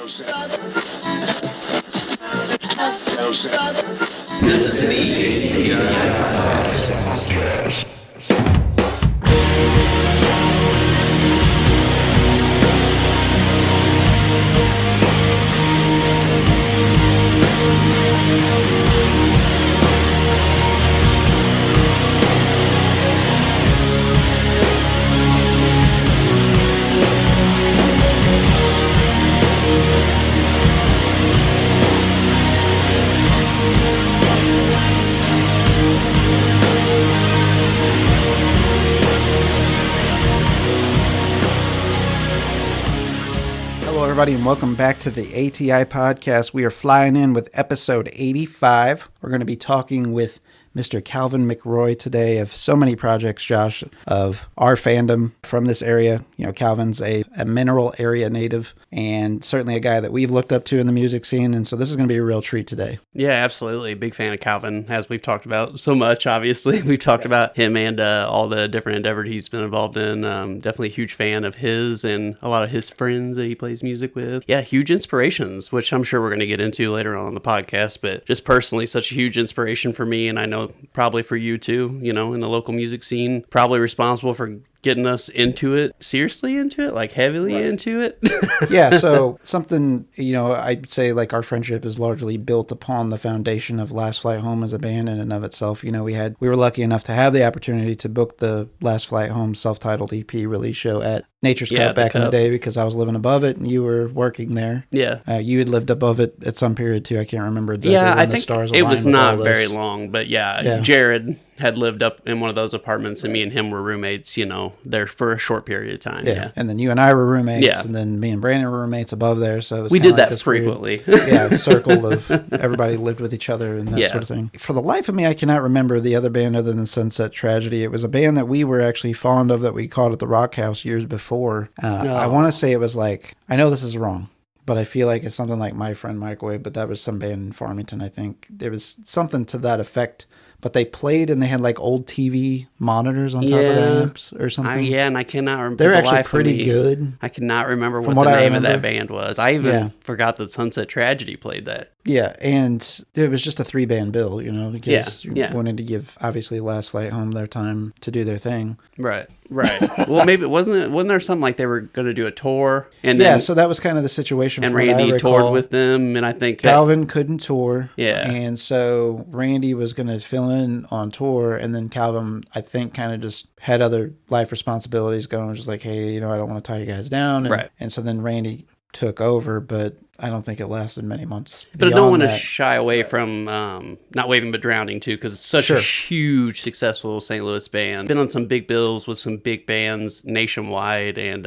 This is the ATI Podcast. Everybody, and welcome back to the ATI Podcast. We are flying in with episode 85. We're going to be talking with Mr. CALVIN MCROY today of so many projects, Josh, of our fandom from this area. You know, CALVIN's a mineral area native and certainly a guy that we've looked up to in the music scene. And so this is going to be a real treat today. Yeah, absolutely. Big fan of CALVIN, as we've talked about so much, obviously. We've talked about him and all the different endeavors he's been involved in. Definitely a huge fan of his and a lot of his friends that he plays music with. Yeah, huge inspirations, which I'm sure we're going to get into later on in the podcast. But just personally, such a huge inspiration for me. And I know probably for you too, you know, in the local music scene, probably responsible for getting us into it, seriously into it, like heavily into it. Yeah, so something, you know, I'd say like our friendship is largely built upon the foundation of Last Flight Home as a band in and of itself. You know, we were lucky enough to have the opportunity to book the Last Flight Home self-titled EP release show at Nature's Cup back in the day because I was living above it and you were working there. Yeah. You had lived above it at some period too. I can't remember exactly when I the think stars it aligned was with not all this. very long, but yeah, Jared had lived up in one of those apartments and me and him were roommates, you know, there for a short period of time. Yeah. And then you and I were roommates and then me and Brandon were roommates above there. So it was we did like that frequently. Weird, circle of everybody lived with each other and that sort of thing. For the life of me, I cannot remember the other band other than Sunset Tragedy. It was a band that we were actually fond of that we called at the Rock House years before. I want to say it was like, I know this is wrong, but I feel like it's something like My Friend Microwave, but that was some band in Farmington, I think. There was something to that effect. But they played and they had like old TV monitors on top of their amps or something. And I cannot remember. They're actually pretty good. I cannot remember what the name of that band was. I even forgot that Sunset Tragedy played that. Yeah, and it was just a 3-band bill, you know, because you wanted to give, obviously, Last Flight Home their time to do their thing. Right. Well, maybe wasn't there something like they were going to do a tour? And then, so that was kind of the situation. And Randy toured with them, and I think CALVIN couldn't tour. Yeah. And so Randy was going to fill in on tour, and then CALVIN, I think, kind of just had other life responsibilities going, just like, hey, you know, I don't want to tie you guys down. And so then Randy took over, but I don't think it lasted many months. But I don't want to shy away from Not Waving But Drowning, too, because it's such a huge, successful St. Louis band. Been on some big bills with some big bands nationwide, and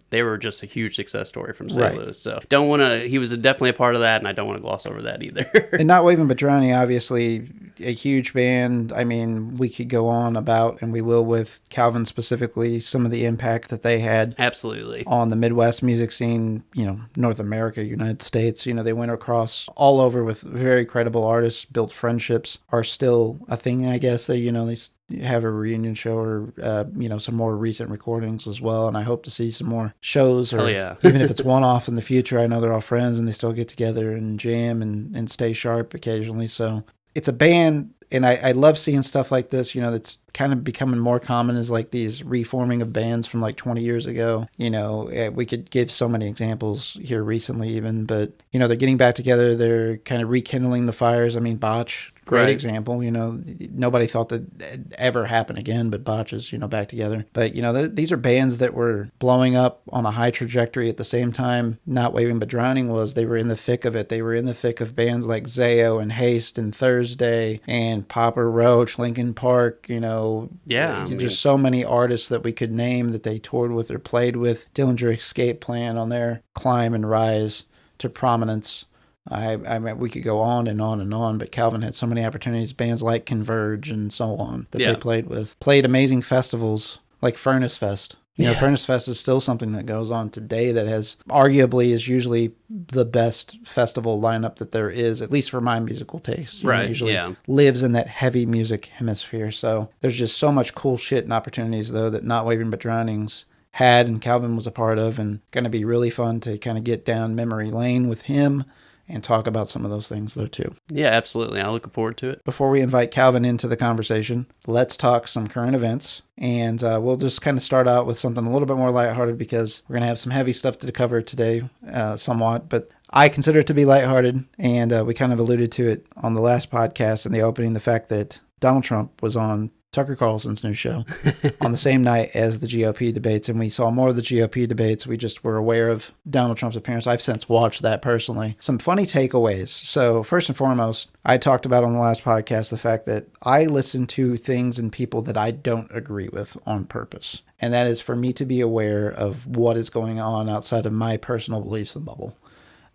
they were just a huge success story from St. Louis. So he was definitely a part of that, and I don't want to gloss over that either. And Not Waving But Drowning, obviously, a huge band. I mean, we could go on about, and we will with CALVIN specifically, some of the impact that they had. Absolutely. On the Midwest music scene, you know, North America, United States. You know, they went across all over with very credible artists, built friendships, are still a thing, I guess. They, you know, they have a reunion show or, you know, some more recent recordings as well. And I hope to see some more shows or even if it's one-off in the future. I know they're all friends and they still get together and jam and stay sharp occasionally. So it's a band. And I love seeing stuff like this, you know, that's kind of becoming more common as like these reforming of bands from like 20 years ago. You know, we could give so many examples here recently even, but, you know, they're getting back together. They're kind of rekindling the fires. I mean, Botch, great example, you know, nobody thought that it'd ever happen again, but Botch is, you know, back together. But, you know, these are bands that were blowing up on a high trajectory at the same time. Not Waving But Drowning was. They were in the thick of it. They were in the thick of bands like Zayo and Haste and Thursday and Papa Roach, Linkin Park, you know, just so many artists that we could name that they toured with or played with. Dillinger Escape Plan on their climb and rise to prominence. I mean, we could go on and on and on, but CALVIN had so many opportunities, bands like Converge and so on that they played with. Played amazing festivals like Furnace Fest. You know, Furnace Fest is still something that goes on today that has arguably is usually the best festival lineup that there is, at least for my musical taste. Right. Usually lives in that heavy music hemisphere. So there's just so much cool shit and opportunities, though, that Not Waving But Drowning's had and Calvin was a part of, and going to be really fun to kind of get down memory lane with him and talk about some of those things though too. Yeah, absolutely. I'm looking forward to it. Before we invite Calvin into the conversation, let's talk some current events. And we'll just kind of start out with something a little bit more lighthearted because we're going to have some heavy stuff to cover today somewhat. But I consider it to be lighthearted. And we kind of alluded to it on the last podcast in the opening, the fact that Donald Trump was on Tucker Carlson's new show on the same night as the GOP debates. And we saw more of the GOP debates. We just were aware of Donald Trump's appearance. I've since watched that personally. Some funny takeaways. So first and foremost, I talked about on the last podcast the fact that I listen to things and people that I don't agree with on purpose. And that is for me to be aware of what is going on outside of my personal beliefs and bubble.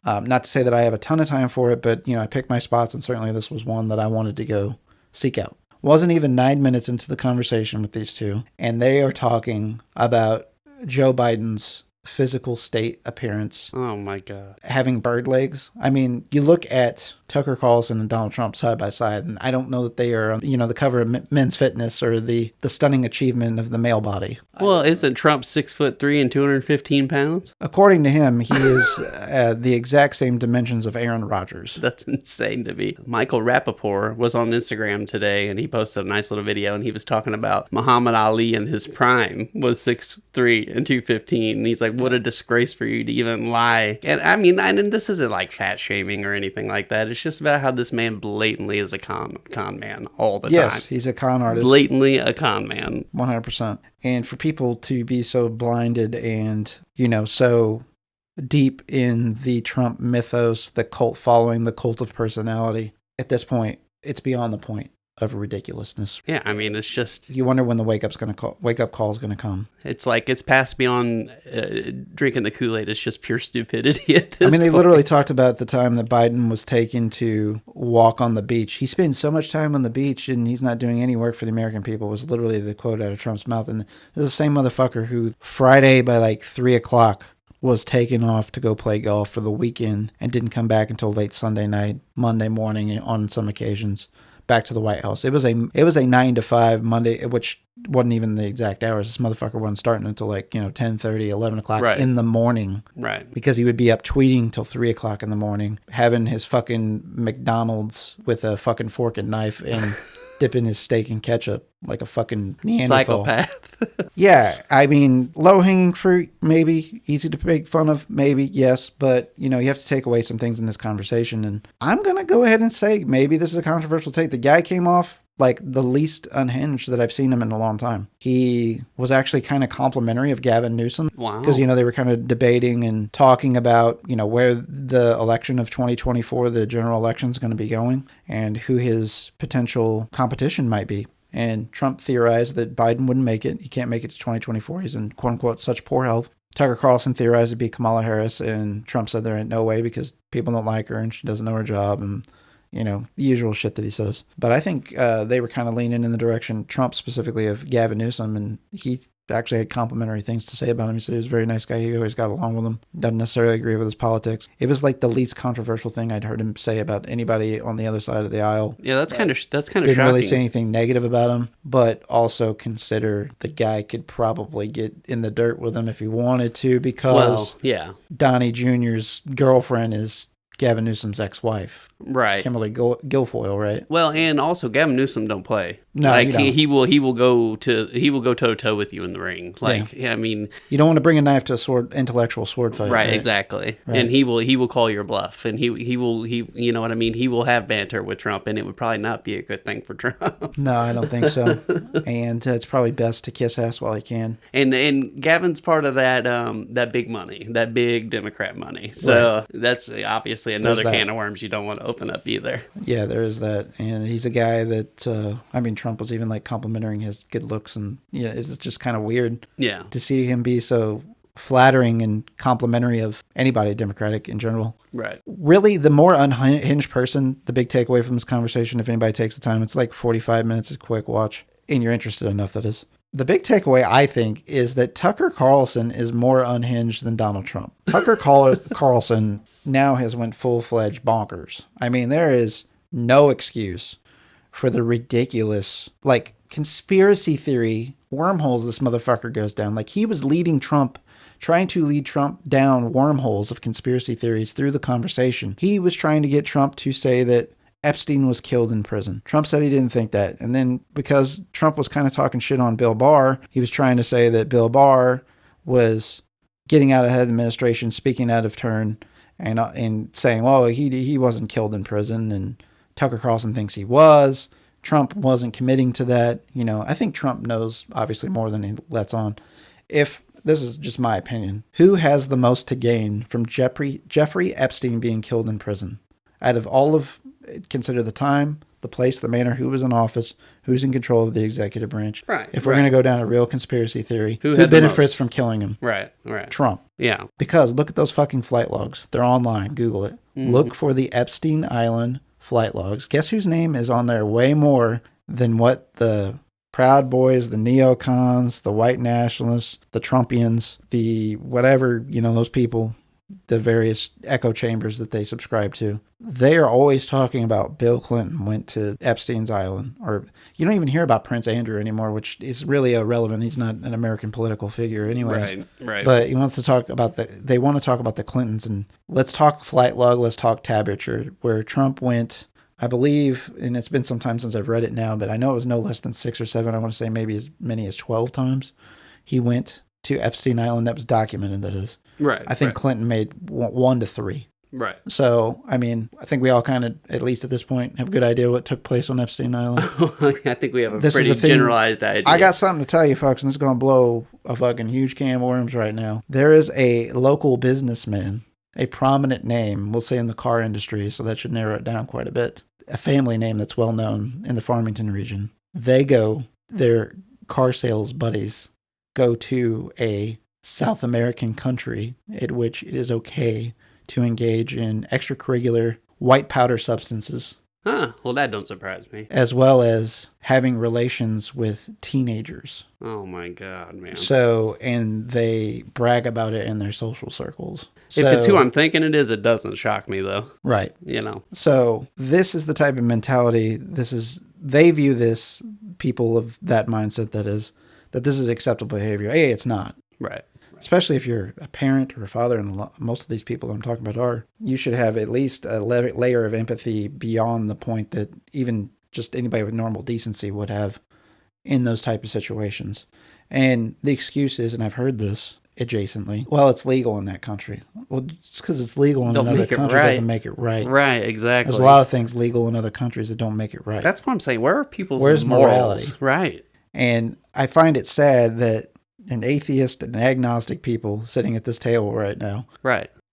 Not to say that I have a ton of time for it, but I picked my spots, and certainly this was one that I wanted to go seek out. Wasn't even 9 minutes into the conversation with these two, and they are talking about Joe Biden's physical state appearance. Oh my God. Having bird legs. I mean, you look at Tucker Carlson and Donald Trump side by side, and I don't know that they are, the cover of Men's Fitness or the stunning achievement of the male body. Well, isn't Trump 6'3" and 215 pounds? According to him, he is the exact same dimensions of Aaron Rodgers. That's insane to me. Michael Rappaport was on Instagram today, and he posted a nice little video, and he was talking about Muhammad Ali in his prime was 6'3" and 215. And he's like, what a disgrace for you to even lie. And I mean, this isn't like fat shaming or anything like that. It's just about how this man blatantly is a con man all the time. Yes, he's a con artist. Blatantly a con man. 100%. And for people to be so blinded and, so deep in the Trump mythos, the cult following, the cult of personality, at this point, it's beyond the point of ridiculousness. Yeah, I mean, it's just... You wonder when the wake up call is going to come. It's like, it's past beyond drinking the Kool-Aid. It's just pure stupidity at this They point. literally talked about the time that Biden was taken to walk on the beach. He spends so much time on the beach and he's not doing any work for the American people, was literally the quote out of Trump's mouth. And this is the same motherfucker who Friday by like 3 o'clock was taken off to go play golf for the weekend and didn't come back until late Sunday night, Monday morning on some occasions. Back to the White House. It was a 9 to 5 Monday, which wasn't even the exact hours. This motherfucker wasn't starting until 10:30, 11 o'clock in the morning. Right. Because he would be up tweeting till 3 o'clock in the morning, having his fucking McDonald's with a fucking fork and knife and dipping his steak in ketchup like a fucking Neanderthal. Psychopath. Yeah, I mean, low-hanging fruit, maybe. Easy to make fun of, maybe, yes. But, you have to take away some things in this conversation. And I'm going to go ahead and say maybe this is a controversial take. The guy came off like the least unhinged that I've seen him in a long time. He was actually kind of complimentary of Gavin Newsom. Wow. Because, they were kind of debating and talking about, where the election of 2024, the general election is going to be going and who his potential competition might be. And Trump theorized that Biden wouldn't make it. He can't make it to 2024. He's in, quote unquote, such poor health. Tucker Carlson theorized it'd be Kamala Harris, and Trump said there ain't no way because people don't like her and she doesn't know her job and, the usual shit that he says. But I think they were kind of leaning in the direction, Trump specifically, of Gavin Newsom, and he actually had complimentary things to say about him. He said he was a very nice guy. He always got along with him. Doesn't necessarily agree with his politics. It was like the least controversial thing I'd heard him say about anybody on the other side of the aisle. Yeah, that's kind of shocking. Didn't really say anything negative about him, but also consider the guy could probably get in the dirt with him if he wanted to, because Donnie Jr.'s girlfriend is Gavin Newsom's ex-wife. Right. Kimberly Guilfoyle, right? Well, and also Gavin Newsom don't play. No, like he will go toe to toe with you in the ring. Like, I mean, you don't want to bring a knife to a intellectual sword fight. Right, exactly. Right. And he will call your bluff, and he you know what I mean? He will have banter with Trump, and it would probably not be a good thing for Trump. No, I don't think so. And it's probably best to kiss ass while he can. And Gavin's part of that big money, that big Democrat money. So that's obviously another can of worms you don't want to open up either. Yeah, there is that. And he's a guy that, Trump was even like complimenting his good looks, and it's just kind of weird to see him be so flattering and complimentary of anybody Democratic in general. Right. Really, the more unhinged person, the big takeaway from this conversation, if anybody takes the time, it's like 45 minutes, it's a quick watch, and you're interested enough, that is. The big takeaway, I think, is that Tucker Carlson is more unhinged than Donald Trump. Tucker Carlson now has went full-fledged bonkers. I mean, there is no excuse for the ridiculous, like, conspiracy theory wormholes this motherfucker goes down. Like, he was leading Trump, trying to lead Trump down wormholes of conspiracy theories through the conversation. He was trying to get Trump to say that Epstein was killed in prison. Trump said he didn't think that. And then because Trump was kind of talking shit on Bill Barr, he was trying to say that Bill Barr was getting out ahead of the administration, speaking out of turn, and saying, well, he wasn't killed in prison, and Tucker Carlson thinks he was. Trump wasn't committing to that. You know, I think Trump knows obviously more than he lets on. If this is just my opinion, who has the most to gain from Jeffrey Epstein being killed in prison? Out of all of, consider the time, the place, the manner, who was in office, who's in control of the executive branch. Right. If we're going to go down a real conspiracy theory, who had benefits from killing him? Right. Trump. Yeah. Because look at those fucking flight logs. They're online. Google it. Mm-hmm. Look for the Epstein Island flight logs. Guess whose name is on there way more than what the Proud Boys, the neocons, the white nationalists, the Trumpians, the whatever, those people, the various echo chambers that they subscribe to. They are always talking about Bill Clinton went to Epstein's Island. Or you don't even hear about Prince Andrew anymore, which is really irrelevant. He's not an American political figure anyways. Right. But he wants to talk about they want to talk about the Clintons. And let's talk flight log, let's talk tabulature, where Trump went, I believe, and it's been some time since I've read it now, but I know it was no less than 6 or 7. I want to say maybe as many as 12 times he went to Epstein Island. That was documented, that is. Right. I think Clinton made 1 to 3. Right. So, I mean, I think we all kind of, at least at this point, have a good idea what took place on Epstein Island. I think we have a pretty generalized idea. I got something to tell you, folks, and it's going to blow a fucking huge can of worms right now. There is a local businessman, a prominent name, we'll say in the car industry, so that should narrow it down quite a bit. A family name that's well known in the Farmington region. Their car sales buddies go to a South American country at which it is okay to engage in extracurricular white powder substances. Huh. Well, that don't surprise me. As well as having relations with teenagers. Oh my God, man. So, and they brag about it in their social circles. If it's who I'm thinking it is, it doesn't shock me though. Right. So this is the type of mentality, they view this, people of that mindset that this is acceptable behavior. Hey, it's not. Right. Especially if you're a parent or a father, and most of these people I'm talking about are, you should have at least a layer of empathy beyond the point that even just anybody with normal decency would have in those type of situations. And the excuse is, and I've heard this adjacently, well, it's legal in that country. Well, just because it's legal in another country doesn't make it right. Right, exactly. There's a lot of things legal in other countries that don't make it right. That's what I'm saying. Where are people's Where's morals? Morality? Right. And I find it sad that an atheist and agnostic people sitting at this table right now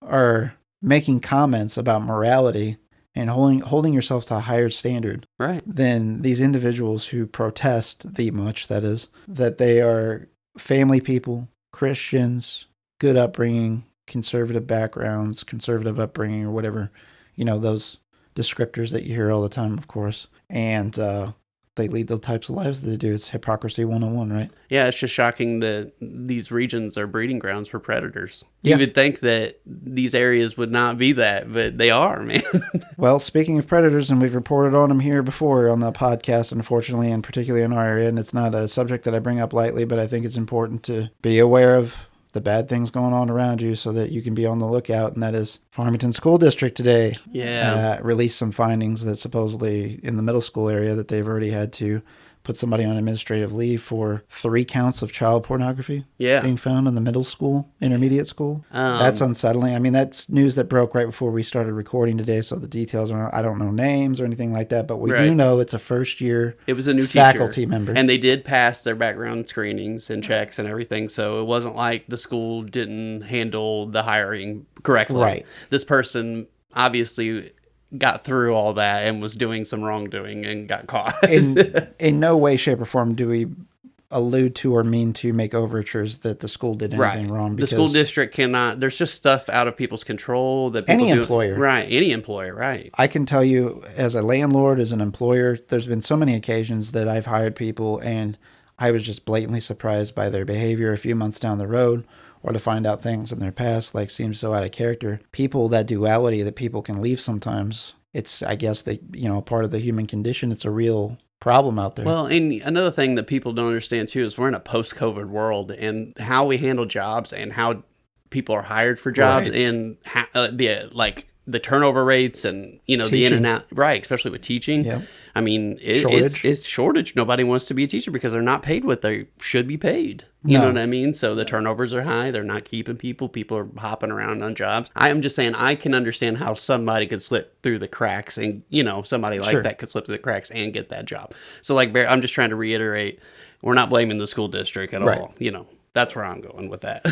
are making comments about morality and holding yourself to a higher standard than these individuals who protest the much, that is, that they are family people, Christians, good upbringing, conservative backgrounds, conservative upbringing, or whatever, those descriptors that you hear all the time, of course. And they lead the types of lives that they do. It's hypocrisy 101, right? Yeah, it's just shocking that these regions are breeding grounds for predators. Yeah. You would think that these areas would not be that, but they are, man. Well, speaking of predators, and we've reported on them here before on the podcast, unfortunately, and particularly in our area, and it's not a subject that I bring up lightly, but I think it's important to be aware of the bad things going on around you so that you can be on the lookout, and that is Farmington School District today released some findings that supposedly in the middle school area that they've already had to put somebody on administrative leave for 3 counts of child pornography being found in the middle school, intermediate school. That's unsettling. I mean, that's news that broke right before we started recording today, so the details are, I don't know names or anything like that, but we do know it's a first-year It was a new faculty member. And they did pass their background screenings and checks and everything, so it wasn't like the school didn't handle the hiring correctly. Right. This person obviously got through all that and was doing some wrongdoing and got caught. In no way, shape, or form do we allude to or mean to make overtures that the school did anything wrong. Because the school district cannot, there's just stuff out of people's control that people any employer. Right, any employer, right. I can tell you as a landlord, as an employer, there's been so many occasions that I've hired people and I was just blatantly surprised by their behavior a few months down the road, or to find out things in their past like seem so out of character. People, that duality that people can leave sometimes, it's, I guess, part of the human condition. It's a real problem out there. Well, and another thing that people don't understand too is we're in a post-COVID world, and how we handle jobs and how people are hired for jobs, Right. and how, the turnover rates, and the in and out, right? Especially with teaching. Yep. I mean, Shortage. it's shortage. Nobody wants to be a teacher because they're not paid what they should be paid. You know what I mean? So the turnovers are high. They're not keeping people. People are hopping around on jobs. I am just saying, I can understand how somebody could slip through the cracks, and somebody like Sure. that could slip through the cracks and get that job. So like, I'm just trying to reiterate, we're not blaming the school district at Right. all. That's where I'm going with that.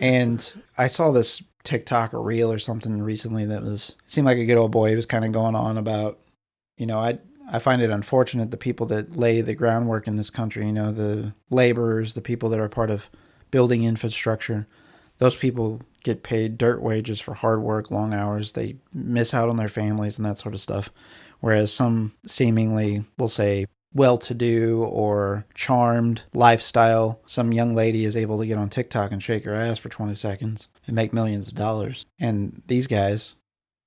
And I saw this TikTok or reel or something recently that seemed like a good old boy. He was kind of going on about, I find it unfortunate the people that lay the groundwork in this country, the laborers, the people that are part of building infrastructure, those people get paid dirt wages for hard work, long hours. They miss out on their families and that sort of stuff. Whereas some seemingly, we'll say, well-to-do or charmed lifestyle, some young lady is able to get on TikTok and shake her ass for 20 seconds and make millions of dollars. And these guys,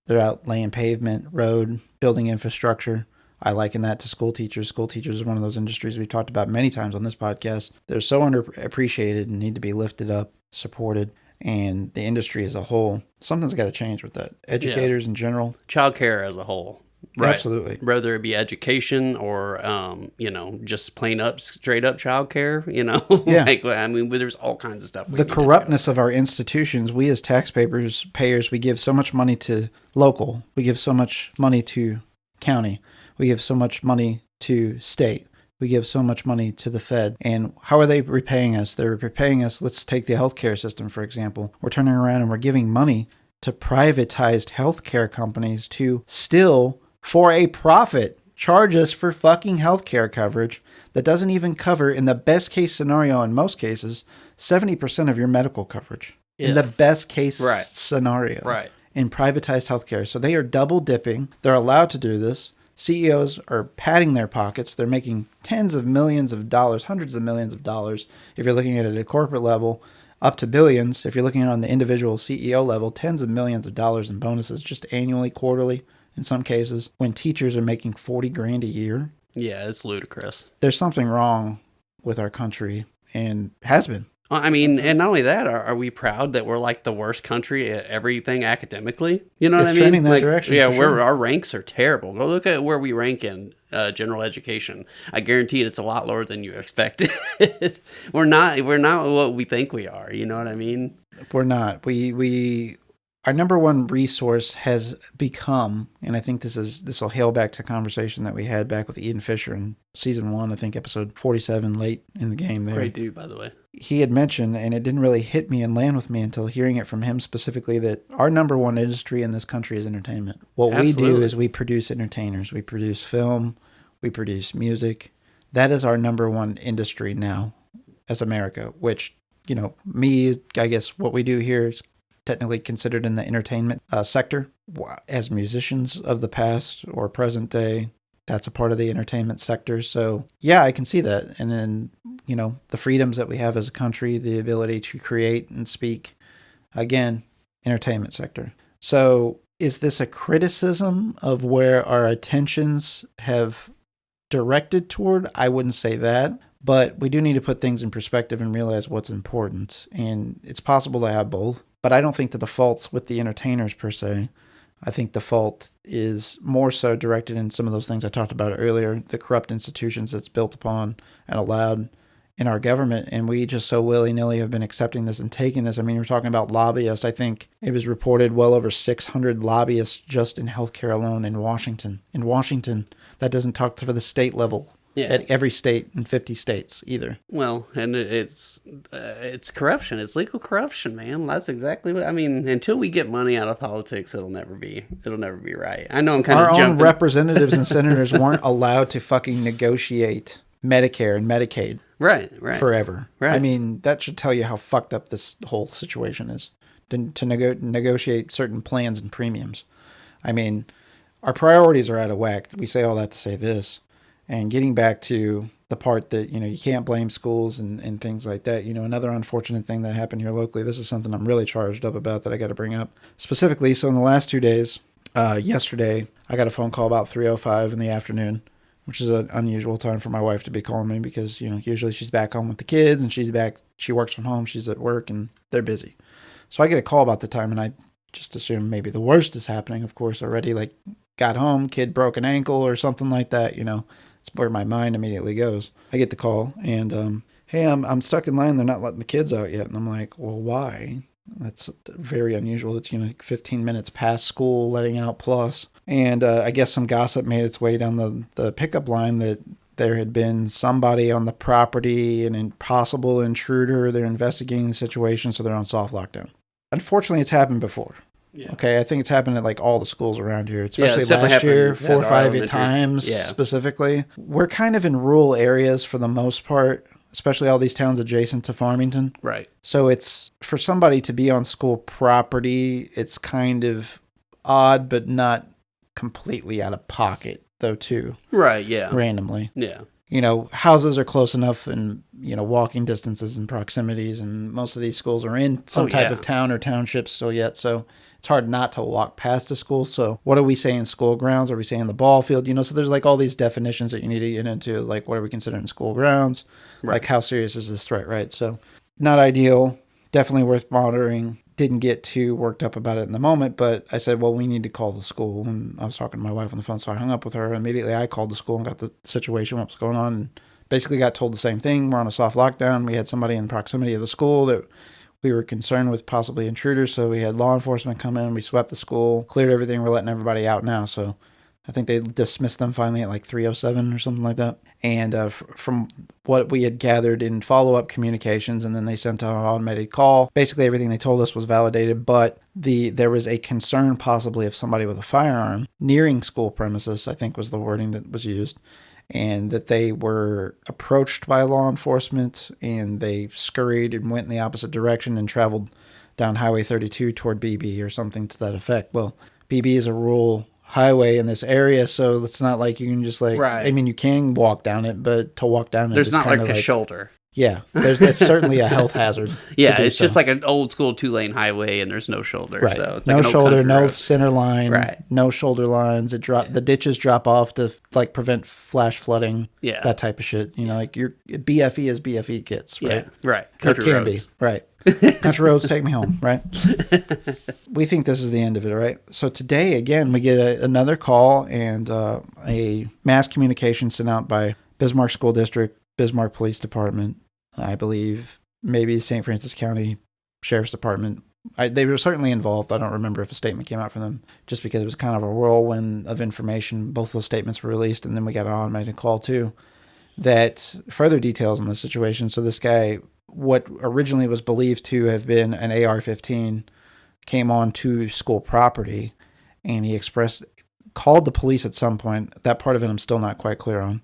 they're out laying pavement, road, building infrastructure. I liken that to school teachers. School teachers is one of those industries we've talked about many times on this podcast. They're so underappreciated and need to be lifted up, supported. And the industry as a whole, something's got to change with that. Educators in general. Childcare as a whole. Right. Absolutely. Whether it be education or, just plain up, straight up childcare, Yeah. There's all kinds of stuff. The corruptness of our institutions, we as taxpayers, we give so much money to local. We give so much money to county. We give so much money to state. We give so much money to the Fed. And how are they repaying us? They're repaying us. Let's take the healthcare system, for example. We're turning around and we're giving money to privatized healthcare companies to still, for a profit, charge us for fucking healthcare coverage that doesn't even cover, in the best case scenario, in most cases, 70% of your medical coverage. In the best case scenario. Right. In privatized healthcare. So they are double dipping. They're allowed to do this. CEOs are padding their pockets. They're making tens of millions of dollars, hundreds of millions of dollars. If you're looking at it at a corporate level, up to billions. If you're looking at it on the individual CEO level, tens of millions of dollars in bonuses just annually, quarterly, in some cases. When teachers are making $40,000 a year. Yeah, it's ludicrous. There's something wrong with our country, and has been. Well, and not only that, are we proud that we're like the worst country at everything academically? You know what I mean? It's trending that direction. Yeah, for sure. our ranks are terrible. Go look at where we rank in general education. I guarantee it's a lot lower than you expected. We're not what we think we are. You know what I mean? We're not. Our number one resource has become, and I think this will hail back to a conversation that we had back with Ian Fisher in season 1, I think episode 47, late in the game there. Great dude, by the way. He had mentioned, and it didn't really hit me and land with me until hearing it from him specifically, that our number one industry in this country is entertainment. What we do is we produce entertainers. We produce film. We produce music. That is our number one industry now as America, which, I guess what we do here is technically considered in the entertainment sector. As musicians of the past or present day, that's a part of the entertainment sector. So yeah, I can see that. And then, the freedoms that we have as a country, the ability to create and speak, again, entertainment sector. So is this a criticism of where our attentions have directed toward? I wouldn't say that. But we do need to put things in perspective and realize what's important. And it's possible to have both. But I don't think the default's with the entertainers per se. I think the fault is more so directed in some of those things I talked about earlier, the corrupt institutions that's built upon and allowed in our government. And we just so willy-nilly have been accepting this and taking this. I mean, we're talking about lobbyists. I think it was reported well over 600 lobbyists just in healthcare alone in Washington. In Washington, that doesn't talk to the state level. Yeah. At every state in 50 states either. Well, and it's corruption. It's legal corruption, man. That's exactly what I mean. Until we get money out of politics, it'll never be right. I know I'm kind of jumping. Our own representatives and senators weren't allowed to fucking negotiate Medicare and Medicaid. Right. Forever. Right. I mean, that should tell you how fucked up this whole situation is. To negotiate certain plans and premiums. I mean, our priorities are out of whack. We say all that to say this. And getting back to the part that, you can't blame schools and things like that. Another unfortunate thing that happened here locally, this is something I'm really charged up about that I got to bring up. Specifically, so in the last 2 days, yesterday, I got a phone call about 3:05 in the afternoon which is an unusual time for my wife to be calling me because, usually she's back home with the kids and she works from home, she's at work and they're busy. So I get a call about the time and I just assume maybe the worst is happening, of course, already. Like, got home, kid broke an ankle or something like that, It's where my mind immediately goes. I get the call and, hey, I'm stuck in line. They're not letting the kids out yet. And I'm like, well, why? That's very unusual. It's, 15 minutes past school, letting out plus. And I guess some gossip made its way down the pickup line that there had been somebody on the property, an impossible intruder. They're investigating the situation, so they're on soft lockdown. Unfortunately, it's happened before. Yeah. Okay, I think it's happened at like all the schools around here, especially last year, 4 or 5 times specifically. We're kind of in rural areas for the most part, especially all these towns adjacent to Farmington. Right. So it's for somebody to be on school property, it's kind of odd, but not completely out of pocket, though, too. Right, yeah. Randomly. Yeah. Houses are close enough and, walking distances and proximities, and most of these schools are in some type of town or township still yet, so it's hard not to walk past a school. So what are we saying school grounds? Are we saying the ball field? So there's like all these definitions that you need to get into, like what are we considering school grounds? Right. Like how serious is this threat, right? So not ideal, definitely worth monitoring. Didn't get too worked up about it in the moment, but I said, well, we need to call the school. And I was talking to my wife on the phone, so I hung up with her. Immediately I called the school and got the situation, what was going on, and basically got told the same thing. We're on a soft lockdown. We had somebody in proximity of the school that we were concerned with possibly intruders, so we had law enforcement come in. We swept the school, cleared everything. We're letting everybody out now. So I think they dismissed them finally at like 3:07 or something like that. And from what we had gathered in follow-up communications, and then they sent out an automated call. Basically, everything they told us was validated, but there was a concern possibly of somebody with a firearm nearing school premises, I think was the wording that was used, and that they were approached by law enforcement, and they scurried and went in the opposite direction and traveled down Highway 32 toward BB or something to that effect. Well, BB is a rural highway in this area, so it's not like you can just like, right. I mean, you can walk down it, but to walk down it, there's not like a shoulder. Yeah, that's certainly a health hazard. Yeah, it's just like an old school 2-lane highway, and there's no shoulder. Right. So it's no like shoulder, no road. center line, right. No shoulder lines. The ditches drop off to like prevent flash flooding. Yeah, that type of shit. Like your BFE as BFE gets. Right. Yeah. Right. Country roads. Be right. Country roads take me home. Right. We think this is the end of it. Right. So today again we get another call and a mass communication sent out by Bismarck School District, Bismarck Police Department, I believe maybe St. Francis County Sheriff's Department. They were certainly involved. I don't remember if a statement came out from them, just because it was kind of a whirlwind of information. Both those statements were released, and then we got an automated call too that further details on the situation. So this guy, what originally was believed to have been an AR-15, came on to school property, and he called the police at some point. That part of it I'm still not quite clear on.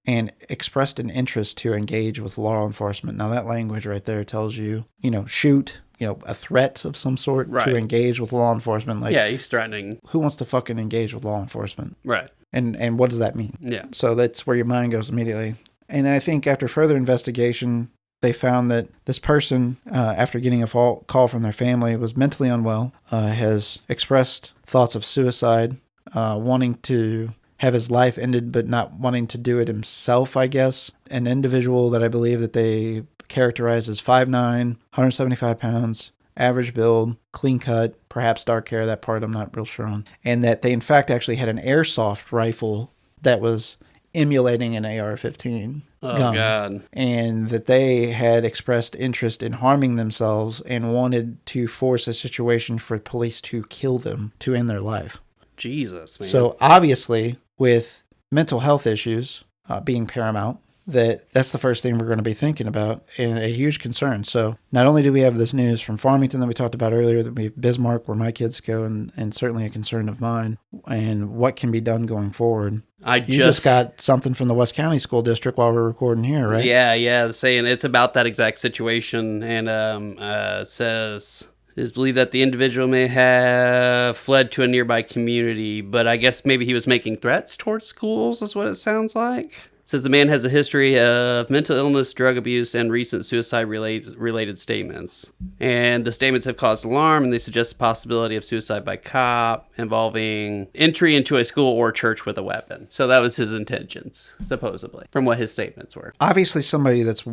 And expressed an interest to engage with law enforcement. Now that language right there tells you, shoot, a threat of some sort right. to engage with law enforcement. Like, yeah, he's threatening. Who wants to fucking engage with law enforcement? Right. And what does that mean? Yeah. So that's where your mind goes immediately. And I think after further investigation, they found that this person, after getting a call from their family, was mentally unwell, has expressed thoughts of suicide, wanting to have his life ended, but not wanting to do it himself, I guess. An individual that I believe that they characterize as 5'9", 175 pounds, average build, clean cut, perhaps dark hair, that part I'm not real sure on. And that they in fact actually had an airsoft rifle that was emulating an AR-15 gun. God. And that they had expressed interest in harming themselves and wanted to force a situation for police to kill them, to end their life. Jesus, man. So obviously, with mental health issues being paramount, that's the first thing we're going to be thinking about, and a huge concern. So not only do we have this news from Farmington that we talked about earlier, that we have Bismarck, where my kids go, and certainly a concern of mine, and what can be done going forward. You just got something from the West County School District while we're recording here, right? Yeah, saying it's about that exact situation, and says... It is believed that the individual may have fled to a nearby community, but I guess maybe he was making threats towards schools, is what it sounds like. says the man has a history of mental illness, drug abuse, and recent suicide-related statements. And the statements have caused alarm, and they suggest the possibility of suicide by cop involving entry into a school or church with a weapon. So that was his intentions, supposedly, from what his statements were. Obviously, somebody that's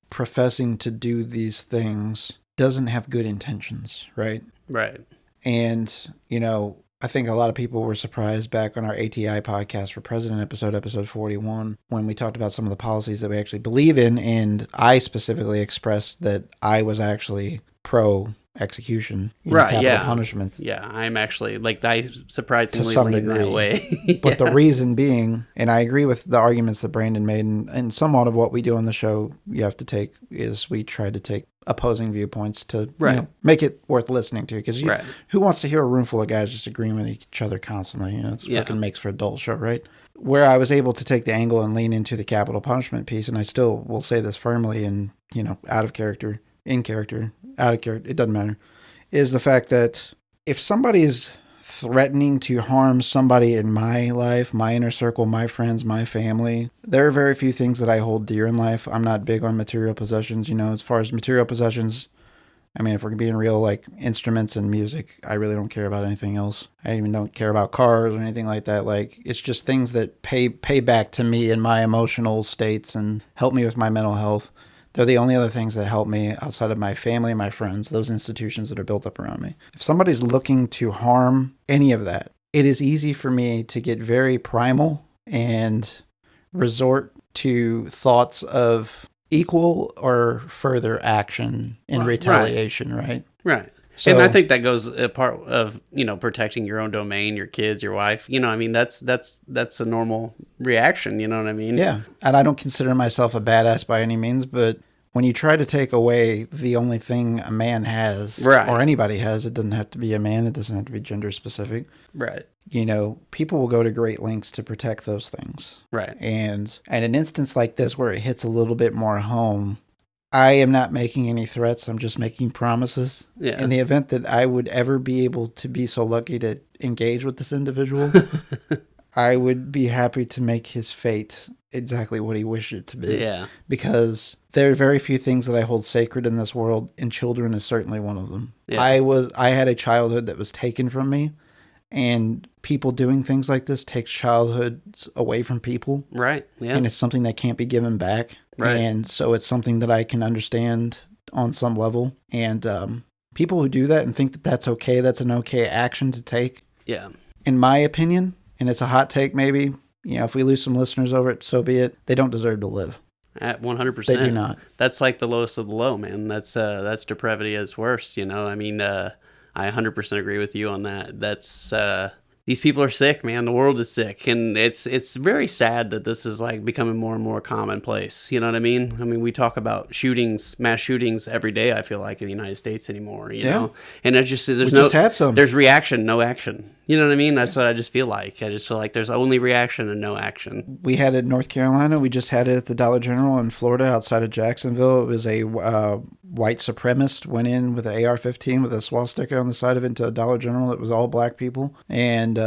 professing to do these things doesn't have good intentions, right? Right. And, I think a lot of people were surprised back on our ATI Podcast for President episode 41, when we talked about some of the policies that we actually believe in. And I specifically expressed that I was actually pro execution, capital punishment. Yeah, I'm actually, I surprisingly to some lean degree. that way. But the reason being, and I agree with the arguments that Brandon made, and somewhat of what we do on the show, you have to take, is we try to take opposing viewpoints to make it worth listening to. Because who wants to hear a room full of guys just agreeing with each other constantly? It's fucking makes for a dull show, right? Where I was able to take the angle and lean into the capital punishment piece, and I still will say this firmly and, out of character, in character, out of character, it doesn't matter, is the fact that if somebody is threatening to harm somebody in my life, my inner circle, my friends, my family, there are very few things that I hold dear in life. I'm not big on material possessions. As far as material possessions, I mean, if we're being real, like instruments and music, I really don't care about anything else. I even don't care about cars or anything like that. It's just things that pay back to me in my emotional states and help me with my mental health. They're the only other things that help me outside of my family and my friends, those institutions that are built up around me. If somebody's looking to harm any of that, it is easy for me to get very primal and resort to thoughts of equal or further action in retaliation, right? Right. So, and I think that goes a part of, protecting your own domain, your kids, your wife. That's a normal reaction. You know what I mean? Yeah. And I don't consider myself a badass by any means, but when you try to take away the only thing a man has, or anybody has, it doesn't have to be a man, it doesn't have to be gender specific. Right. People will go to great lengths to protect those things. Right. And an instance like this where it hits a little bit more home, I am not making any threats. I'm just making promises. Yeah. In the event that I would ever be able to be so lucky to engage with this individual, I would be happy to make his fate exactly what he wished it to be. Yeah. Because there are very few things that I hold sacred in this world, and children is certainly one of them. Yeah. I had a childhood that was taken from me, and people doing things like this takes childhoods away from people. Right. Yeah. And it's something that can't be given back. Right. And so it's something that I can understand on some level. And people who do that and think that that's okay, that's an okay action to take. Yeah. In my opinion, and it's a hot take maybe, if we lose some listeners over it, so be it. They don't deserve to live. At 100%. They do not. That's like the lowest of the low, man. That's depravity at its worst, I mean, I 100% agree with you on that. That's these people are sick, man. The world is sick, and it's very sad that this is becoming more and more commonplace. You know what I mean? I mean, we talk about mass shootings every day. I feel like in the United States anymore. You know, and it just just had some. There's reaction, no action. You know what I mean? That's what I just feel like. I just feel like there's only reaction and no action. We had it in North Carolina. We just had it at the Dollar General in Florida outside of Jacksonville. It was a white supremacist went in with an AR-15 with a swastika on the side of it into a Dollar General. It was all black people and,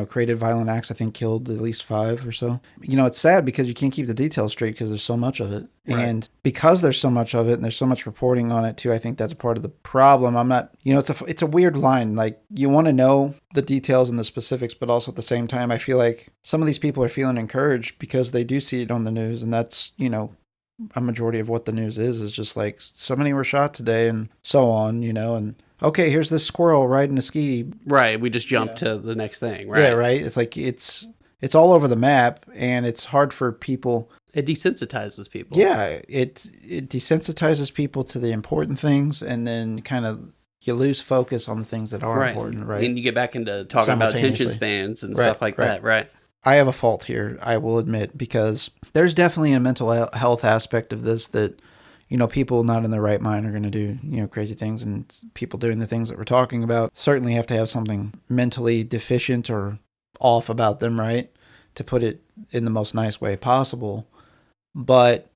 created violent acts. I think killed at least 5 or so. It's sad because you can't keep the details straight because there's so much of it. Right. And because there's so much of it and there's so much reporting on it too, I think that's part of the problem. I'm not, it's a weird line. You want to know the details and the specifics, but also at the same time, I feel like some of these people are feeling encouraged because they do see it on the news. And that's, a majority of what the news is just so many were shot today and so on, and okay, here's this squirrel riding a ski. Right. We just jump to the next thing. Right. Yeah. Right. It's it's all over the map and it's hard for people. It desensitizes people. Yeah. It desensitizes people to the important things, and then kind of you lose focus on the things that are important. Right. And you get back into talking about attention spans and stuff like that. Right. I have a fault here, I will admit, because there's definitely a mental health aspect of this that, people not in their right mind are going to do, crazy things, and people doing the things that we're talking about certainly have to have something mentally deficient or off about them, right? To put it in the most nice way possible. But,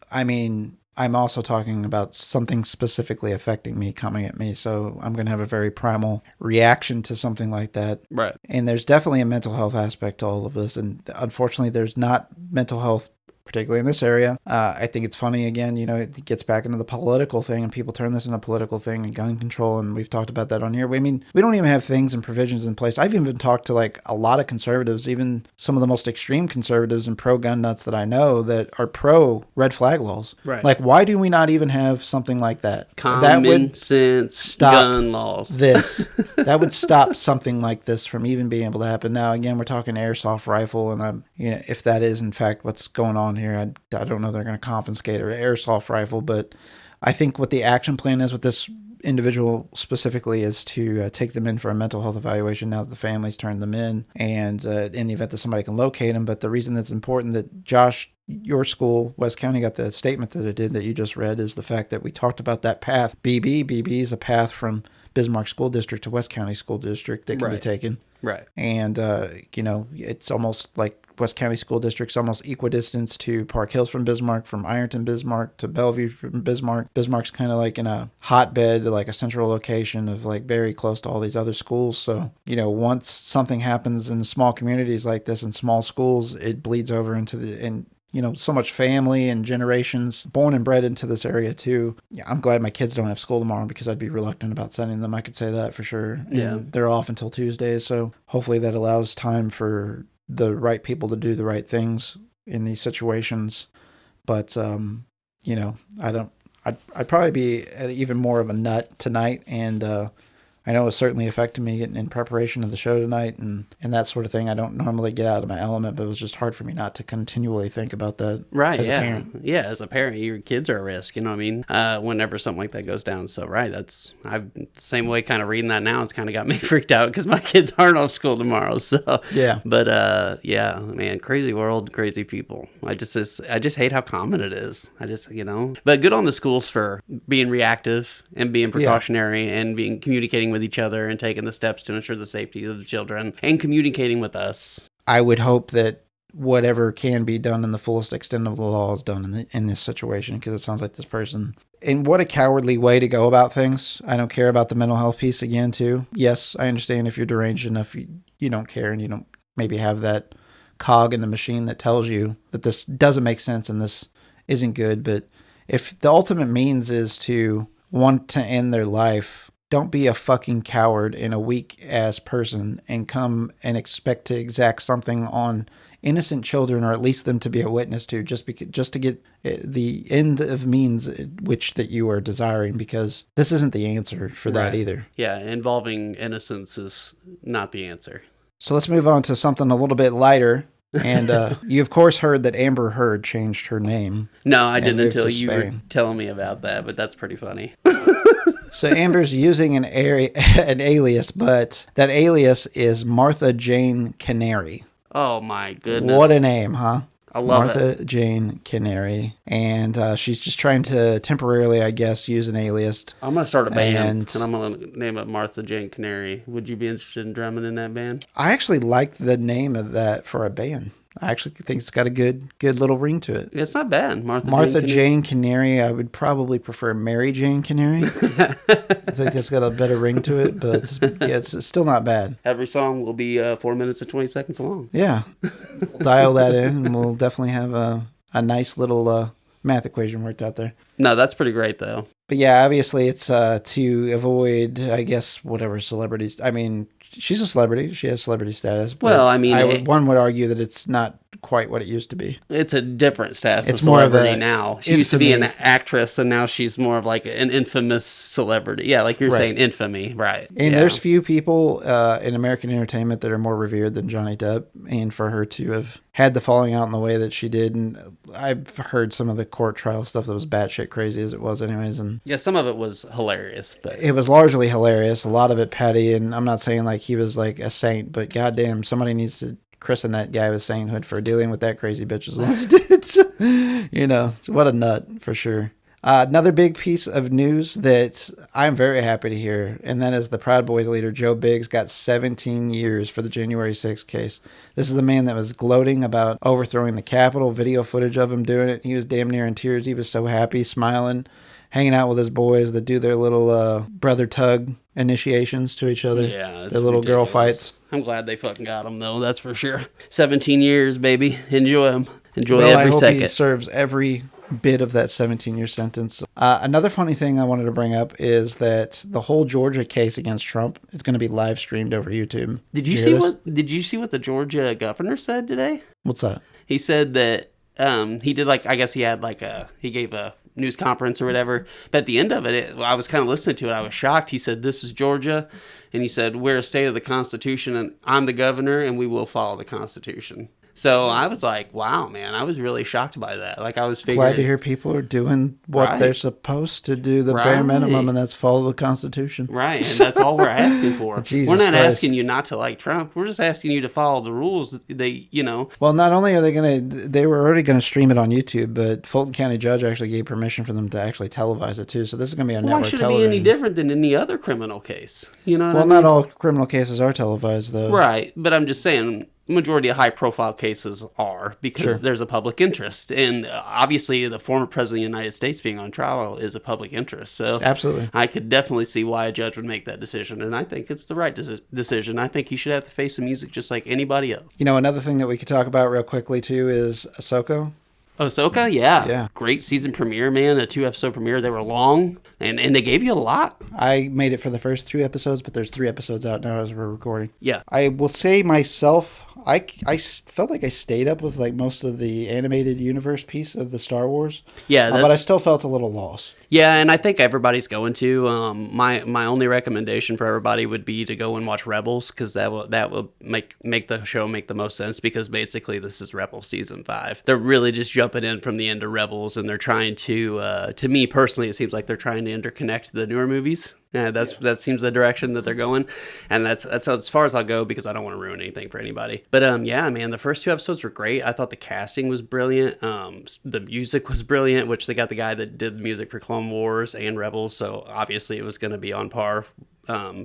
I mean, I'm also talking about something specifically affecting me, coming at me. So I'm going to have a very primal reaction to something like that. Right. And there's definitely a mental health aspect to all of this. And unfortunately, there's not mental health particularly in this area. I think it's funny, again, it gets back into the political thing, and people turn this into a political thing and gun control, and we've talked about that on here. I mean, we don't even have things and provisions in place. I've even talked to like a lot of conservatives, even some of the most extreme conservatives and pro-gun nuts that I know that are pro-red flag laws. Right. Like, why do we not even have something like that? Common that would sense stop gun laws. This. That would stop something like this from even being able to happen. Now, again, we're talking airsoft rifle, and if that is in fact what's going on here, I don't know they're going to confiscate an airsoft rifle, but I think what the action plan is with this individual specifically is to take them in for a mental health evaluation now that the family's turned them in, and in the event that somebody can locate them. But the reason that's important that Josh, your school, West County, got the statement that it did that you just read is the fact that we talked about that path. BB is a path from Bismarck School District to West County School District that can be taken. Right. And, it's almost like West County School District's almost equidistance to Park Hills from Bismarck, from Ironton, Bismarck to Bellevue from Bismarck. Bismarck's kind of like in a hotbed, like a central location of like very close to all these other schools. So, once something happens in small communities like this in small schools, it bleeds over into so much family and generations born and bred into this area too. Yeah, I'm glad my kids don't have school tomorrow because I'd be reluctant about sending them. I could say that for sure. Yeah. And they're off until Tuesdays. So hopefully that allows time for the right people to do the right things in these situations. But, I'd probably be even more of a nut tonight. And, I know it certainly affected me in preparation of the show tonight and that sort of thing. I don't normally get out of my element, but it was just hard for me not to continually think about that. Right, as yeah. a parent. Yeah, as a parent, your kids are at risk, you know what I mean? Whenever something like that goes down. So, right, I'm the same way kind of reading that now. It's kind of got me freaked out because my kids aren't off school tomorrow. So, yeah. But, yeah, man, crazy world, crazy people. I just hate how common it is. But good on the schools for being reactive and being precautionary and communicating with each other and taking the steps to ensure the safety of the children and communicating with us. I would hope that whatever can be done in the fullest extent of the law is done in this situation, because it sounds like this person, and what a cowardly way to go about things. I don't care about the mental health piece again too. Yes, I understand if you're deranged enough, you don't care, and you don't maybe have that cog in the machine that tells you that this doesn't make sense and this isn't good. But if the ultimate means is to want to end their life, don't be a fucking coward and a weak-ass person and come and expect to exact something on innocent children, or at least them to be a witness to, just to get the end of means which that you are desiring, because this isn't the answer for that either. Yeah, involving innocence is not the answer. So let's move on to something a little bit lighter. And you, of course, heard that Amber Heard changed her name. No, I didn't until you were telling me about that, but that's pretty funny. So Amber's using an alias, but that alias is Martha Jane Canary. Oh, my goodness. What a name, huh? I love Martha Jane Canary. And she's just trying to temporarily, I guess, use an alias. I'm going to start a band, and I'm going to name it Martha Jane Canary. Would you be interested in drumming in that band? I actually like the name of that for a band. I actually think it's got a good little ring to it. It's not bad. Martha Jane Canary. I would probably prefer Mary Jane Canary. I think that's got a better ring to it, but yeah, it's still not bad. Every song will be 4 minutes and 20 seconds long. Yeah. We'll dial that in, and we'll definitely have a nice little math equation worked out there. No, that's pretty great, though. But yeah, obviously it's to avoid, I guess, whatever celebrities. I mean, she's a celebrity. She has celebrity status. Well, I mean... one would argue that it's not quite what it used to be. It's a different status it's of celebrity more of now. She infamy. used to be an actress, and now she's more of like an infamous celebrity. Yeah, like you're saying, infamy, right. And there's few people in American entertainment that are more revered than Johnny Depp, and for her to have had the falling out in the way that she did, and I've heard some of the court trial stuff that was batshit crazy as it was anyways. And yeah, some of it was hilarious. But it was largely hilarious, a lot of it petty, and I'm not saying like he was like a saint, but goddamn, somebody needs to christen that guy with sainthood for dealing with that crazy bitch as long as he did. What a nut, for sure. Another big piece of news that I'm very happy to hear, and that is the Proud Boys leader, Joe Biggs, got 17 years for the January 6th case. This is the man that was gloating about overthrowing the Capitol, video footage of him doing it. He was damn near in tears. He was so happy, smiling, hanging out with his boys that do their little brother tug initiations to each other. Yeah, their little girl fights. I'm glad they fucking got him, though. That's for sure. 17 years, baby. Enjoy them. Enjoy Well, I every hope second. he serves every bit of that 17-year sentence. Another funny thing I wanted to bring up is that the whole Georgia case against Trump is going to be live streamed over YouTube. Did you see what the Georgia governor said today? What's that? He said that he did I guess he gave a news conference or whatever. But at the end of it, I was kind of listening to it. I was shocked. He said, "This is Georgia," and he said, "We're a state of the Constitution, and I'm the governor, and we will follow the Constitution." So I was like, wow, man, I was really shocked by that. I was figuring. Glad to hear people are doing what they're supposed to do, the bare minimum, and that's follow the Constitution. Right, and that's all we're asking for. We're not asking you not to like Trump. We're just asking you to follow the rules. Well, not only are they were already going to stream it on YouTube, but Fulton County judge actually gave permission for them to actually televise it too. So this is going to be on network television. Why should it be any different than any other criminal case? You know what I mean? Well, not all criminal cases are televised, though. Right, but I'm just saying, majority of high-profile cases are because there's a public interest, and obviously the former president of the United States being on trial is a public interest. So absolutely, I could definitely see why a judge would make that decision, and I think it's the right decision. I think he should have to face the music just like anybody else. Another thing that we could talk about real quickly too is Asoka. Asoka, yeah. Great season premiere, man. A 2-episode premiere. They were long, and they gave you a lot. I made it for the first 2 episodes, but there's 3 episodes out now as we're recording. Yeah. I will say myself, I felt like I stayed up with most of the animated universe piece of the Star Wars. Yeah. But I still felt a little lost. Yeah, and I think everybody's going to. My only recommendation for everybody would be to go and watch Rebels, because that will make the show make the most sense, because basically this is Rebels season 5. They're really just jumping in from the end of Rebels, and they're trying to me personally, it seems like they're trying to interconnect the newer movies. Yeah, that seems the direction that they're going, and that's as far as I'll go, because I don't want to ruin anything for anybody. But yeah, man, the first 2 episodes were great. I thought the casting was brilliant. The music was brilliant, which they got the guy that did the music for Clone Wars and Rebels, so obviously it was going to be on par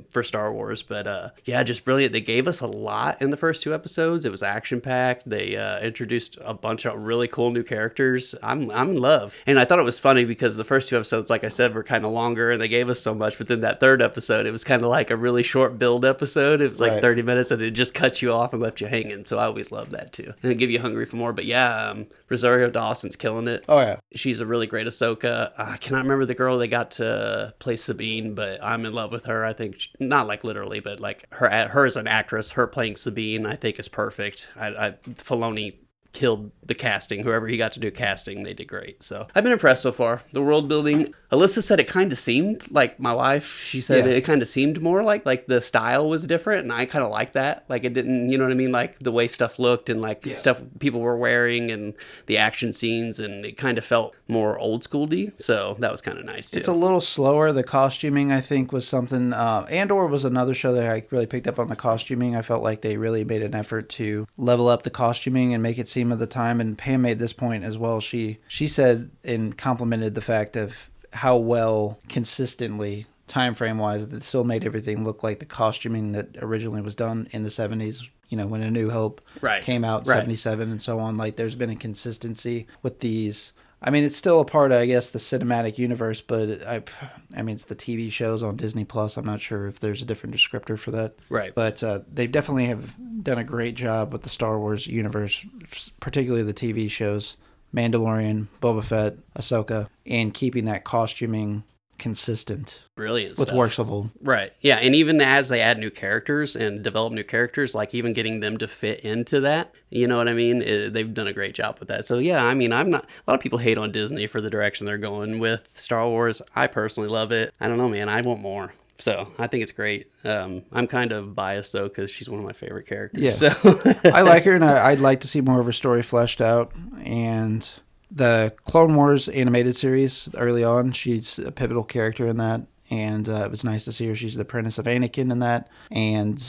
for Star Wars. But yeah, just brilliant. They gave us a lot in the first 2 episodes. It was action packed. They introduced a bunch of really cool new characters. I'm in love, and I thought it was funny because the first 2 episodes, like I said, were kind of longer, and they gave us so much. But then that 3rd episode, it was kind of like a really short build episode. It was like 30 minutes, and it just cut you off and left you hanging. So I always love that too, and it give you hungry for more. But yeah, Rosario Dawson's killing it. Oh yeah, she's a really great Asoka. I cannot remember the girl they got to play Sabine, but I'm in love with her. I think, not like literally, but like her as an actress, her playing Sabine, I think is perfect. Filoni killed the casting. Whoever he got to do casting, they did great. So I've been impressed so far. The world building, Alyssa said it kind of seemed like, my wife, she said it kind of seemed more like the style was different, and I kind of like that. Like, it didn't, you know what I mean? Like the way stuff looked, and stuff people were wearing, and the action scenes, and it kind of felt more old school-y. So that was kind of nice too. It's a little slower. The costuming, I think, was something, Andor was another show that I really picked up on the costuming. I felt like they really made an effort to level up the costuming and make it seem of the time. And Pam made this point as well. She said and complimented the fact of how well consistently, time frame wise, that still made everything look like the costuming that originally was done in the 70s, when A New Hope came out, 77 and so on. Like, there's been a consistency with these. I mean, it's still a part of, I guess, the cinematic universe, but I mean, it's the TV shows on Disney Plus. I'm not sure if there's a different descriptor for that. Right. But they definitely have done a great job with the Star Wars universe, particularly the TV shows, Mandalorian, Boba Fett, Asoka, and keeping that costuming consistent. Brilliant with stuff. works of old. Right. Yeah, and even as they add new characters and develop new characters, like even getting them to fit into that, you know what I mean? They've done a great job with that. So yeah, I mean, a lot of people hate on Disney for the direction they're going with Star Wars. I personally love it. I don't know, man. I want more. So I think it's great. I'm kind of biased though, because she's one of my favorite characters. Yeah. So I like her, and I'd like to see more of her story fleshed out. And the Clone Wars animated series early on, she's a pivotal character in that. And it was nice to see her. She's the apprentice of Anakin in that. And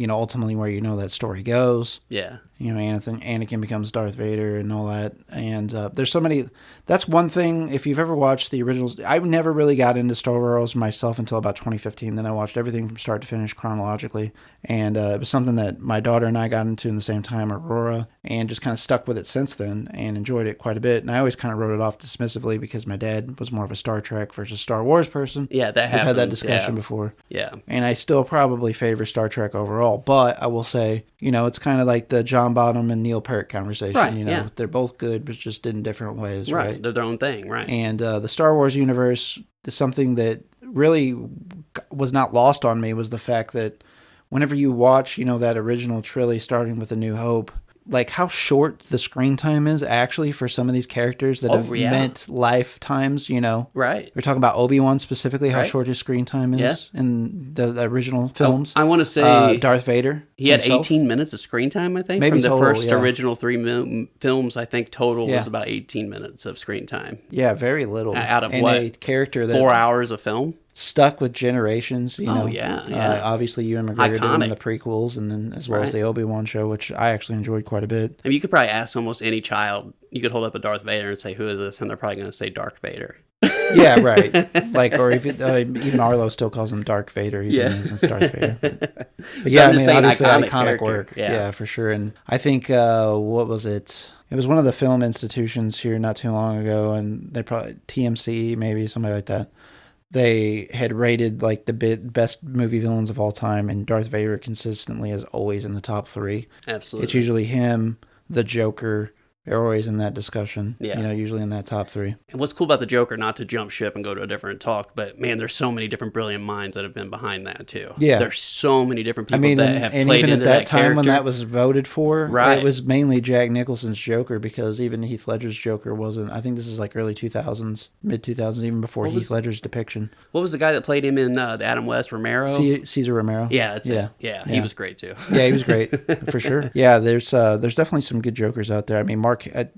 ultimately where that story goes. Yeah. Anakin becomes Darth Vader and all that. And there's so many. That's one thing. If you've ever watched the originals, I never really got into Star Wars myself until about 2015. Then I watched everything from start to finish chronologically. And it was something that my daughter and I got into in the same time, Aurora, and just kind of stuck with it since then and enjoyed it quite a bit. And I always kind of wrote it off dismissively because my dad was more of a Star Trek versus Star Wars person. Yeah, that happens. We've had that discussion before. Yeah. And I still probably favor Star Trek overall. But I will say, it's kind of like the John John Bonham and Neil Peart conversation. Right, You know, yeah. they're both good, but just in different ways, right? They're their own thing, right? And the Star Wars universe is something that really was not lost on me, was the fact that whenever you watch, you know, that original trilogy starting with A New Hope, like how short the screen time is actually for some of these characters that have meant lifetimes, you know. Right. We're talking about Obi-Wan specifically, how Right. short his screen time is in the original films. I want to say Darth Vader. he had himself. 18 minutes of screen time, I think. Maybe From the total, first yeah. original 3 films, I think total Yeah. was about 18 minutes of screen time. Yeah, very little. Out of and what? a character that 4 hours of film? stuck with generations, you know. yeah. Obviously, Ewan McGregor did it in Iconic. the prequels, and then as well as Right. the Obi-Wan show, which I actually enjoyed quite a bit. I mean, you could probably ask almost any child. You could hold up a Darth Vader and say, "Who is this?" And they're probably going to say Dark Vader. Yeah, right. Like, or if even Arlo still calls him Dark Vader, even though it's Darth Vader. But yeah, I'm I just mean, saying obviously, iconic iconic character. work. Yeah. Yeah, for sure. And I think what was it? It was one of the film institutions here not too long ago, and they probably TMC, maybe somebody like that. They had rated like the best movie villains of all time, and Darth Vader consistently is always in the top 3. Absolutely. It's usually him, the Joker. They're always in that discussion. Yeah. You know, usually in that top 3. And what's cool about the Joker, not to jump ship and go to a different talk, but man, there's so many different brilliant minds that have been behind that too. Yeah. There's so many different people I mean, that have and played even into at that time when character. that was voted for, Right. it was mainly Jack Nicholson's Joker, because even Heath Ledger's Joker wasn't. I think this is like early 2000s, mid 2000s, even before Heath Ledger's depiction. What was the guy that played him in the Adam West, Romero? Caesar Romero. Yeah, that's Yeah. it. Yeah, he was great too. Yeah, he was great for sure. Yeah, there's definitely some good Jokers out there. I mean,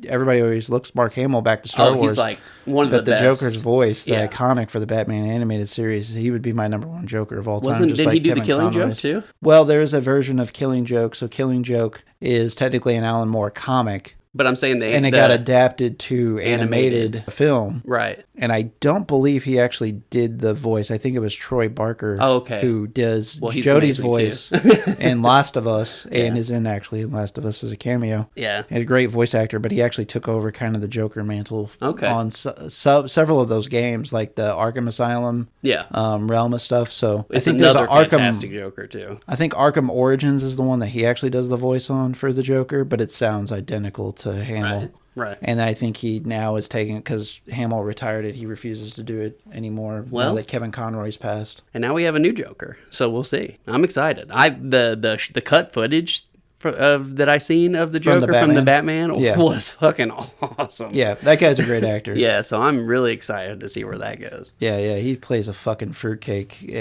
everybody always looks Mark Hamill back to Star Wars. He's like one of but the the best. Joker's voice, the Yeah. iconic for the Batman animated series, he would be my number 1 Joker of all time. Wasn't? just Did like he do Kevin the Killing Joke Conroy's. too? Well, there is a version of Killing Joke. So Killing Joke is technically an Alan Moore comic, But I'm saying and it got adapted to animated film. Right. And I don't believe he actually did the voice. I think it was Troy Barker who does he's Jodie's amazing, voice in Last of Us, and is in actually Last of Us as a cameo. Yeah. He's a great voice actor, but he actually took over kind of the Joker mantle Okay. on several of those games, like the Arkham Asylum Yeah. realm of stuff. So It's I think there's another an Arkham. fantastic Joker too. I think Arkham Origins is the one that he actually does the voice on for the Joker, but it sounds identical to Hamill. Right. And I think he now is taking it because Hamill retired it. He refuses to do it anymore now that Kevin Conroy's passed. And now we have a new Joker, so we'll see. I'm excited. The cut footage that I seen of the Joker from the Batman was fucking awesome. Yeah, that guy's a great actor. Yeah, so I'm really excited to see where that goes. Yeah, he plays a fucking fruitcake.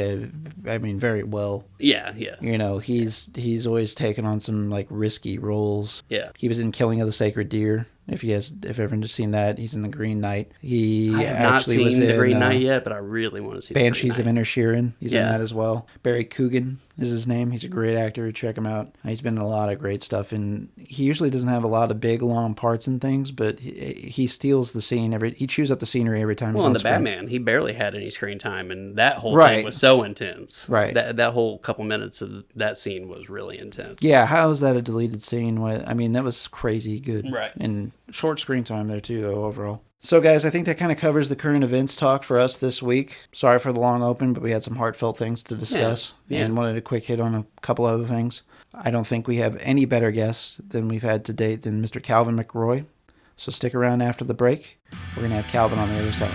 I mean, very well. Yeah. You know, he's always taken on some like risky roles. Yeah. He was in Killing of the Sacred Deer. If everyone's seen that, he's in The Green Knight. I have not seen The Green Knight yet, but I really want to see Banshees of The Green Knight. Inisherin. He's in that as well. Barry Coogan is his name. He's a great actor. Check him out. He's been in a lot of great stuff, and he usually doesn't have a lot of big, long parts and things, but he steals the scene. He chews up the scenery every time he's on in the screen. Batman, he barely had any screen time, and that whole thing was so intense. Right. That whole couple minutes of that scene was really intense. Yeah, how is that a deleted scene? I mean, that was crazy good. Right. And short screen time there too, though, overall. So, guys, I think that kind of covers the current events talk for us this week. Sorry for the long open, but we had some heartfelt things to discuss and wanted a quick hit on a couple other things. I don't think we have any better guests than we've had to date than Mr. Calvin McRoy. So stick around after the break. We're going to have Calvin on the other side.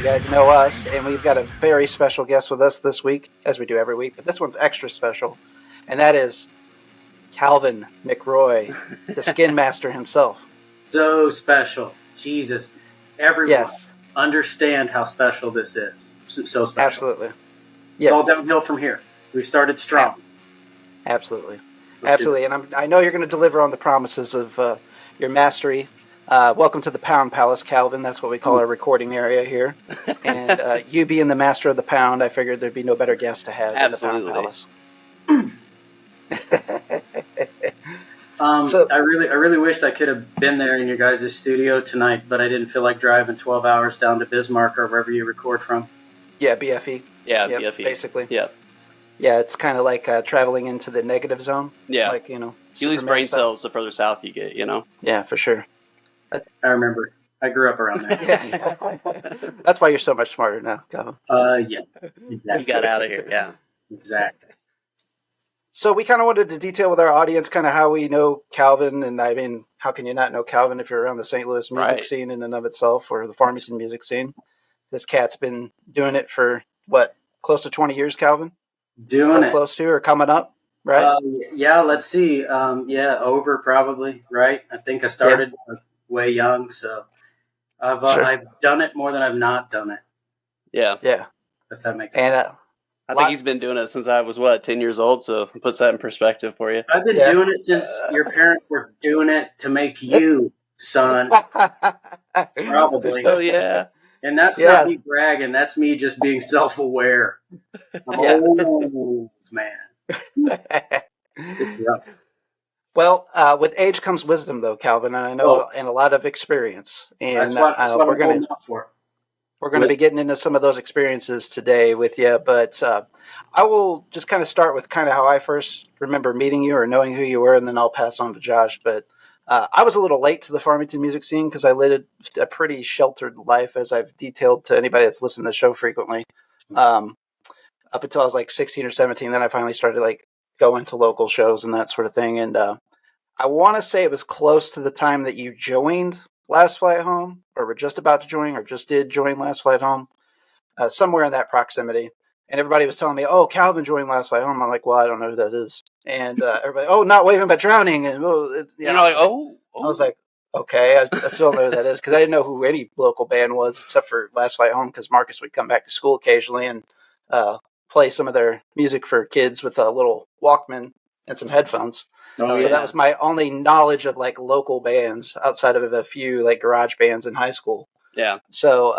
guys know us, and we've got a very special guest with us this week, as we do every week, but this one's extra special, and that is CALVIN MCROY, the Skin Master himself. So special. Jesus. Everyone, Yes, understand how special this is. So special. absolutely. It's all Yes, downhill from here. We've started strong. absolutely. Let's Absolutely, and I know you're going to deliver on the promises of your mastery. Welcome to the Pound Palace, Calvin. That's what we call our recording area here. And you being the master of the pound, I figured there'd be no better guest to have than the Pound Palace. So- I really wished I could have been there in your guys' studio tonight, but I didn't feel like driving 12 hours down to Bismarck or wherever you record from. Yeah, BFE. Yeah, Yep, BFE. basically. Yeah. Yeah, it's kind of like traveling into the negative zone. Yeah. Like, you know. You lose Superman brain style. cells the further south you get, you know? Yeah, for sure. I remember. I grew up around there. Yeah. That's why you're so much smarter now, Calvin. Yeah. You Exactly. got out of here, yeah. Exactly. So we kind of wanted to detail with our audience kind of how we know Calvin, and I mean, how can you not know Calvin if you're around the St. Louis music Right. scene in and of itself, or the Farmington music scene? This cat's been doing it for, what, close to 20 years, Calvin? Doing Or it. close to, or coming up, right? Yeah, let's see. Over probably, right? I think I started way young, so Sure. I've done it more than I've not done it, Yeah. Yeah. if that makes sense. And I think he's been doing it since I was, 10 years old, so it puts that in perspective for you. I've been Yeah. doing it since your parents were doing it to make you, son, probably. Oh, yeah. And that's Yeah. not me bragging. That's me just being self-aware. I'm Yeah. old, man. It's rough. Well, with age comes wisdom, though, Calvin, and I know, and a lot of experience. And That's what we're I'm going to holding out for. We're going to be getting into some of those experiences today with you, but I will just kind of start with kind of how I first remember meeting you or knowing who you were, and then I'll pass on to Josh. But I was a little late to the Farmington music scene because I led a pretty sheltered life, as I've detailed to anybody that's listened to the show frequently. Up until I was like 16 or 17, then I finally started like going to local shows and that sort of thing. And I want to say it was close to the time that you joined Last Flight Home, or were just about to join, or just did join Last Flight Home, somewhere in that proximity. And everybody was telling me, "Oh, Calvin joined Last Flight Home." I'm like, "Well, I don't know who that is." And everybody, "Oh, Not Waving but Drowning." And You're like, oh. I was like, "Okay, I still don't know who that is," because I didn't know who any local band was except for Last Flight Home, because Marcus would come back to school occasionally and play some of their music for kids with a little Walkman and some headphones. Oh, So that was my only knowledge of like local bands outside of a few like garage bands in high school. Yeah. So,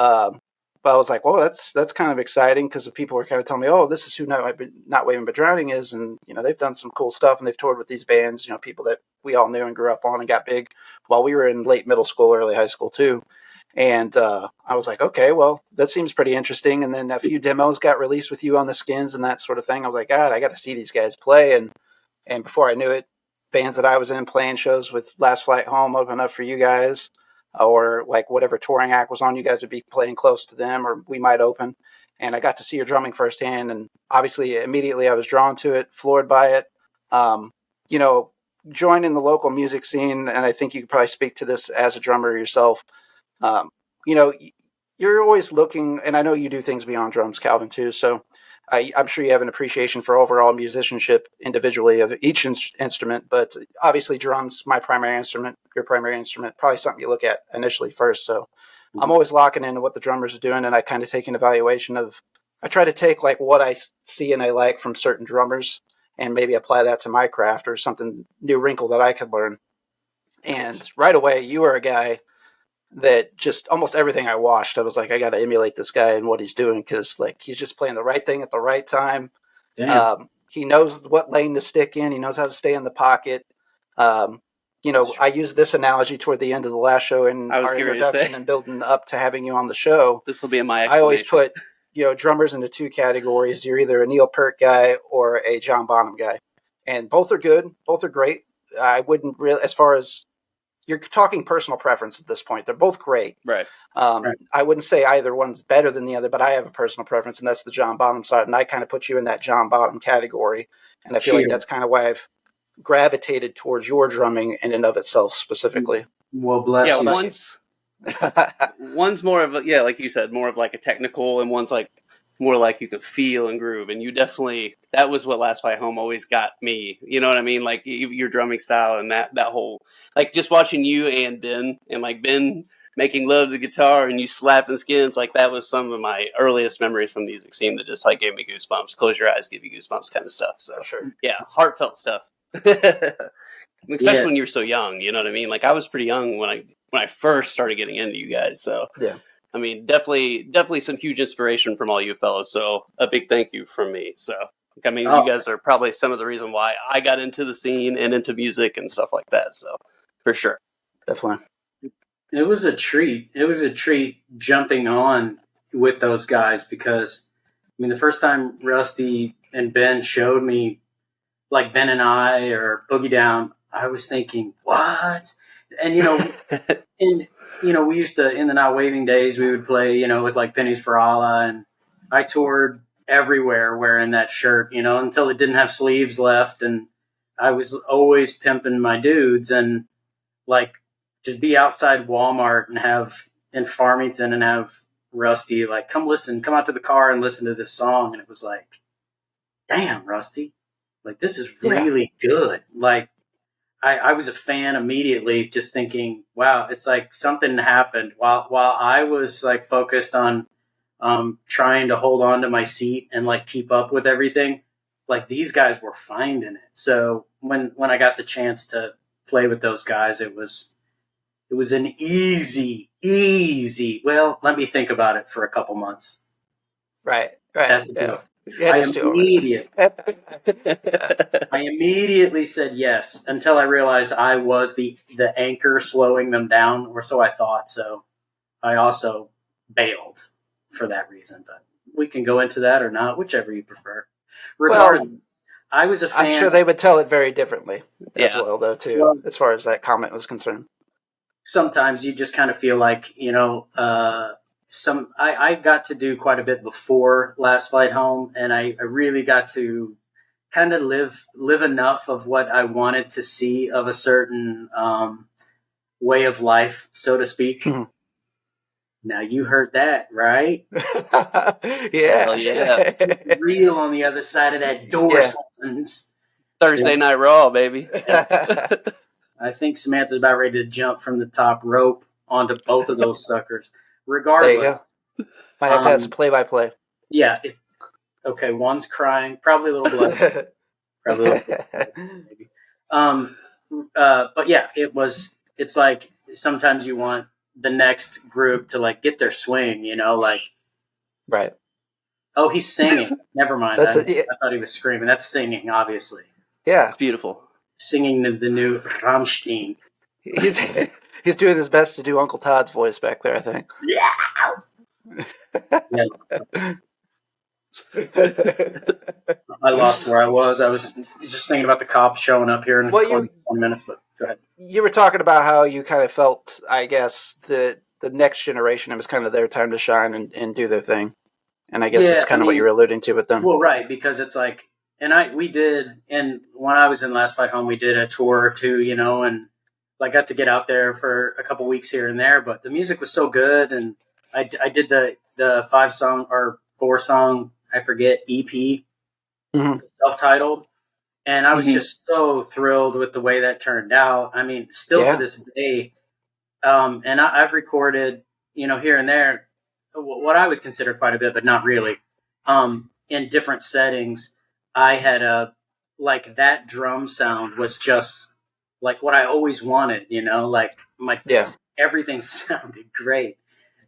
but I was like, well, that's kind of exciting, because people were kind of telling me, oh, this is who Not Waving But Drowning is. And, you know, they've done some cool stuff and they've toured with these bands, you know, people that we all knew and grew up on and got big while we were in late middle school, early high school too. And I was like, okay, well, that seems pretty interesting. And then a few demos got released with you on the Skins and that sort of thing. I was like, God, I got to see these guys play. And before I knew it, bands that I was in playing shows with Last Flight Home open up for you guys, or like whatever touring act was on, you guys would be playing close to them, or we might open. And I got to see your drumming firsthand. And obviously, immediately I was drawn to it, floored by it. You know, joining the local music scene, and I think you could probably speak to this as a drummer yourself. You know, you're always looking, and I know you do things beyond drums, Calvin, too. So I'm sure you have an appreciation for overall musicianship individually of each instrument, but obviously drums, my primary instrument, your primary instrument, probably something you look at initially first. So I'm always locking into what the drummers are doing, and I kind of take an evaluation of, I try to take like what I see and I like from certain drummers and maybe apply that to my craft or something new wrinkle that I could learn. And right away, you are a guy that just almost everything I watched, I was like, I got to emulate this guy and what he's doing, because like he's just playing the right thing at the right time. He knows what lane to stick in. He knows how to stay in the pocket. You know, I used this analogy toward the end of the last show in our introduction and building up to having you on the show. This will be in my I always put, you know, drummers into two categories. You're either a Neil Peart guy or a John Bonham guy, and both are good. Both are great. I wouldn't really, as far as you're talking personal preference at this point, they're both great. Right. I wouldn't say either one's better than the other, but I have a personal preference, and that's the John Bonham side. And I kind of put you in that John Bonham category. And I feel like that's kind of why I've gravitated towards your drumming in and of itself specifically. Well, bless you. One's more of a, like you said, more of like a technical, and one's like more like you could feel and groove. And you definitely, that was what Last Flight Home always got me. You know what I mean? Like your drumming style and that whole, like just watching you and Ben, and like Ben making love to the guitar and you slapping skins, like that was some of my earliest memories from the music scene that just like gave me goosebumps. Close your eyes, give you goosebumps kind of stuff. So Sure. yeah, heartfelt stuff. Especially when you're so young, you know what I mean? Like I was pretty young when I first started getting into you guys. So Yeah. I mean, definitely some huge inspiration from all you fellows. So a big thank you from me. So I mean, you guys are probably some of the reason why I got into the scene and into music and stuff like that. So for sure. Definitely. It was a treat. It was a treat jumping on with those guys because, I mean, the first time Rusty and Ben showed me, like Ben and I or Boogie Down, I was thinking, what? And, we used to, in the Not Waving days, we would play, with like Pennies for Allah. And I toured everywhere wearing that shirt, until it didn't have sleeves left. And I was always pimping my dudes. And like, to be outside Walmart in Farmington and have Rusty like, come out to the car and listen to this song. And it was like, damn, Rusty, like, this is really good. Like, I was a fan immediately, just thinking, wow, it's like something happened while I was like focused on trying to hold on to my seat and like keep up with everything. Like these guys were finding it. So when I got the chance to play with those guys, it was an easy. Well, let me think about it for a couple months. Right. That's I immediately said yes until I realized I was the anchor slowing them down, or so I thought. So I also bailed for that reason, but we can go into that or not, whichever you prefer. Regardless, I was a fan. I'm sure they would tell it very differently as well, though, too, as far as that comment was concerned. Sometimes you just kind of feel like, I got to do quite a bit before Last Flight Home, and I really got to kind of live enough of what I wanted to see of a certain way of life, so to speak. Mm-hmm. Now you heard that, right? Yeah. Real on the other side of that door. Thursday Night Raw, baby. I think Samantha's about ready to jump from the top rope onto both of those suckers. Regardless. There you go. Might have to have some play-by-play. Yeah. Okay, one's crying. Probably a little blood. Maybe. But yeah, it's like sometimes you want the next group to like get their swing, like. Right. Oh, he's singing. Never mind. I thought he was screaming. That's singing, obviously. Yeah. It's beautiful. Singing the new Rammstein. He's doing his best to do Uncle Todd's voice back there, I think. Yeah. I lost where I was. I was just thinking about the cops showing up here in 20 minutes, but go ahead. You were talking about how you kind of felt, I guess, the next generation, it was kind of their time to shine and do their thing. And I guess it's kind of what you were alluding to with them. Well, right, because it's like, and when I was in Last Flight Home, we did a tour or two, and I got to get out there for a couple weeks here and there, but the music was so good. And I did the 5-song or 4-song, I forget, EP, mm-hmm. self-titled. And I was just so thrilled with the way that turned out. I mean, still to this day. And I've recorded, here and there, what I would consider quite a bit, but not really, in different settings. I had that drum sound was just like what I always wanted, everything sounded great.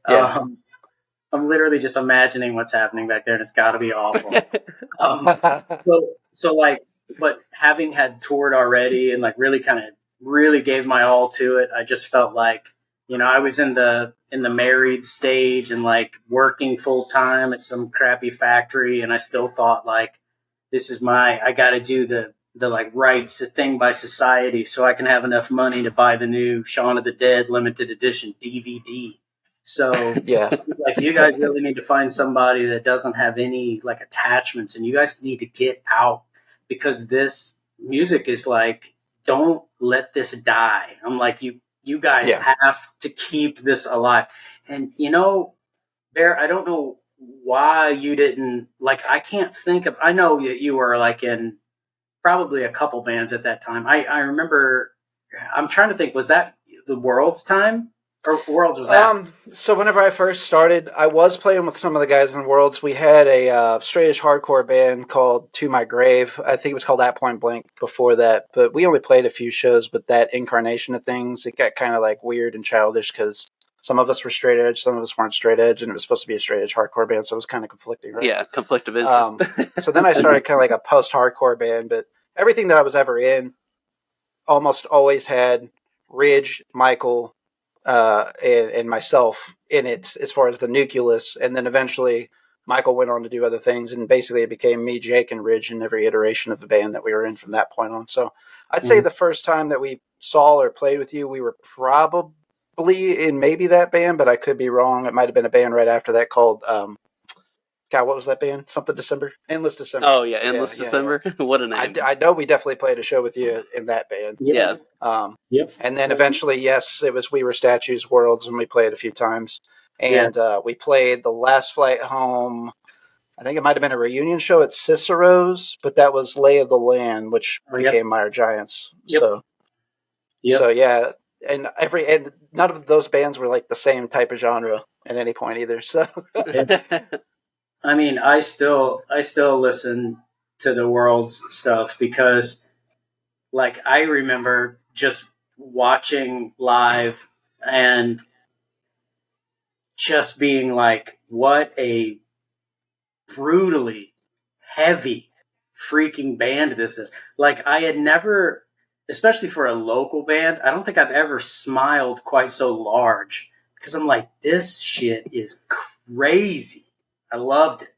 Yeah. I'm literally just imagining what's happening back there, and it's got to be awful. But having had toured already and really gave my all to it, I just felt like, I was in the married stage and working full time at some crappy factory, and I still thought this is I got to do the rights thing by society so I can have enough money to buy the new Shaun of the Dead limited edition DVD. So you guys really need to find somebody that doesn't have any attachments, and you guys need to get out, because this music is don't let this die. I'm You guys Yeah. have to keep this alive. And, you know, Bear, I don't know why you didn't, like, I can't think of, I know that you were, like, in probably a couple bands at that time. I remember, I'm trying to think, was that the World's time? Or Worlds was after? So whenever I first started, I was playing with some of the guys in Worlds. We had a straight-edge hardcore band called To My Grave. I think it was called At Point Blank before that, but we only played a few shows with that incarnation of things. It got kind of like weird and childish because some of us were straight edge, some of us weren't straight edge, and it was supposed to be a straight edge hardcore band, so it was kind of conflicting, right? Yeah, conflict of interest. So then I started kind of like a post-hardcore band, but everything that I was ever in almost always had Ridge, Michael, and myself in it as far as the nucleus. And then eventually Michael went on to do other things, and basically it became me, Jake, and Ridge in every iteration of the band that we were in from that point on. So I'd say the first time that we saw or played with you, we were probably in maybe that band, but I could be wrong. It might have been a band right after that called God, what was that band? Something December? Endless December. Oh yeah, Endless December. Yeah. What a name! I know we definitely played a show with you in that band. Yeah. Yep. And then eventually, yes, it was We Were Statues Worlds, and we played a few times. And we played the last flight home. I think it might have been a reunion show at Cicero's, but that was Lay of the Land, which became Mire Giants. Yep. So yeah, and none of those bands were like the same type of genre at any point either. So I mean, I still listen to the World's stuff because, like, I remember just watching live and just being like, what a brutally heavy freaking band this is. Like, I had never, especially for a local band, I don't think I've ever smiled quite so large because I'm like, this shit is crazy. I loved it.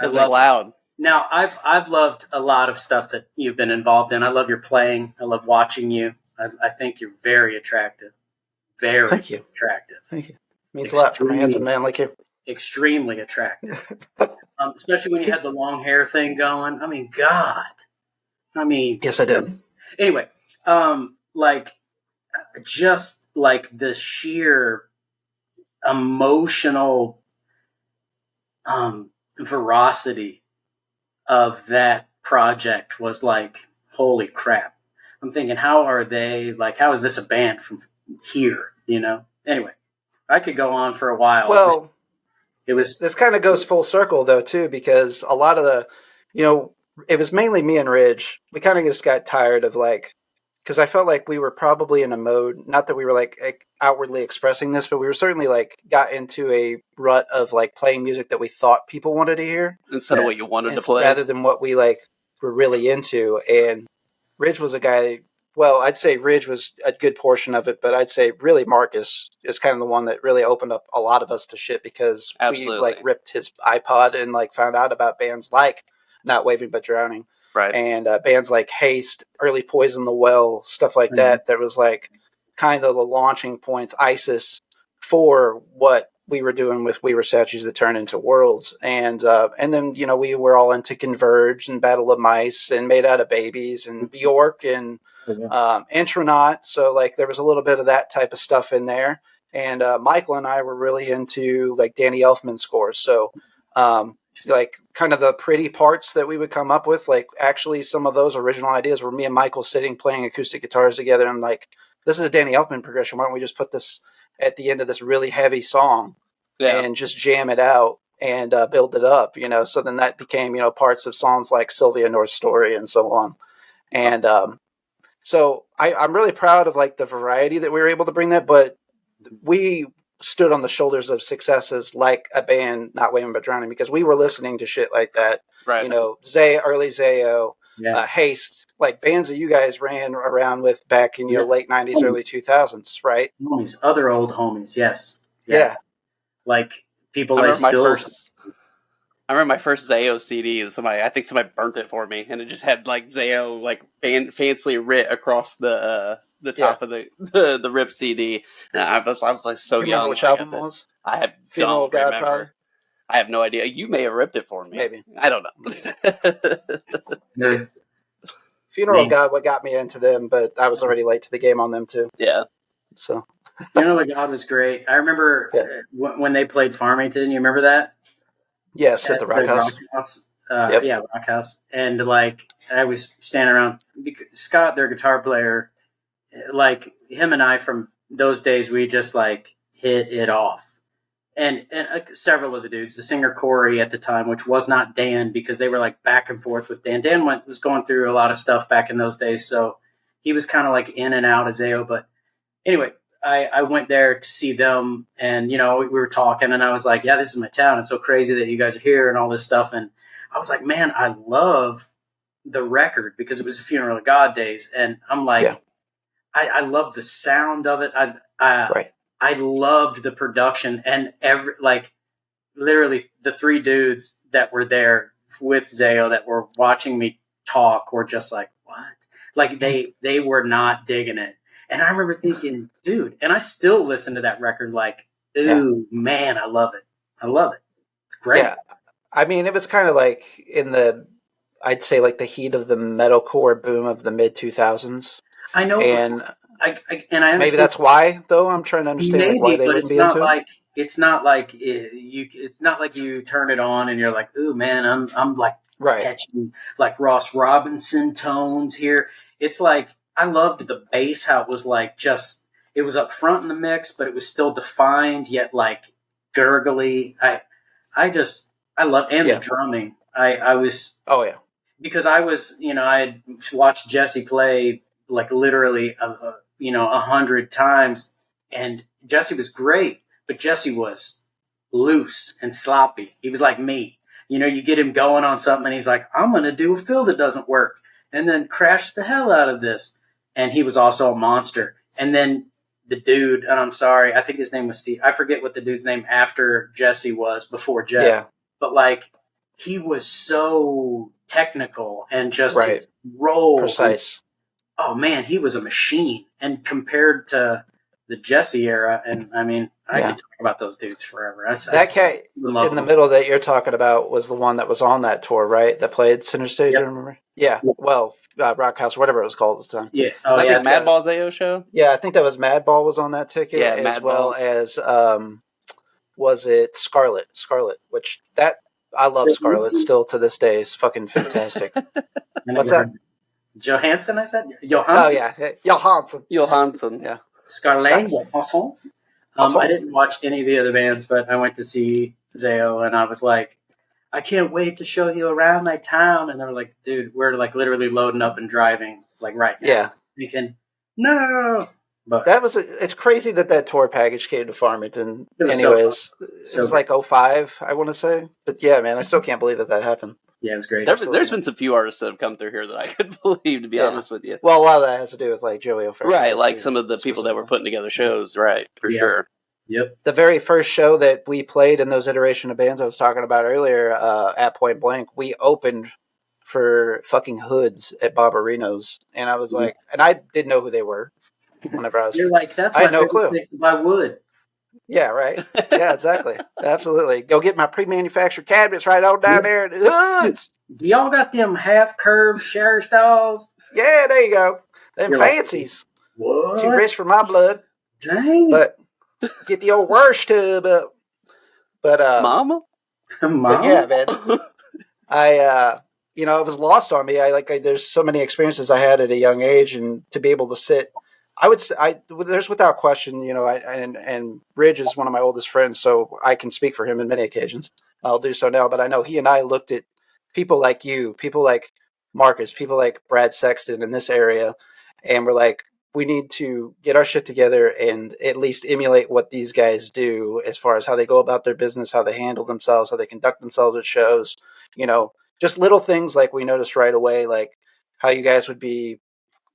It was loud. Now, I've loved a lot of stuff that you've been involved in. I love your playing. I love watching you. I think you're very attractive. Very Thank you. attractive. Thank you. Means a lot from a handsome man like you. Extremely attractive. Especially when you had the long hair thing going. I mean, God. I mean. Yes, I did. Anyway, like, just like the sheer emotional veracity of that project was like, holy crap. I'm thinking, how is this a band from here, you know? Anyway, I could go on for a while. Well, this kind of goes full circle though too, because a lot of the, it was mainly me and Ridge. We kind of just got tired of because I felt like we were probably in a mode, not that we were like outwardly expressing this, but we were certainly got into a rut of playing music that we thought people wanted to hear instead of what you wanted to play, rather than what we were really into. And Ridge was a guy. Well, I'd say Ridge was a good portion of it, but I'd say really Marcus is kind of the one that really opened up a lot of us to shit because Absolutely. we ripped his iPod and found out about bands like Not Waving But Drowning. Right. And bands like Haste, early Poison the Well, stuff like that. That was kind of the launching points, ISIS, for what we were doing with We Were Statues That Turned Into Worlds. And then, we were all into Converge and Battle of Mice and Made Out of Babies and Bjork and Intronaut. So there was a little bit of that type of stuff in there. And Michael and I were really into Danny Elfman scores. So kind of the pretty parts that we would come up with, actually some of those original ideas were me and Michael sitting playing acoustic guitars together and this is a Danny Elfman progression. Why don't we just put this at the end of this really heavy song and just jam it out and build it up, so then that became, parts of songs like Sylvia North Story and so on. And so I'm really proud of the variety that we were able to bring that, but we stood on the shoulders of successes like a band Not Waving But Drowning because we were listening to shit like that. Right. Early Zayo, Haste, bands that you guys ran around with back in your late 90s, early 2000s, right? Homies, other old homies, yes. Yeah. People I remember my first Zayo CD. I think somebody burnt it for me, and it just had Zayo fancily writ across the top of the rip CD. And I was so young. Remember which album it was? I have Funeral of God, remember. probably. I have no idea. You may have ripped it for me. Maybe. I don't know. Funeral of God, what got me into them, but I was already late to the game on them too. Yeah. So Funeral of God was great. I remember when they played Farmington. You remember that? yes, at the Rock House. House. Yep. Yeah, Rock House. And like I was standing around. Scott, their guitar player, like him and I from those days, we just like hit it off. And several of the dudes, the singer Corey at the time, which was not Dan, because they were like back and forth with Dan. Dan was going through a lot of stuff back in those days, so he was kind of like in and out of Zao. But anyway, I went there to see them, and you know we were talking, and I was like, "Yeah, this is my town. It's so crazy that you guys are here and all this stuff." And I was like, "Man, I love the record because it was a Funeral of God days," and I'm like, I love the sound of it. I loved the production and literally the three dudes that were there with Zao that were watching me talk were just like, what? Like they were not digging it. And I remember thinking, dude, and I still listen to that record like, ooh, man, I love it. I love it. It's great. Yeah. I mean, it was kind of like I'd say like the heat of the metalcore boom of the mid 2000s. I know. And I understand. Maybe that's why, though. I'm trying to understand like, why they wouldn't be into it. It's not like you turn it on and you're like, ooh, man, I'm like catching like Ross Robinson tones here. It's like I loved the bass, how it was like it was up front in the mix, but it was still defined yet like gurgly. I love the drumming. I was because I was I had watched Jesse play like literally 100 times, and Jesse was great, but Jesse was loose and sloppy. He was like me. You get him going on something and he's like, I'm going to do a fill that doesn't work and then crash the hell out of this. And he was also a monster. And then the dude, and I'm sorry, I think his name was Steve. I forget what the dude's name after Jesse was before Jeff. Yeah. But like, he was so technical and just his roles. Precise. Oh man, he was a machine. And compared to the Jesse era, and I mean, I could talk about those dudes forever. That cat in the middle that you're talking about was the one that was on that tour, right? That played Center Stage, I remember? Yeah. Well, Rock House, whatever it was called at the time. Yeah. I think Madball Zao show? Yeah, I think that was Madball was on that ticket, as well as, was it Scarlet, which I love Scarlet still to this day. Is fucking fantastic. What's that? Johansson, I said? Johansson? Oh, yeah. Johansson. Yeah. Scarlet, Johansson. I didn't watch any of the other bands, but I went to see Zao, and I was like, I can't wait to show you around my town. And they were like, dude, we're like literally loading up and driving like right now. Yeah. Thinking, no. But it's crazy that tour package came to Farmington. Anyways, it was like 05, I want to say. But yeah, man, I still can't believe that happened. Yeah, it was great. There's been some few artists that have come through here that I could believe, to be honest with you. Well, a lot of that has to do with like Joey O'Farrell. Right, like some of the people that were putting together shows, right, for sure. Yep. The very first show that we played in those iteration of bands I was talking about earlier, at Point Blank, we opened for fucking Hoods at Barbarino's. And I was like, and I didn't know who they were whenever I was. You're like, that's my favorite place to buy wood. Yeah, right. Yeah, exactly. Absolutely. Go get my pre-manufactured cabinets right on down there at Hoods. Y'all got them half-curved shower stalls? Yeah, there you go. Them fancies. Like, what? Too rich for my blood. Dang. But get the old wash tub up. But Mama? But yeah, man. It was lost on me. There's so many experiences I had at a young age, and to be able to sit, there's without question, and Ridge is one of my oldest friends, so I can speak for him in many occasions. I'll do so now, but I know he and I looked at people like you, people like Marcus, people like Brad Sexton in this area, and we're like, we need to get our shit together and at least emulate what these guys do as far as how they go about their business, how they handle themselves, how they conduct themselves at shows, just little things like we noticed right away, like how you guys would be,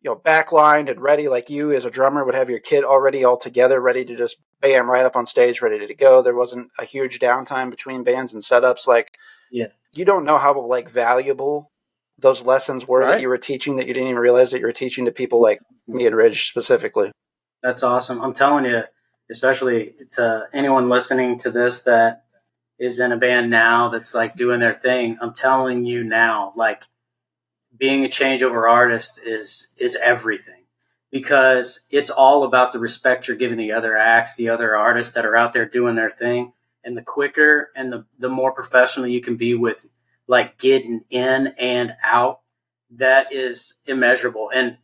backlined and ready, like you as a drummer would have your kit already all together, ready to just bam right up on stage, ready to go. There wasn't a huge downtime between bands and setups. Like, you don't know how like valuable those lessons were that you were teaching, that you didn't even realize that you were teaching to people like me and Ridge specifically. That's awesome. I'm telling you, especially to anyone listening to this that is in a band now that's like doing their thing. I'm telling you now, like, being a changeover artist is everything. because it's all about the respect you're giving the other acts, the other artists that are out there doing their thing. And the quicker and the more professional you can be with like getting in and out, that is immeasurable. And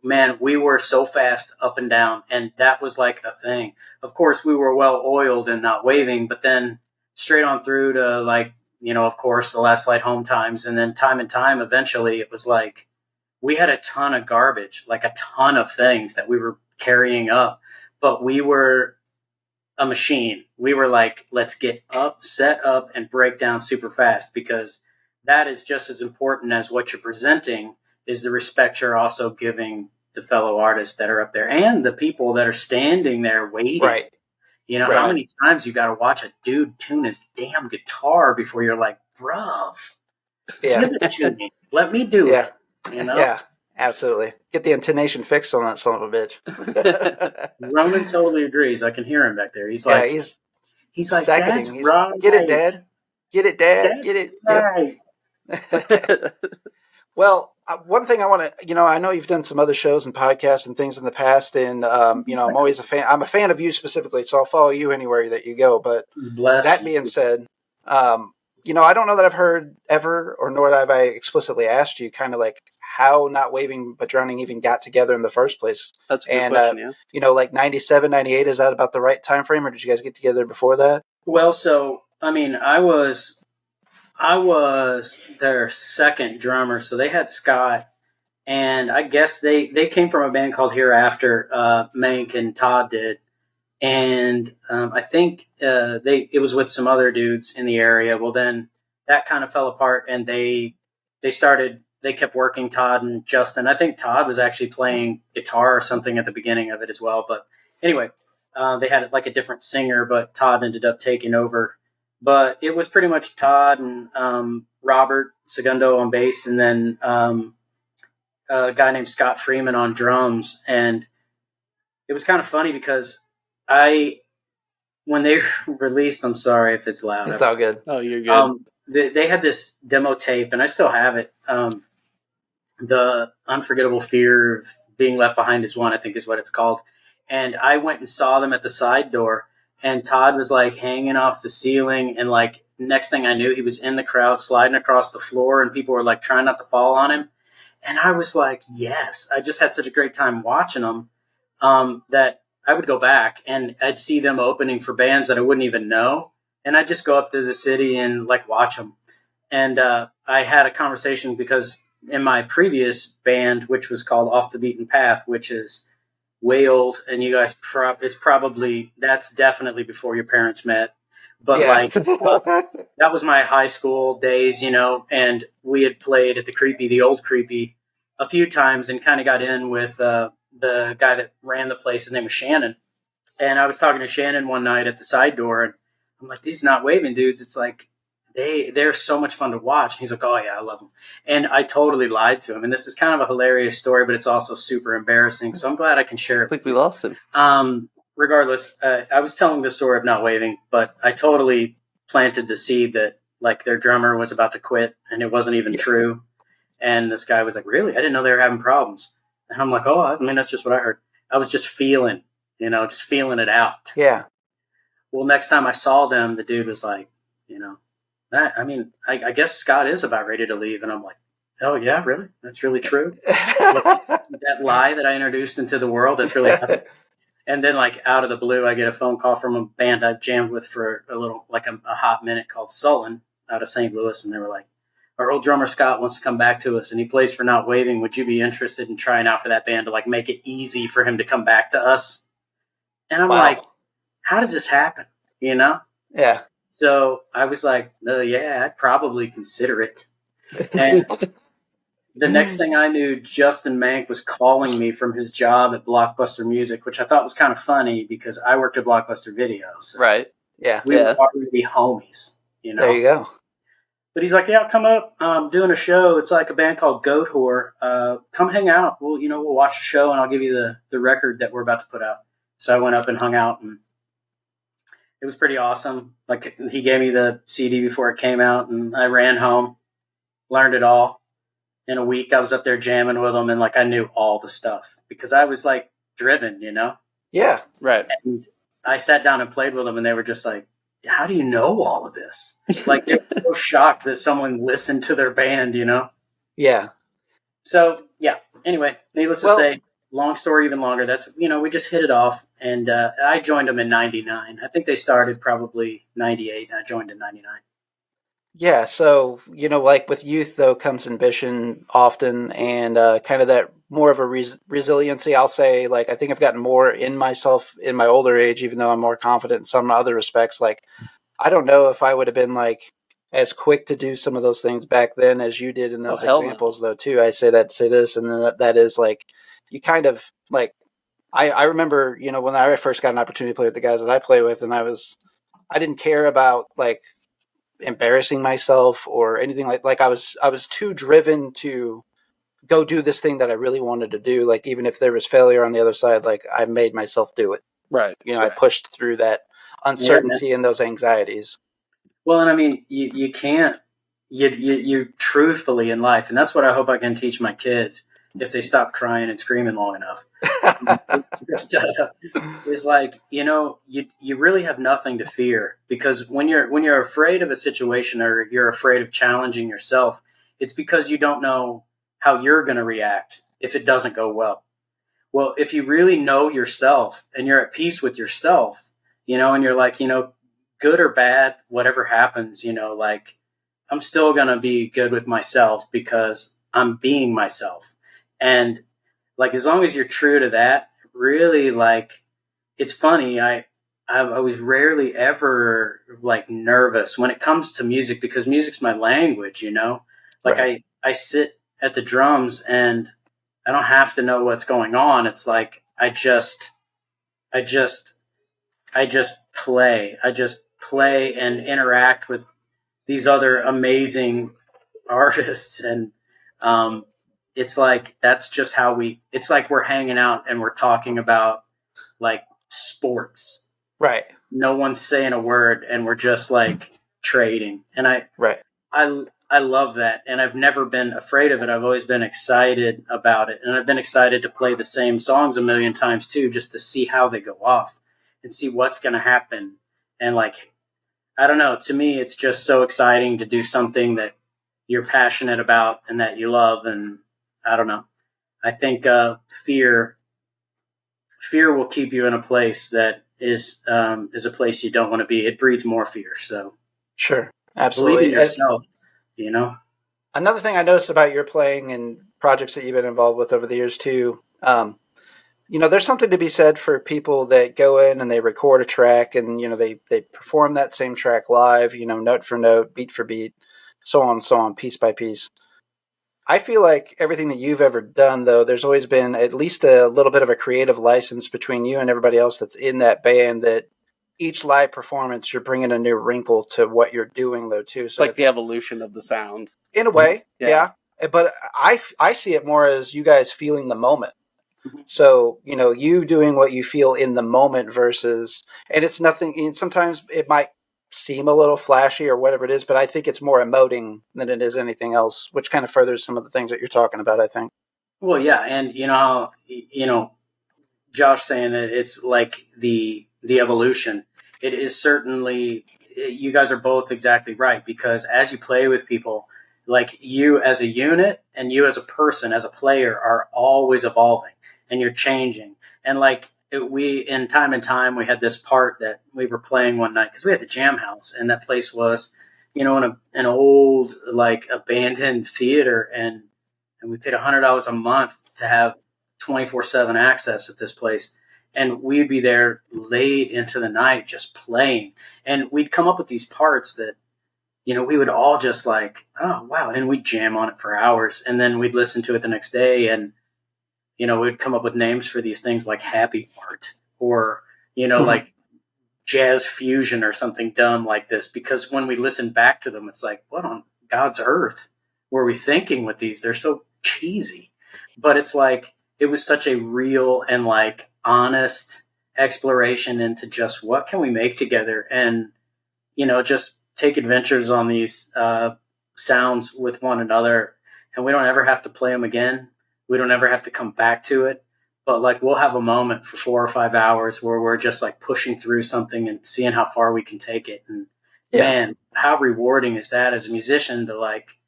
man, we were so fast up and down, and that was like a thing. Of course, we were well oiled and not waving, but then straight on through to like, of course, the last flight home times, and then time and time. Eventually, it was like we had a ton of garbage, like a ton of things that we were carrying up, but we were a machine. We were like, let's get up, set up, and break down super fast, because that is just as important as what you're presenting is the respect you're also giving the fellow artists that are up there and the people that are standing there waiting. Right. How many times you got to watch a dude tune his damn guitar before you're like, bruv, give it to me. Let me do it. Yeah, absolutely. Get the intonation fixed on that son of a bitch. Roman totally agrees. I can hear him back there. He's like, he's like, that's right. Get it, Dad. Get it, Dad. That's Get it. Right. Yep. Well, one thing I want to, I know you've done some other shows and podcasts and things in the past, and I'm always a fan. I'm a fan of you specifically, so I'll follow you anywhere that you go. But that being said, I don't know that I've heard ever, or nor have I explicitly asked you, kind of like how Not Waving But Drowning even got together in the first place. That's a good question. Yeah. Like 97, 98, is that about the right time frame, or did you guys get together before that? Well, so I mean, I was their second drummer, so they had Scott, and I guess they came from a band called Hereafter. Mank and Todd did, and I think it was with some other dudes in the area. Well, then that kind of fell apart, and they kept working, Todd and Justin. I think Todd was actually playing guitar or something at the beginning of it as well. But anyway, they had like a different singer, but Todd ended up taking over. But it was pretty much Todd and Robert Segundo on bass, and then a guy named Scott Freeman on drums. And it was kind of funny because when they released, I'm sorry if it's loud. It's all good. Oh, you're good. They had this demo tape, and I still have it. The Unforgettable Fear of Being Left Behind is one, I think is what it's called. And I went and saw them at the side door. And Todd was like hanging off the ceiling, and like next thing I knew, he was in the crowd sliding across the floor, and people were like trying not to fall on him. And I was like, yes, I just had such a great time watching them that I would go back and I'd see them opening for bands that I wouldn't even know. And I'd just go up to the city and like watch them. And I had a conversation because in my previous band, which was called Off the Beaten Path, which is way old, and you guys that's definitely before your parents met, but like that was my high school days, and we had played at the Old Creepy a few times and kind of got in with the guy that ran the place. His name was Shannon, and I was talking to Shannon one night at the side door, and I'm like, these Not Waving dudes, it's like they're so much fun to watch. And he's like, oh yeah, I love them. And I totally lied to him. And this is kind of a hilarious story, but it's also super embarrassing. So I'm glad I can share it. I think we lost him. Regardless, I was telling the story of Not Waving, but I totally planted the seed that like their drummer was about to quit, and it wasn't even true. And this guy was like, really? I didn't know they were having problems. And I'm like, oh, I mean, that's just what I heard. I was just feeling it out. Yeah. Well, next time I saw them, the dude was like, I guess Scott is about ready to leave. And I'm like, oh, yeah, really? That's really true? That lie that I introduced into the world, that's really happening. And then, like, out of the blue, I get a phone call from a band I jammed with for a little, like a hot minute called Sullen out of St. Louis. And they were like, our old drummer Scott wants to come back to us, and he plays for Not Waving. Would you be interested in trying out for that band to, like, make it easy for him to come back to us? And I'm like, how does this happen? Yeah. So I was like, yeah, I'd probably consider it. And the next thing I knew, Justin Mank was calling me from his job at Blockbuster Music, which I thought was kind of funny because I worked at Blockbuster Video. So right. Yeah. We were already homies, There you go. But he's like, yeah, come up. I'm doing a show. It's like a band called Goat Whore. Come hang out. We'll watch the show, and I'll give you the record that we're about to put out. So I went up and hung out, and it was pretty awesome. Like, he gave me the CD before it came out, and I ran home, learned it all. In a week, I was up there jamming with them, and like I knew all the stuff. because I was like driven, you know? Yeah. Right. And I sat down and played with them, and they were just like, how do you know all of this? Like, they were so shocked that someone listened to their band, you know? Yeah. So, yeah. Anyway, needless to Well- say, long story even longer. That's, you know, we just hit it off, and I joined them in 99. I think they started probably 98, and I joined in 99. Yeah, so, you know, like with youth, though, comes ambition often, and kind of that more of a resiliency, I'll say. Like, I think I've gotten more in myself in my older age, even though I'm more confident in some other respects. Like, I don't know if I would have been, like, as quick to do some of those things back then as you did in those hell no. examples, though, too. I say this, and then that is, like, you kind of, like, I remember, you know, when I first got an opportunity to play with the guys that I play with, and I didn't care about, like, embarrassing myself or anything like I was too driven to go do this thing that I really wanted to do. Like, even if there was failure on the other side, like, I made myself do it. Right. You know, I pushed through that uncertainty and those anxieties. Well, and I mean, you can't, you truthfully in life, and that's what I hope I can teach my kids if they stop crying and screaming long enough. It's like, you know, you really have nothing to fear, because when you're afraid of a situation or you're afraid of challenging yourself, it's because you don't know how you're going to react if it doesn't go well. Well, if you really know yourself and you're at peace with yourself, you know, and you're like, you know, good or bad, whatever happens, you know, like, I'm still going to be good with myself because I'm being myself. And like, as long as you're true to that, really, like, it's funny. I was rarely ever like nervous when it comes to music, because music's my language, you know, like Right. I sit at the drums and I don't have to know what's going on. It's like, I just play. I just play and interact with these other amazing artists. And, it's like, that's just how it's like we're hanging out and we're talking about like sports. Right. No one's saying a word and we're just like trading. And Right. I love that. And I've never been afraid of it. I've always been excited about it. And I've been excited to play the same songs a million times too, just to see how they go off and see what's going to happen. And like, I don't know, to me, it's just so exciting to do something that you're passionate about and that you love. And I don't know. I think fear will keep you in a place that is a place you don't want to be. It breeds more fear. So Sure. Absolutely. believe in yourself, you know? Another thing I noticed about your playing and projects that you've been involved with over the years too, you know, there's something to be said for people that go in and they record a track and, you know, they perform that same track live, you know, note for note, beat for beat, so on, piece by piece. I feel like everything that you've ever done, though, there's always been at least a little bit of a creative license between you and everybody else that's in that band, that each live performance, you're bringing a new wrinkle to what you're doing, though, too. It's So like the evolution of the sound. in a way, Yeah. yeah. But I see it more as you guys feeling the moment. Mhm. So, you know, you doing what you feel in the moment versus, and it's nothing, and sometimes it might seem a little flashy or whatever it is, but I think it's more emoting than it is anything else, which kind of furthers some of the things that you're talking about, I think. Well, yeah. And you know, Josh saying that it's like the evolution. It is certainly, you guys are both exactly right, because as you play with people, like, you as a unit and you as a person, as a player, are always evolving and you're changing. And like, we, in Time and Time, we had this part that we were playing one night because we had the jam house, and that place was, you know, in an old, like, abandoned theater, and we paid $100 a month to have 24/7 access at this place. And we'd be there late into the night just playing. And we'd come up with these parts that, you know, we would all just like, oh, wow. And we'd jam on it for hours. And then we'd listen to it the next day. And, you know, we'd come up with names for these things like Happy Part, or, you know, like Jazz Fusion or something dumb like this. Because when we listen back to them, it's like, what on God's earth were we thinking with these? They're so cheesy. But it's like, it was such a real and like honest exploration into just what can we make together, and, you know, just take adventures on these sounds with one another. And we don't ever have to play them again. We don't ever have to come back to it. but like we'll have a moment for 4 or 5 hours where we're just like pushing through something and seeing how far we can take it. And man, how rewarding is that as a musician to like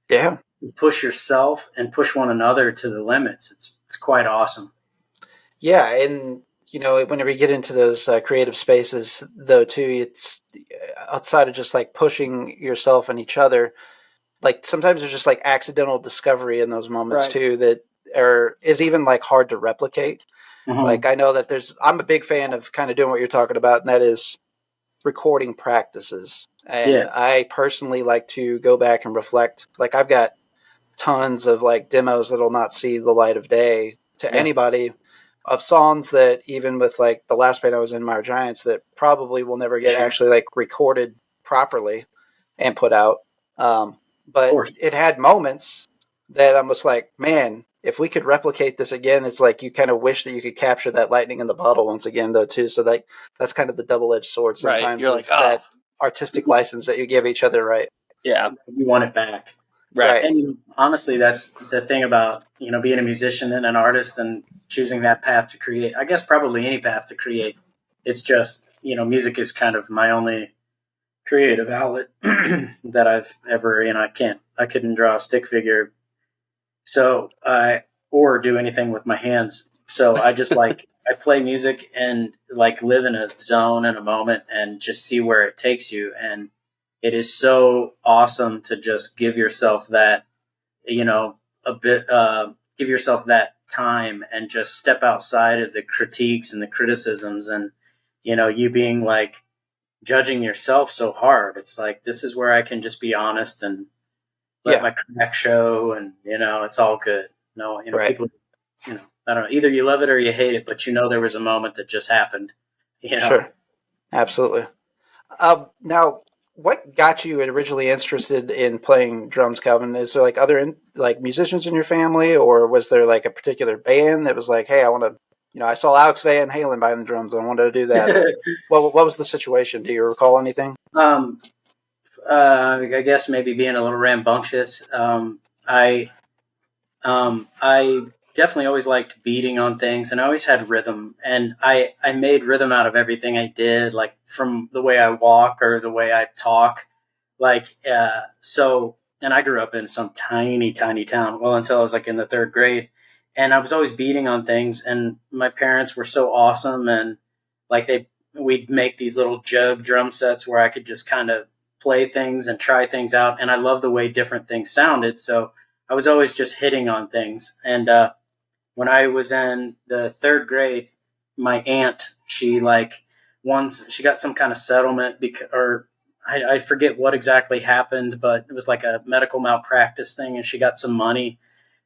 push yourself and push one another to the limits. It's quite awesome. Yeah, and whenever you get into those creative spaces, though, too, it's outside of just like pushing yourself and each other. Like sometimes there's just like accidental discovery in those moments too that is even like hard to replicate. Mm-hmm. Like I know that I'm a big fan of kind of doing what you're talking about, and that is recording practices. And I personally like to go back and reflect. Like I've got tons of like demos that'll not see the light of day to anybody, of songs that even with like the last band I was in, Mire Giants, that probably will never get actually like recorded properly and put out. But it had moments that I'm just like, man, if we could replicate this again, it's like you kind of wish that you could capture that lightning in the bottle once again, though, too. So that's kind of the double-edged sword sometimes. You're like, that artistic license that you give each other, right? Yeah, you want it back. Right. And honestly, that's the thing about, being a musician and an artist and choosing that path to create. I guess probably any path to create. It's just, music is kind of my only creative outlet that I've ever, I couldn't draw a stick figure. So or do anything with my hands. So I just like, I play music and like live in a zone and a moment and just see where it takes you. And it is so awesome to just give yourself that, give yourself that time and just step outside of the critiques and the criticisms and, you being like judging yourself so hard. It's like, this is where I can just be honest and let my crack show and, it's all good. People, I don't know, either you love it or you hate it, but there was a moment that just happened. Sure. Absolutely. Now, what got you originally interested in playing drums, Calvin? Is there like other musicians in your family, or was there like a particular band that was like, hey, I want to, I saw Alex Van Halen buying the drums and I wanted to do that. What was the situation? Do you recall anything? I guess maybe being a little rambunctious. I definitely always liked beating on things, and I always had rhythm, and I made rhythm out of everything I did, like from the way I walk or the way I talk, and I grew up in some tiny town, well, until I was like in the third grade, and I was always beating on things, and my parents were so awesome, and like we'd make these little jug drum sets where I could just kind of play things and try things out, and I love the way different things sounded, so I was always just hitting on things. And when I was in the third grade, my aunt, she got some kind of settlement I forget what exactly happened, but it was like a medical malpractice thing, and she got some money.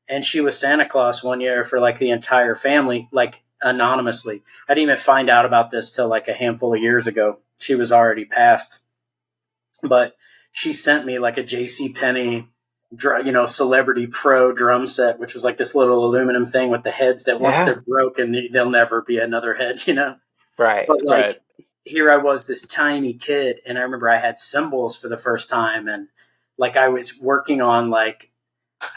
And she was Santa Claus one year for like the entire family, like anonymously. I didn't even find out about this till like a handful of years ago. She was already passed. But she sent me like a JCPenney Celebrity Pro drum set, which was like this little aluminum thing with the heads that once they're broken, there'll never be another head, Right. But here I was, this tiny kid, and I remember I had cymbals for the first time, and like I was working on like,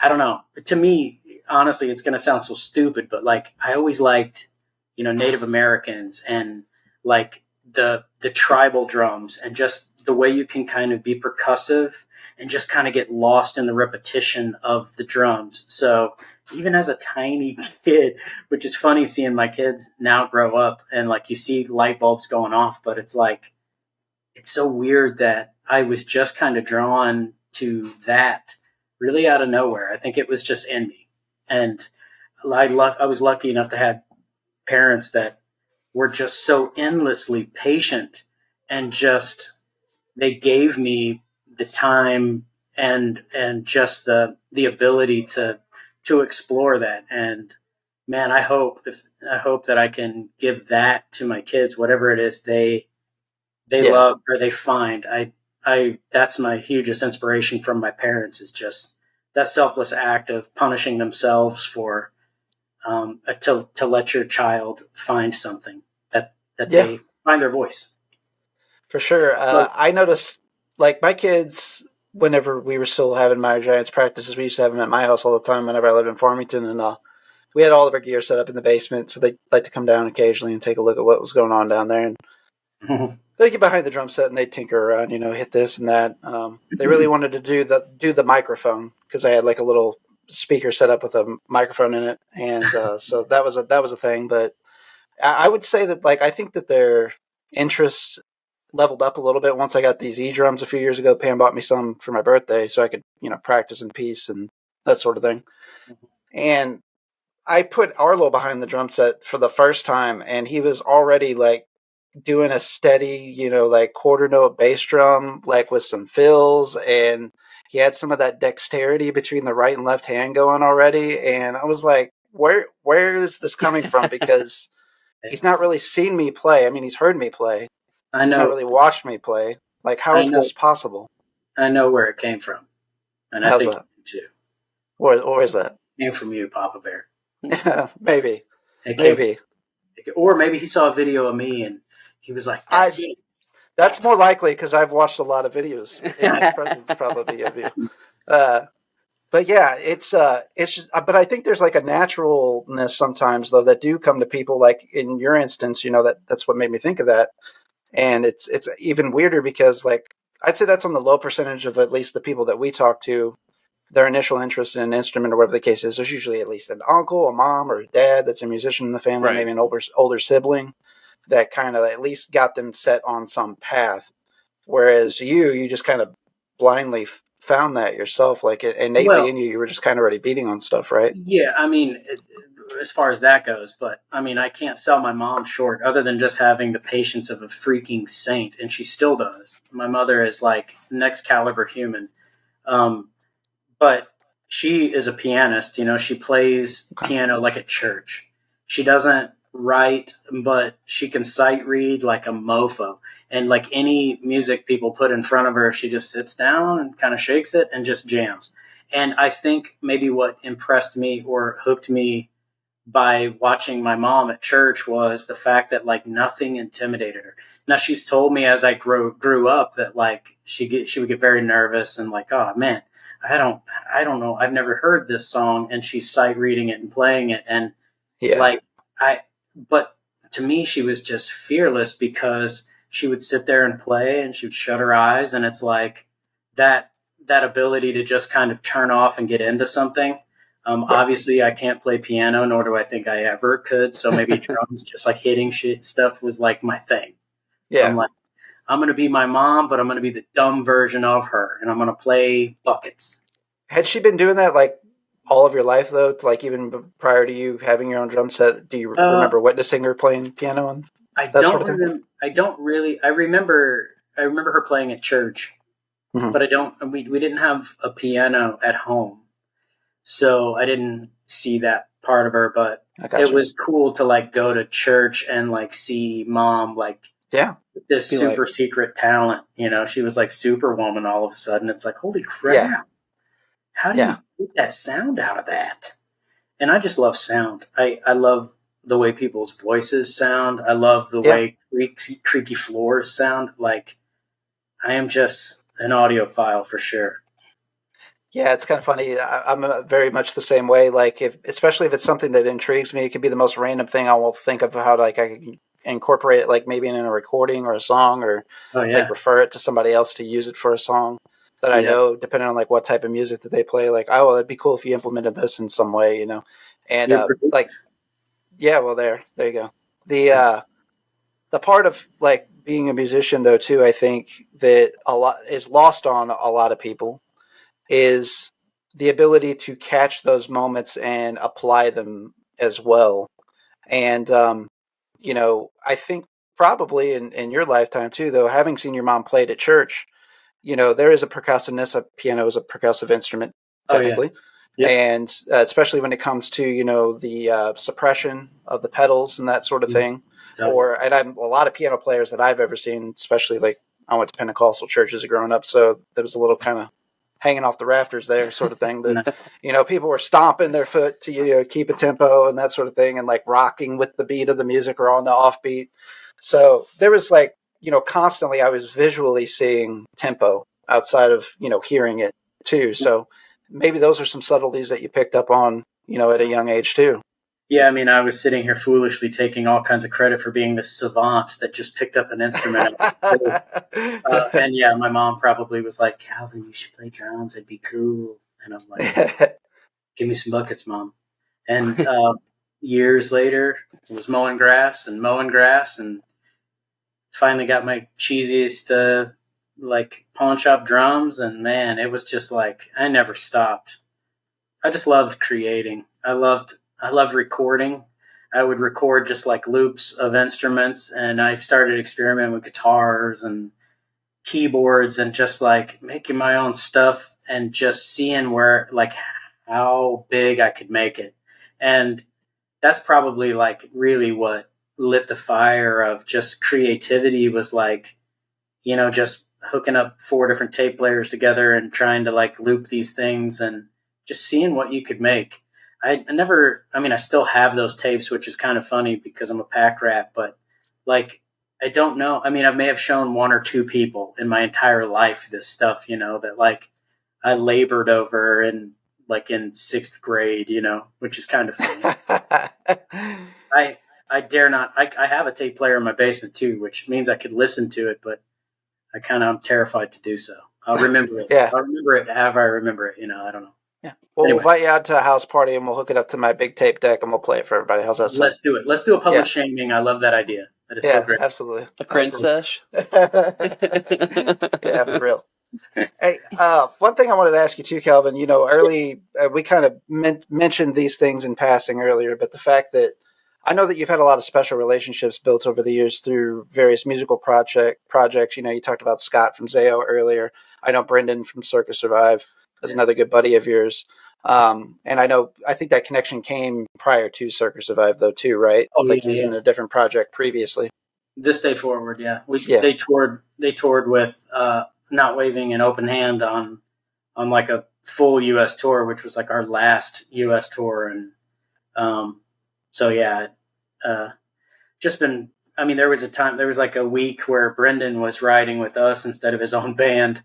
I don't know, to me, honestly, it's going to sound so stupid, but like I always liked, Native Americans and like the tribal drums and just the way you can kind of be percussive and just kind of get lost in the repetition of the drums. So even as a tiny kid, which is funny seeing my kids now grow up and like you see light bulbs going off, but it's like, it's so weird that I was just kind of drawn to that really out of nowhere. I think it was just in me. And I was lucky enough to have parents that were just so endlessly patient and just, they gave me the time and just the ability to explore that. And man, I hope that I can give that to my kids, whatever it is they love or they find. That's my hugest inspiration from my parents, is just that selfless act of punishing themselves for to let your child find something that they find their voice. For sure. I noticed, like, my kids, whenever we were still having Mire Giants practices, we used to have them at my house all the time whenever I lived in Farmington, and we had all of our gear set up in the basement, so they'd like to come down occasionally and take a look at what was going on down there. And they'd get behind the drum set and they'd tinker around, hit this and that. They really wanted to do the microphone because I had like a little speaker set up with a microphone in it, and so that was a thing. But I would say that I think that their interest leveled up a little bit once I got these E-drums a few years ago. Pam bought me some for my birthday so I could practice in peace and that sort of thing. And I put Arlo behind the drum set for the first time, and he was already doing a steady, quarter note bass drum, with some fills, and he had some of that dexterity between the right and left hand going already. And I was like, where is this coming from? Because he's not really seen me play. I mean, he's heard me play. I know. He's not really watched me play. How is this possible? I know where it came from. And I think you do too. Where is that? It came from you, Papa Bear. Yeah, maybe. Or maybe he saw a video of me and he was like, that's it. That's more likely because I've watched a lot of videos. In his presence, probably of you. But yeah, it's just. But I think there's a naturalness sometimes though that do come to people. Like in your instance, that's what made me think of that. And it's even weirder because I'd say that's on the low percentage of at least the people that we talk to. Their initial interest in an instrument or whatever the case is. There's usually at least an uncle, a mom, or a dad that's a musician in the family, maybe an older sibling that kind of at least got them set on some path. Whereas you just kind of blindly found that yourself, innately in you were just kind of already beating on stuff, right? Yeah, I mean, as far as that goes, but I mean, I can't sell my mom short other than just having the patience of a freaking saint, and she still does. My mother is next caliber human. But she is a pianist, she plays piano like at church. She doesn't write, but she can sight read like a mofo. And any music people put in front of her, she just sits down and kind of shakes it and just jams. And I think maybe what impressed me or hooked me by watching my mom at church was the fact that nothing intimidated her. Now she's told me as I grew up that she would get very nervous and oh man, I don't know. I've never heard this song, and she's sight reading it and playing it. And but to me, she was just fearless because she would sit there and play and she would shut her eyes. And it's that ability to just kind of turn off and get into something. Obviously I can't play piano, nor do I think I ever could. So maybe drums, just hitting shit stuff was my thing. Yeah. I'm going to be my mom, but I'm going to be the dumb version of her, and I'm going to play buckets. Had she been doing that all of your life, though? Even prior to you having your own drum set, do you remember witnessing her playing piano and I don't really. I remember her playing at church, but I don't. We didn't have a piano at home, so I didn't see that part of her. But it was cool to go to church and see mom this super secret talent, she was Superwoman all of a sudden. It's holy crap. How do you get that sound out of that? And I just love sound. I love the way people's voices sound. I love the way creaky floors sound. I am just an audiophile for sure. Yeah, it's kind of funny. I'm very much the same way. Especially if it's something that intrigues me, it could be the most random thing. I will think of how I can incorporate it maybe in a recording or a song or refer it to somebody else to use it for a song that I know, depending on what type of music that they play, that'd be cool if you implemented this in some way, and well, there you go. The part of being a musician though too, I think that a lot is lost on a lot of people is the ability to catch those moments and apply them as well. And I think probably in your lifetime too, though, having seen your mom play at church, there is a percussiveness. A piano is a percussive instrument, technically. And especially when it comes to, the suppression of the pedals and that sort of thing. And I'm a lot of piano players that I've ever seen, especially I went to Pentecostal churches growing up. So there was a little kind of hanging off the rafters there sort of thing. But, people were stomping their foot to, keep a tempo and that sort of thing. And rocking with the beat of the music or on the offbeat. So there was constantly I was visually seeing tempo outside of, hearing it too. So maybe those are some subtleties that you picked up on, at a young age too. Yeah, I mean, I was sitting here foolishly taking all kinds of credit for being this savant that just picked up an instrument. And yeah, my mom probably was like, Calvin, you should play drums. It'd be cool. And I'm like, give me some buckets, Mom. And years later, I was mowing grass and finally got my cheesiest like pawn shop drums. And man, it was just like, I never stopped. I just loved creating. I loved recording. I would record just like loops of instruments, and I started experimenting with guitars and keyboards and just like making my own stuff and just seeing where, like, how big I could make it. And that's probably like really what lit the fire of just creativity, was like, you know, just hooking up 4 different tape players together and trying to like loop these things and just seeing what you could make. I still have those tapes, which is kind of funny because I'm a pack rat, but like, I don't know. I mean, I may have shown 1 or 2 people in my entire life this stuff, you know, that like I labored over in 6th grade, you know, which is kind of funny. I dare not. I have a tape player in my basement too, which means I could listen to it, but I'm terrified to do so. I'll remember it. Yeah. I'll remember it. Have I remember it? You know, I don't know. Yeah. We'll Anyway. invite you out to a house party and we'll hook it up to my big tape deck and we'll play it for everybody. How's that sound? Let's do it. Let's do a public shaming. I love that idea. That is so great. Absolutely. A cringe sesh. Yeah, for real. Hey, one thing I wanted to ask you too, Calvin, you know, early, we kind of mentioned these things in passing earlier, but the fact that I know that you've had a lot of special relationships built over the years through various musical projects. You know, you talked about Scott from Zayo earlier. I know Brendan from Circus Survive is another good buddy of yours. And I think that connection came prior to Circus Survive though too, right? Oh, like he was in a different project previously. This Day Forward, yeah. They toured with Not Waving an Open Hand on like a full US tour, which was like our last US tour. And so yeah, just been, I mean, there was like a week where Brendan was riding with us instead of his own band.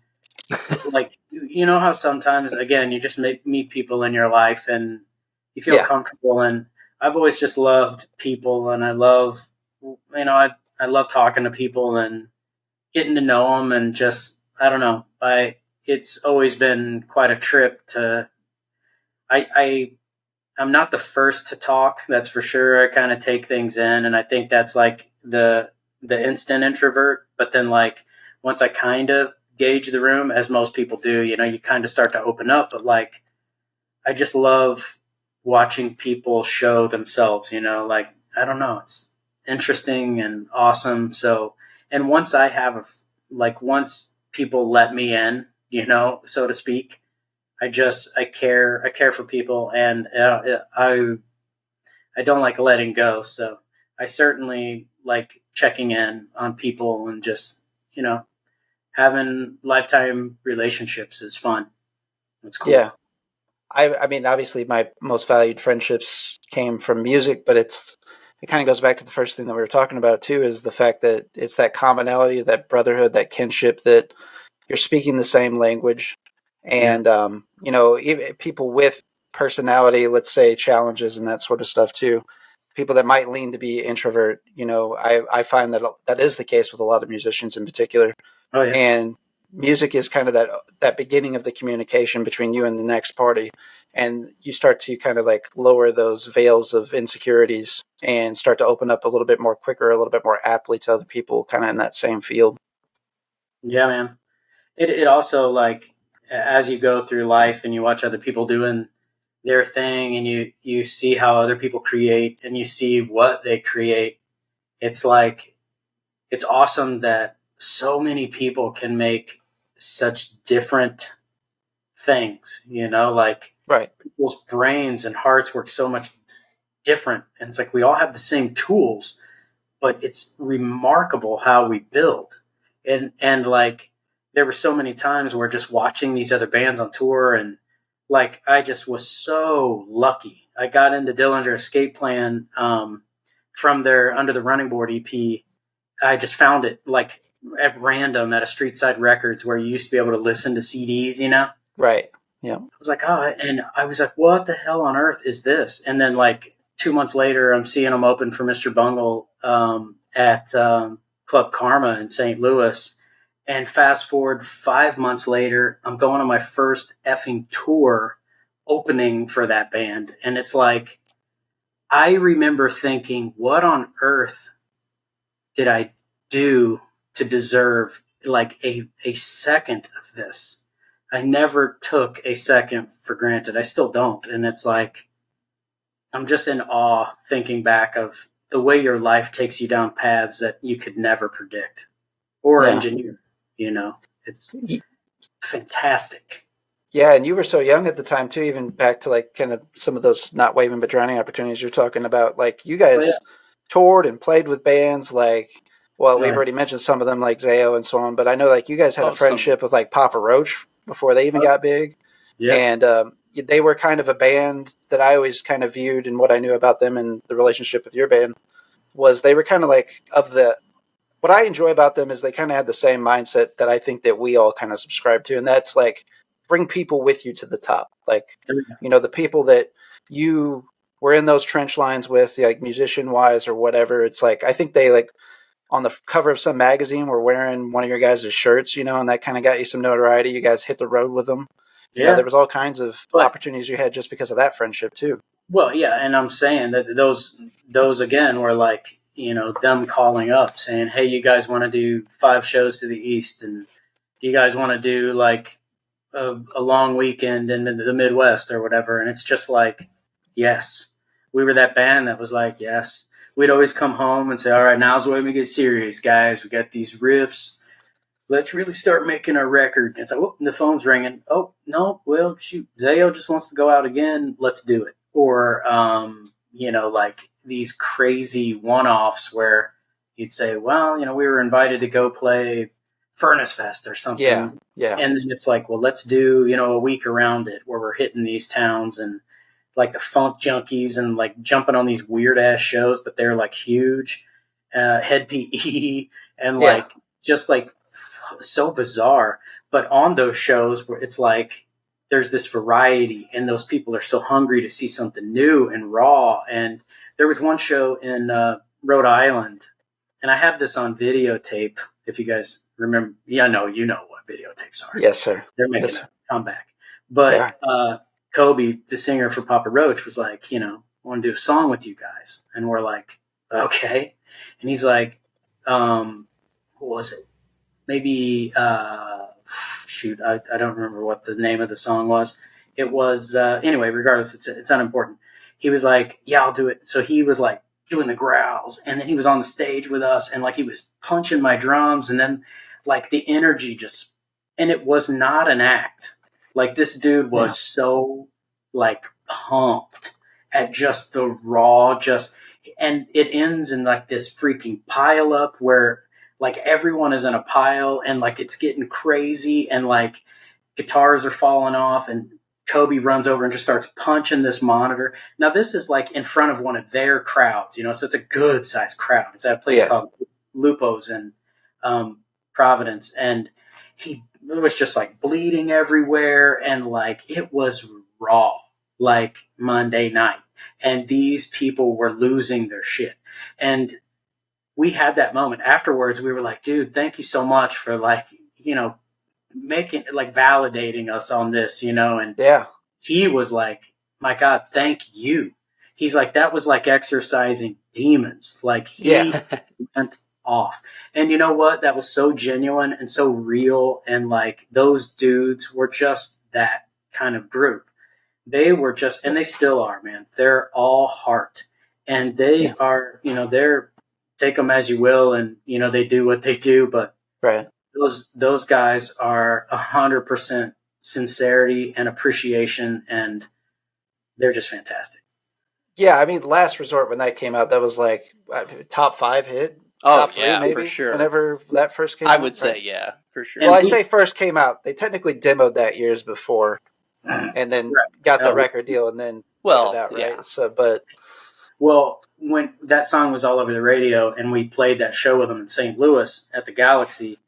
Like, you know how sometimes, again, you just meet people in your life and you feel comfortable. And I've always just loved people, and I love, you know, I love talking to people and getting to know them, and just, I don't know, it's always been quite a trip to, I'm not the first to talk, that's for sure. I kind of take things in, and I think that's like the instant introvert. But then like, once I kind of gauge the room, as most people do, you know, you kind of start to open up. But like, I just love watching people show themselves, you know, like, I don't know, it's interesting and awesome. So, and once once people let me in, you know, so to speak, I care for people, and I don't like letting go. So I certainly like checking in on people, and just, you know, having lifetime relationships is fun. It's cool. Yeah. I mean, obviously my most valued friendships came from music, but it kind of goes back to the first thing that we were talking about too, is the fact that it's that commonality, that brotherhood, that kinship, that you're speaking the same language. And, you know, even people with personality, let's say challenges and that sort of stuff too, people that might lean to be introvert, you know, I find that is the case with a lot of musicians in particular. Oh, yeah. And music is kind of that beginning of the communication between you and the next party. And you start to kind of like lower those veils of insecurities and start to open up a little bit more quicker, a little bit more aptly to other people kind of in that same field. Yeah, man. It also, like, as you go through life and you watch other people doing their thing, and you see how other people create, and you see what they create, it's like, it's awesome that so many people can make such different things, you know, like, right, people's brains and hearts work so much different. And it's like, we all have the same tools, but it's remarkable how we build. And like, there were so many times where just watching these other bands on tour, and like, I just was so lucky. I got into Dillinger Escape Plan from their Under the Running Board EP. I just found it like at random at a Street Side Records, where you used to be able to listen to CDs, you know? Right. Yeah. I was like, oh, and I was like, what the hell on earth is this? And then like 2 months later, I'm seeing them open for Mr. Bungle at Club Karma in St. Louis. And fast forward 5 months later, I'm going on my first effing tour opening for that band. And it's like, I remember thinking, what on earth did I do to deserve like a second of this? I never took a second for granted. I still don't. And it's like, I'm just in awe thinking back of the way your life takes you down paths that you could never predict or engineer. It's fantastic. Yeah, and you were so young at the time too, even back to like kind of some of those not waving but drowning opportunities you're talking about. Like you guys toured and played with bands like, well, we've already mentioned some of them like Zayo and so on, but I know like you guys had a friendship with like Papa Roach before they even got big. Yeah. And they were kind of a band that I always kind of viewed, and what I knew about them and the relationship with your band was they were kind of like what I enjoy about them is they kind of had the same mindset that I think that we all kind of subscribe to. And that's like, bring people with you to the top. Like, the people that you were in those trench lines with, like musician wise or whatever. It's like, I think they like on the cover of some magazine were wearing one of your guys' shirts, and that kind of got you some notoriety. You guys hit the road with them. Yeah. There was all kinds of opportunities you had just because of that friendship too. Well, yeah. And I'm saying that those again were like, them calling up saying, hey, you guys want to do 5 shows to the East, and you guys want to do like a long weekend in the Midwest or whatever. And it's just like, yes, we were that band that was like, yes. We'd always come home and say, all right, now's the way we get serious, guys. We got these riffs. Let's really start making our record. It's like, oh, the phone's ringing. Oh, no, well, shoot, Zayo just wants to go out again. Let's do it. Or, like these crazy one-offs where you'd say, well, we were invited to go play Furnace Fest or something. Yeah. And then it's like, well, let's do, a week around it where we're hitting these towns and like the Funk Junkies and like jumping on these weird ass shows, but they're like huge, Head PE and like, just like so bizarre. But on those shows where it's like, there's this variety and those people are so hungry to see something new and raw. And there was one show in Rhode Island, and I have this on videotape. If you guys remember, you know what videotapes are. Yes, sir. They're making a comeback. But Kobe, the singer for Papa Roach, was like, I want to do a song with you guys. And we're like, okay. And he's like, what was it? Maybe, I don't remember what the name of the song was. It was, anyway, regardless, it's unimportant. He was like, yeah, I'll do it. So he was like doing the growls, and then he was on the stage with us, and like he was punching my drums, and then like the energy and it was not an act. Like this dude was so like pumped at just the raw, and it ends in like this freaking pile up where like everyone is in a pile and like it's getting crazy and like guitars are falling off and Kobe runs over and just starts punching this monitor. Now this is like in front of one of their crowds, so it's a good sized crowd. It's at a place called Lupo's in Providence, and it was just like bleeding everywhere, and like it was raw like Monday night, and these people were losing their shit. And we had that moment afterwards. We were like, dude, thank you so much for like, making like validating us on this, and he was like, my God, thank you. He's like, that was like exercising demons. Like he went off. And you know what? That was so genuine and so real. And like those dudes were just that kind of group. They were just, and they still are, man. They're all heart, and they are, they're take them as you will. And, they do what they do, but those guys are 100% sincerity and appreciation, and they're just fantastic. Yeah, I mean, Last Resort, when that came out, that was like top 5 hit. Top 3, maybe, for sure. Whenever that first came out. I would say, yeah, for sure. Well, I say first came out. They technically demoed that years before, and then got the record deal, and then put it out, right? Yeah. So, but when that song was all over the radio, and we played that show with them in St. Louis at the Galaxy,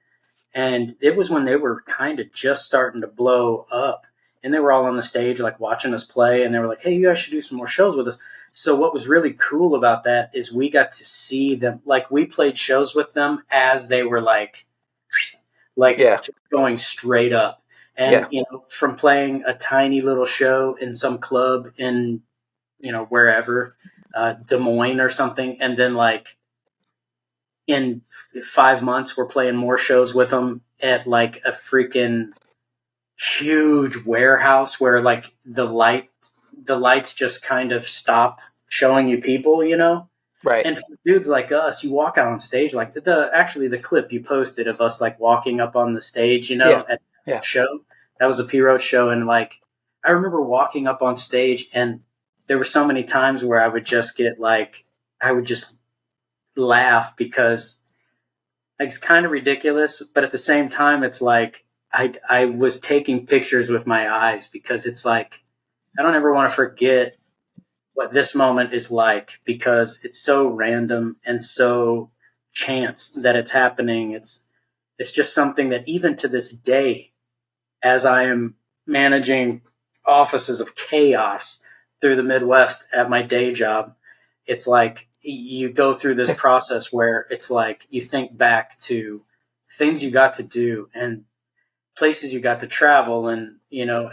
and it was when they were kind of just starting to blow up, and they were all on the stage like watching us play, and they were like, hey, you guys should do some more shows with us. So what was really cool about that is we got to see them, like we played shows with them as they were like just going straight up. And, from playing a tiny little show in some club in, wherever, Des Moines or something. And then like in 5 months, we're playing more shows with them at like a freaking huge warehouse where like the lights just kind of stop showing you people, Right. And for dudes like us, you walk out on stage like the clip you posted of us like walking up on the stage, at the show. That was a P-Road show, and like I remember walking up on stage, and there were so many times where I would just laugh because it's kind of ridiculous, but at the same time, it's like I was taking pictures with my eyes because it's like I don't ever want to forget what this moment is like because it's so random and so chance that it's happening. It's just something that even to this day, as I am managing offices of chaos through the Midwest at my day job, it's like you go through this process where it's like you think back to things you got to do and places you got to travel and,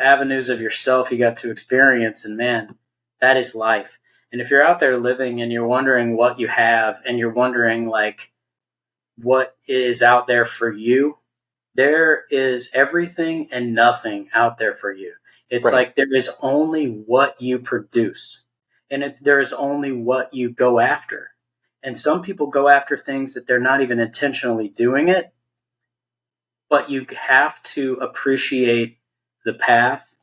avenues of yourself you got to experience. And man, that is life. And if you're out there living and you're wondering what you have and you're wondering like what is out there for you, there is everything and nothing out there for you. It's like there is only what you produce, and there is only what you go after. And some people go after things that they're not even intentionally doing it, but you have to appreciate the path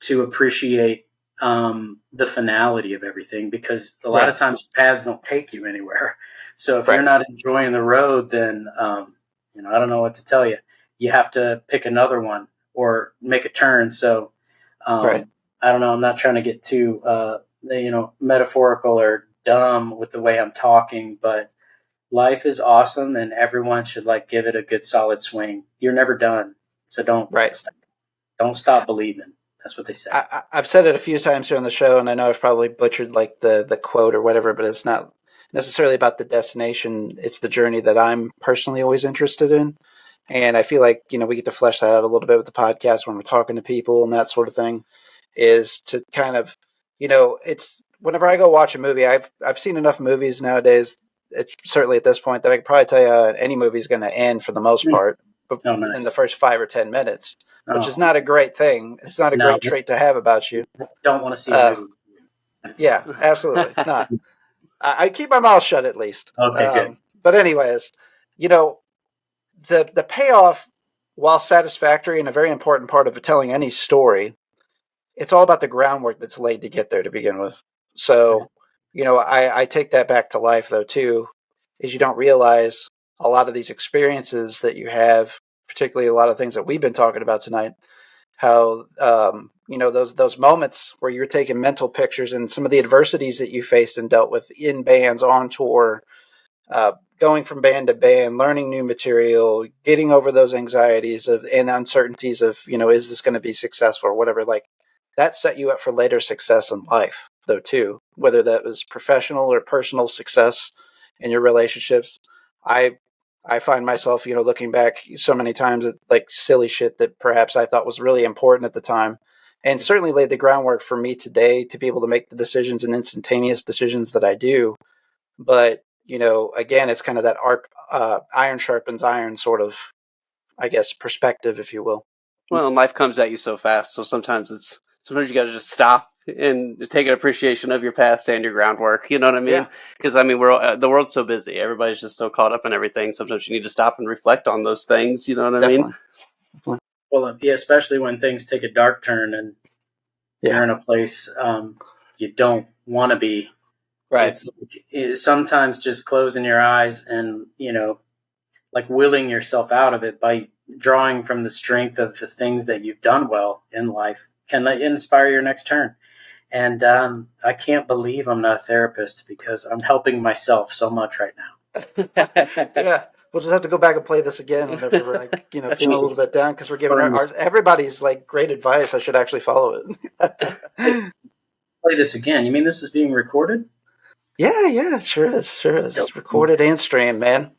to appreciate the finality of everything, because a lot of times paths don't take you anywhere. So if you're not enjoying the road, then, I don't know what to tell you. You have to pick another one or make a turn. So I don't know. I'm not trying to get too, metaphorical or dumb with the way I'm talking, but life is awesome and everyone should like give it a good solid swing. You're never done. So don't stop believing. That's what they say. I've said it a few times here on the show, and I know I've probably butchered like the quote or whatever, but it's not necessarily about the destination. It's the journey that I'm personally always interested in. And I feel like, we get to flesh that out a little bit with the podcast when we're talking to people and that sort of thing, is to kind of, it's whenever I go watch a movie, I've seen enough movies nowadays, certainly at this point, that I could probably tell you any movie is going to end for the most part in the first 5 or 10 minutes, which is not a great thing. It's not a great trait to have about you. Don't want to see a movie. Yeah, absolutely not. I keep my mouth shut at least. Okay, good. But anyways, the payoff, while satisfactory and a very important part of telling any story, it's all about the groundwork that's laid to get there to begin with. So, I take that back to life though too, is you don't realize a lot of these experiences that you have, particularly a lot of things that we've been talking about tonight, how, those moments where you're taking mental pictures and some of the adversities that you faced and dealt with in bands, on tour, going from band to band, learning new material, getting over those anxieties and uncertainties of, is this going to be successful or whatever, like that set you up for later success in life though too, whether that was professional or personal success in your relationships. I find myself, looking back so many times at like silly shit that perhaps I thought was really important at the time, and certainly laid the groundwork for me today to be able to make the decisions and instantaneous decisions that I do. But, again, it's kind of that iron sharpens iron sort of, I guess, perspective, if you will. Well, and life comes at you so fast. So sometimes you got to just stop and take an appreciation of your past and your groundwork. You know what I mean? Because we're the world's so busy. Everybody's just so caught up in everything. Sometimes you need to stop and reflect on those things. You know what I mean? Definitely. Well, especially when things take a dark turn and you're in a place you don't want to be. Right. It's sometimes just closing your eyes and, like willing yourself out of it by drawing from the strength of the things that you've done well in life can inspire your next turn. And I can't believe I'm not a therapist because I'm helping myself so much right now. Yeah. We'll just have to go back and play this again whenever we're like, feeling a little bit down, because we're giving everybody's like great advice. I should actually follow it. play this again. You mean this is being recorded? Yeah, sure is. It's recorded and streamed, man.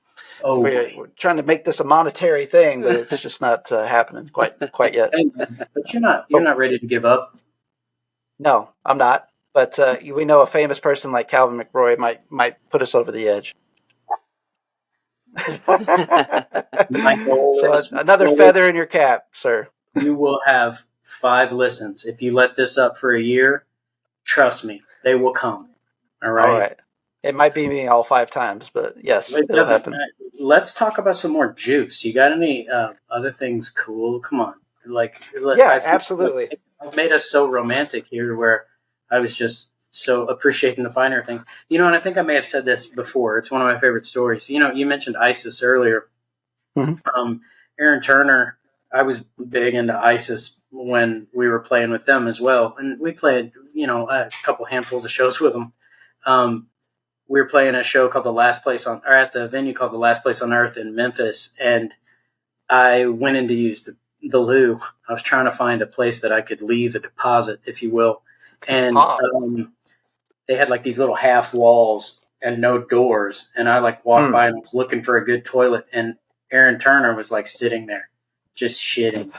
Oh, We're trying to make this a monetary thing, but it's just not happening quite yet. But you're not ready to give up. No, I'm not. But we know a famous person like Calvin McRoy might put us over the edge. My goal So is another feather in your cap, sir. you will have 5 listens. If you let this up for a year, trust me, they will come. All right. All right. It might be me all 5 times, but yes, It it'll doesn't happen. matter. Let's talk about some more juice. You got any other things cool? Come on. Yeah, absolutely. I've made us so romantic here where I was just so appreciating the finer things. You know, and I think I may have said this before. It's one of my favorite stories. You know, you mentioned ISIS earlier. Mm-hmm. Aaron Turner, I was big into ISIS when we were playing with them as well. And we played, a couple handfuls of shows with them. We were playing a show called at the venue called The Last Place on Earth in Memphis. And I went in to use the loo. I was trying to find a place that I could leave a deposit, if you will. And they had like these little half walls and no doors. And I walked by and was looking for a good toilet. And Aaron Turner was sitting there just shitting.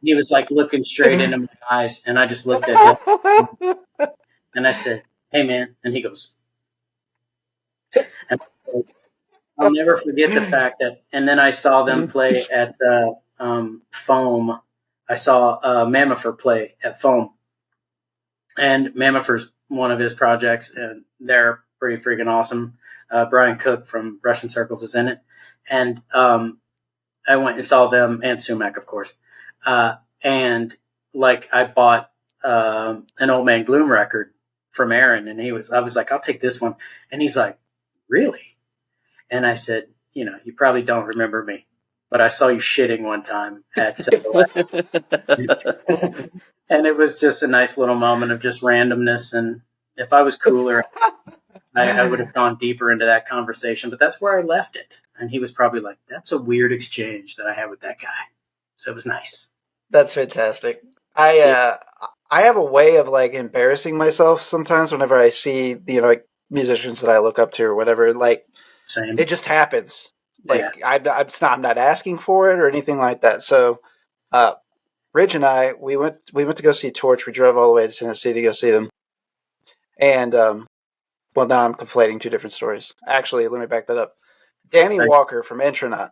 He was looking straight into my eyes. And I just looked at him and I said, "Hey, man." And he goes, and I'll never forget the fact that, and then I saw them play at Foam. I saw Mammofer play at Foam. And Mammofer's one of his projects, and they're pretty freaking awesome. Brian Cook from Russian Circles is in it. And I went and saw them, and Sumac, of course. And I bought an Old Man Gloom record from Aaron, and I was like, "I'll take this one." And he's like, "Really?" And I said, "You probably don't remember me, but I saw you shitting one time at and it was just a nice little moment of just randomness. And if I was cooler, I would have gone deeper into that conversation, but that's where I left it. And he was probably like, "That's a weird exchange that I had with that guy." So it was nice. That's fantastic. I have a way of embarrassing myself sometimes whenever I see musicians that I look up to or whatever. Same. It just happens. Yeah. I'm not asking for it or anything like that. So, Rich and I, we went to go see Torch. We drove all the way to Tennessee to go see them. And well, now I'm conflating 2 different stories. Actually, let me back that up. Danny Walker from Intronaut.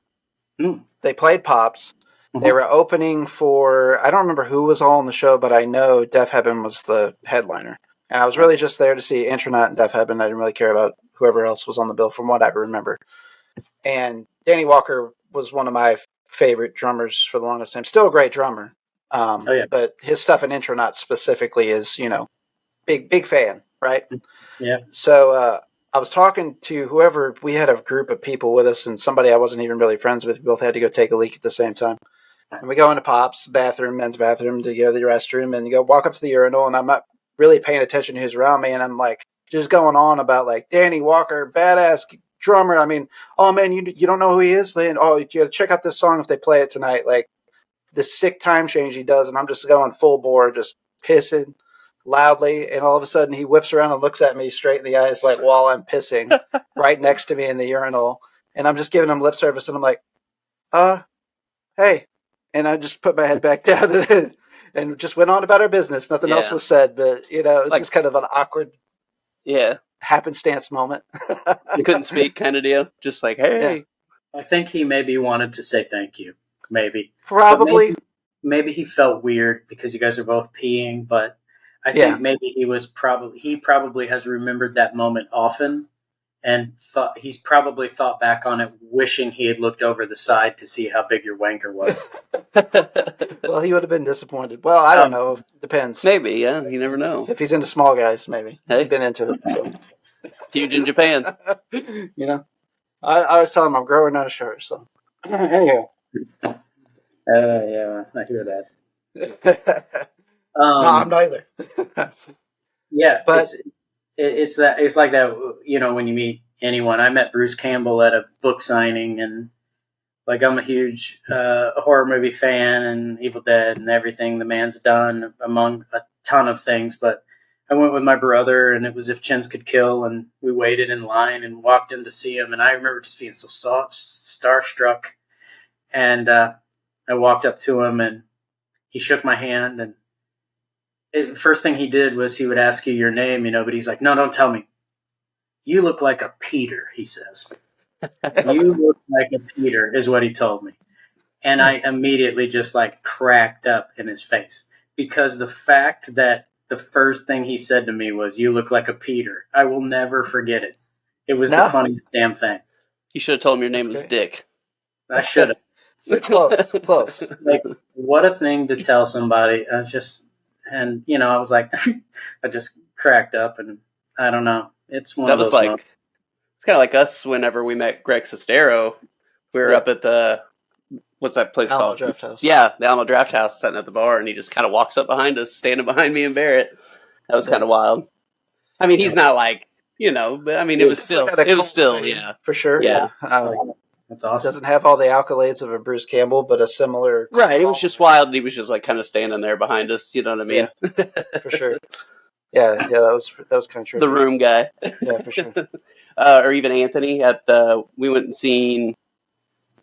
They played Pops. They were opening for, I don't remember who was all on the show, but I know Def Heaven was the headliner. And I was really just there to see Intronaut and Def Heaven. I didn't really care about whoever else was on the bill from what I remember. And Danny Walker was one of my favorite drummers for the longest time. Still a great drummer. But his stuff in Intronaut specifically is, big fan, right? Yeah. So I was talking to whoever, we had a group of people with us and somebody I wasn't even really friends with. We both had to go take a leak at the same time. And we go into Pop's bathroom, men's bathroom, to go to the restroom and walk up to the urinal, and I'm not really paying attention to who's around me, and I'm just going on about Danny Walker, badass drummer. I mean, oh man, you don't know who he is? Then you gotta check out this song if they play it tonight. The sick time change he does, and I'm just going full bore, just pissing loudly, and all of a sudden he whips around and looks at me straight in the eyes while I'm pissing right next to me in the urinal, and I'm just giving him lip service, and I'm like, hey. And I just put my head back down and just went on about our business. Nothing else was said, but it was just kind of an awkward happenstance moment. You couldn't speak kind of deal? Just hey. Yeah. I think he maybe wanted to say thank you. Maybe. Probably. Maybe he felt weird because you guys are both peeing, but I think maybe he probably has remembered that moment often and he's probably thought back on it wishing he had looked over the side to see how big your wanker was. Well, he would have been disappointed. Well, I don't know. Depends. Maybe, yeah. You never know. If he's into small guys, maybe. Hey. He's been into it. So. Huge in Japan. I always tell him I'm growing out of shirt. So, anyhow. Yeah, I hear that. No, I'm neither. Yeah, but it's like that. When you meet anyone, I met Bruce Campbell at a book signing, and I'm a huge horror movie fan and Evil Dead and everything the man's done, among ton of things, but I went with my brother, and it was If Chins Could Kill, and we waited in line and walked in to see him, and I remember just being so starstruck, and I walked up to him, and he shook my hand, and first thing he did was he would ask you your name, but he's like, no, don't tell me. You look like a Peter, he says. You look like a Peter is what he told me. And I immediately just cracked up in his face, because the fact that the first thing he said to me was, you look like a Peter, I will never forget it. It was the funniest damn thing. You should have told him your name was Dick. I should have. Close. What a thing to tell somebody. I was like, I just cracked up, and I don't know. It's one of those moments. It's kind of like us whenever we met Greg Sestero. We were up at the, what's that place Alamo called? Draft House. Yeah, the Alamo Draft House, sitting at the bar, and he just kind of walks up behind us, standing behind me and Barrett. That was kind of wild. I mean, he's not but I mean, it was still, yeah. For sure. Yeah. That's awesome. Doesn't have all the accolades of a Bruce Campbell, but a similar. Right. It was just wild. He was just kind of standing there behind us. You know what I mean? Yeah, for sure. Yeah, that was kind of true. The room guy. Yeah, for sure. Or even Anthony we went and seen,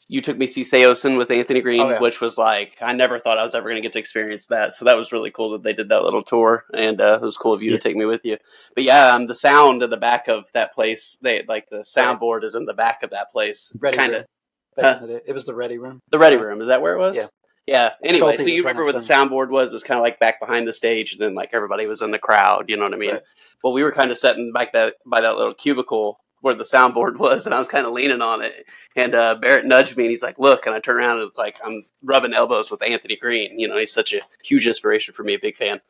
you took me to see Seosin with Anthony Green, which was I never thought I was ever going to get to experience that. So that was really cool that they did that little tour, and it was cool of you to take me with you. But yeah, the sound in the back of that place, the soundboard is in the back of that place. It was the Ready Room. The Ready Room, is that where it was? Yeah. Yeah. Anyway, Schulte so you remember where the soundboard was? It was kind of back behind the stage, and then everybody was in the crowd. You know what I mean? Right. Well, we were kind of sitting back by that little cubicle where the soundboard was, and I was kind of leaning on it. And Barrett nudged me, and he's like, "Look!" And I turn around, and it's I'm rubbing elbows with Anthony Green. He's such a huge inspiration for me, a big fan.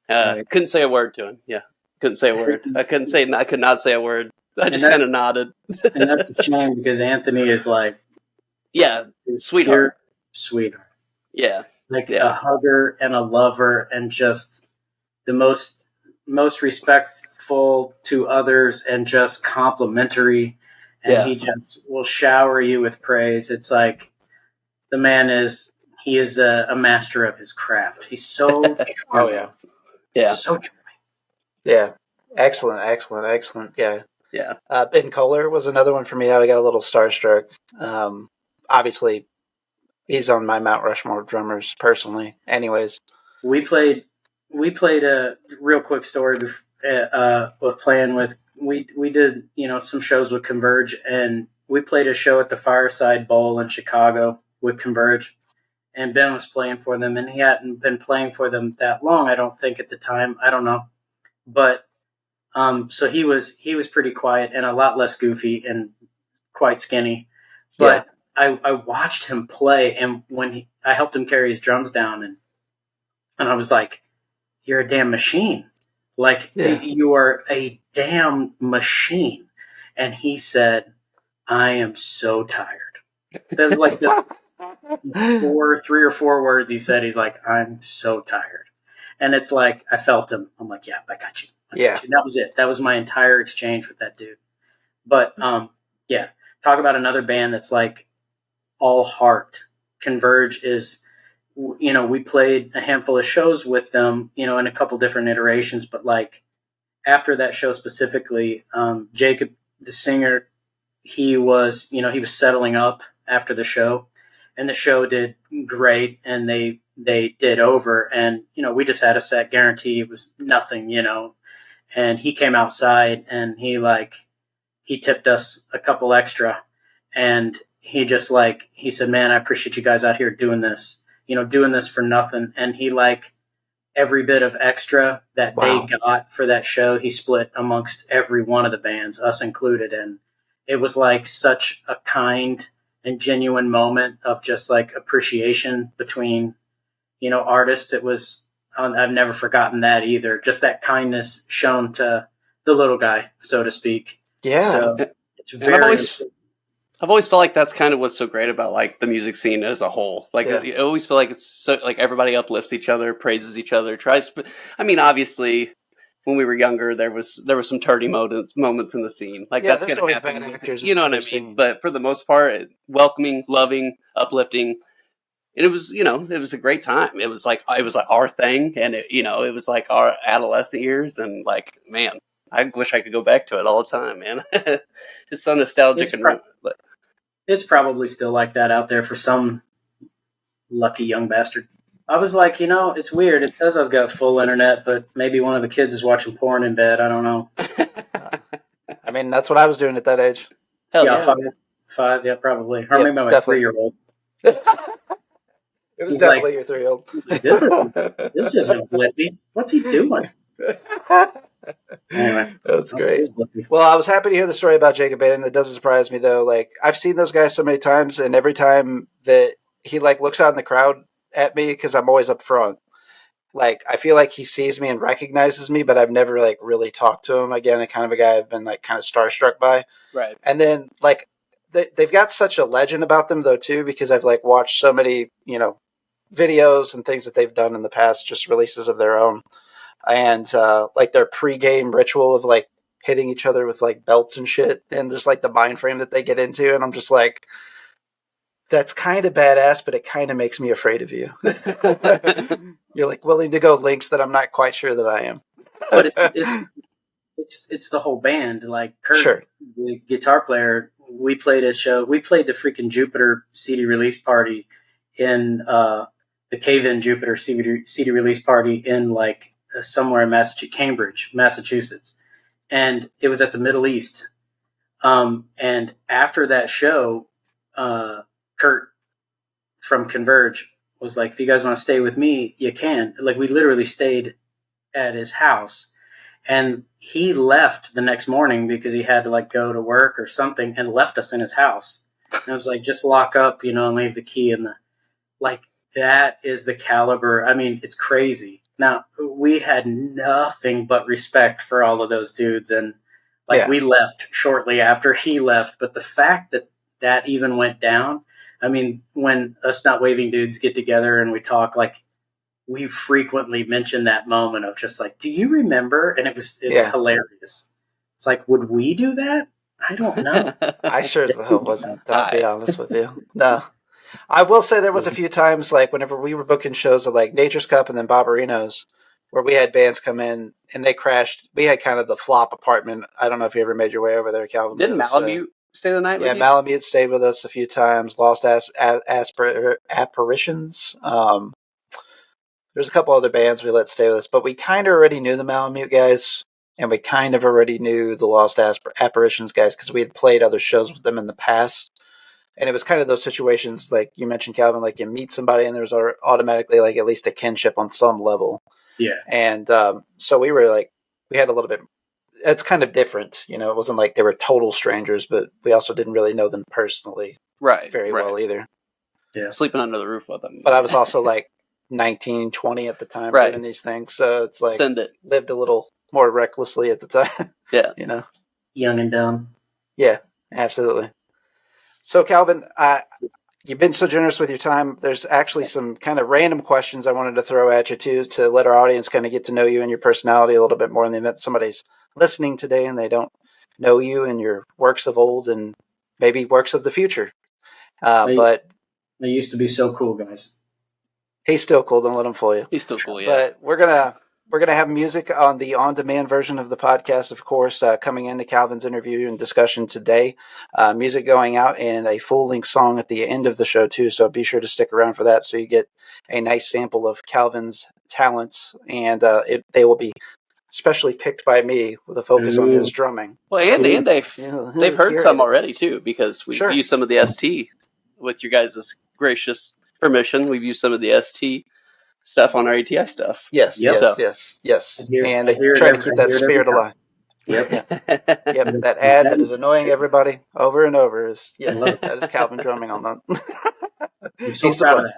Couldn't say a word to him. Yeah, couldn't say a word. I could not say a word. I just kind of nodded. And that's a shame, because Anthony is sweetheart. Yeah. A hugger and a lover, and just the most respectful to others, and just complimentary. And he just will shower you with praise. It's the man is a master of his craft. He's so charming. Oh, yeah. Yeah. So charming. Yeah. Excellent. Yeah. Yeah. Ben Kohler was another one for me. I got a little starstruck. Obviously, he's on my Mount Rushmore of drummers personally. Anyways, we played a real quick story of playing with. We did some shows with Converge, and we played a show at the Fireside Bowl in Chicago with Converge, and Ben was playing for them, and he hadn't been playing for them that long, I don't think, at the time. I don't know, but so he was pretty quiet and a lot less goofy and quite skinny, but. Yeah. I watched him play, and when I helped him carry his drums down, and I was like, "You're a damn machine! You are a damn machine!" And he said, "I am so tired." That was the 3 or 4 words he said. He's like, "I'm so tired," and it's I felt him. I'm like, "Yeah, I got you." Got you. That was it. That was my entire exchange with that dude. But talk about another band that's all heart. Converge is, we played a handful of shows with them, in a couple different iterations, but after that show specifically, Jacob, the singer, he was settling up after the show, and the show did great, and they did over, and, we just had a set guarantee. It was nothing, and he came outside, and he tipped us a couple extra, and he just he said, "Man, I appreciate you guys out here doing this, doing this for nothing." And he every bit of extra that they got for that show, he split amongst every one of the bands, us included. And it was such a kind and genuine moment of just appreciation between, artists. It was, I've never forgotten that either. Just that kindness shown to the little guy, so to speak. Yeah. So it's very I've always felt that's kind of what's so great about the music scene as a whole. I always feel it's so everybody uplifts each other, praises each other, tries. I mean, obviously, when we were younger, there was some turdy moments in the scene. That's going to happen. Bad actors, you know what I mean? But for the most part, welcoming, loving, uplifting. And it was, it was a great time. It was like our thing, and it was like our adolescent years, and like, man, I wish I could go back to it all the time, man. It's so nostalgic It's probably still like that out there for some lucky young bastard. I was like, it's weird. It says I've got full internet, but maybe one of the kids is watching porn in bed. I don't know. I mean, that's what I was doing at that age. Hell Yeah, yeah. five, yeah, probably. Or maybe my definitely. 3-year-old. It was He's definitely like- your 3-year-old. Like, this isn't Blippi. What's he doing? Anyway, That's it great. is Blippi. Well, I was happy to hear the story about Jacob Baden. That doesn't surprise me, though. Like, I've seen those guys so many times, and every time that he, like, looks out in the crowd at me, because I'm always up front, like, I feel like he sees me and recognizes me, but I've never, like, really talked to him. Again, the kind of a guy I've been, like, kind of starstruck by. Right. And then, like, they've got such a legend about them, though, too, because I've, like, watched so many, videos and things that they've done in the past, just releases of their own. And, like, their pregame ritual of, like, hitting each other with, like, belts and shit, and just, like, the mind frame that they get into, and I'm just like, that's kind of badass, but it kind of makes me afraid of you. You're, like, willing to go lengths that I'm not quite sure that I am. But it's the whole band. Like Kurt, Sure. the guitar player, we played a show. We played the freaking Jupiter CD release party in the CALVIN Jupiter CD release party in like somewhere in Cambridge, Massachusetts, and it was at the Middle East. And after that show, Kurt from Converge was like, "If you guys want to stay with me, you can." Like, we literally stayed at his house, and he left the next morning because he had to like go to work or something, and left us in his house. And I was like, "Just lock up, and leave the key in the." Like, that is the caliber. I mean, it's crazy. Now, we had nothing but respect for all of those dudes, and we left shortly after he left. But the fact that even went down, I mean, when us not waving dudes get together and we talk, like, we frequently mention that moment of just like, do you remember? And it's hilarious. It's like, would we do that? I don't know. I sure as the hell wasn't, I'll be honest with you. No. I will say there was a few times, like, whenever we were booking shows at, like, Nature's Cup and then Barbarino's, where we had bands come in and they crashed. We had kind of the flop apartment. I don't know if you ever made your way over there, Calvin. Didn't Malamute stay the night with you? Yeah, Malamute stayed with us a few times. Lost Apparitions. There's a couple other bands we let stay with us, but we kind of already knew the Malamute guys, and we kind of already knew the Lost Apparitions guys because we had played other shows with them in the past. And it was kind of those situations, like you mentioned, Calvin, like you meet somebody and there's automatically like at least a kinship on some level. Yeah. And so we were like, we had a little bit, it's kind of different. It wasn't like they were total strangers, but we also didn't really know them personally very well either. Yeah. Sleeping under the roof with them. But I was also like 19, 20 at the time doing these things. So it's like, lived a little more recklessly at the time. Yeah. Young and dumb. Yeah, absolutely. So, Calvin, you've been so generous with your time. There's actually some kind of random questions I wanted to throw at you, too, to let our audience kind of get to know you and your personality a little bit more in the event somebody's listening today and they don't know you and your works of old and maybe works of the future. But they used to be so cool, guys. He's still cool. Don't let him fool you. He's still cool, yeah. But we're gonna have music on the on-demand version of the podcast, of course, coming into Calvin's interview and discussion today. Music going out and a full-length song at the end of the show, too, so be sure to stick around for that so you get a nice sample of Calvin's talents, and they will be specially picked by me with a focus on his drumming. Well, and they've heard some already, too, because we've used some of the ST with your guys' gracious permission. We've used some of the ST stuff on our ATI stuff. Yes. And I try to keep that spirit alive. Yep. Yep. That ad that is annoying everybody over and over is that is Calvin drumming on that. I'm so proud of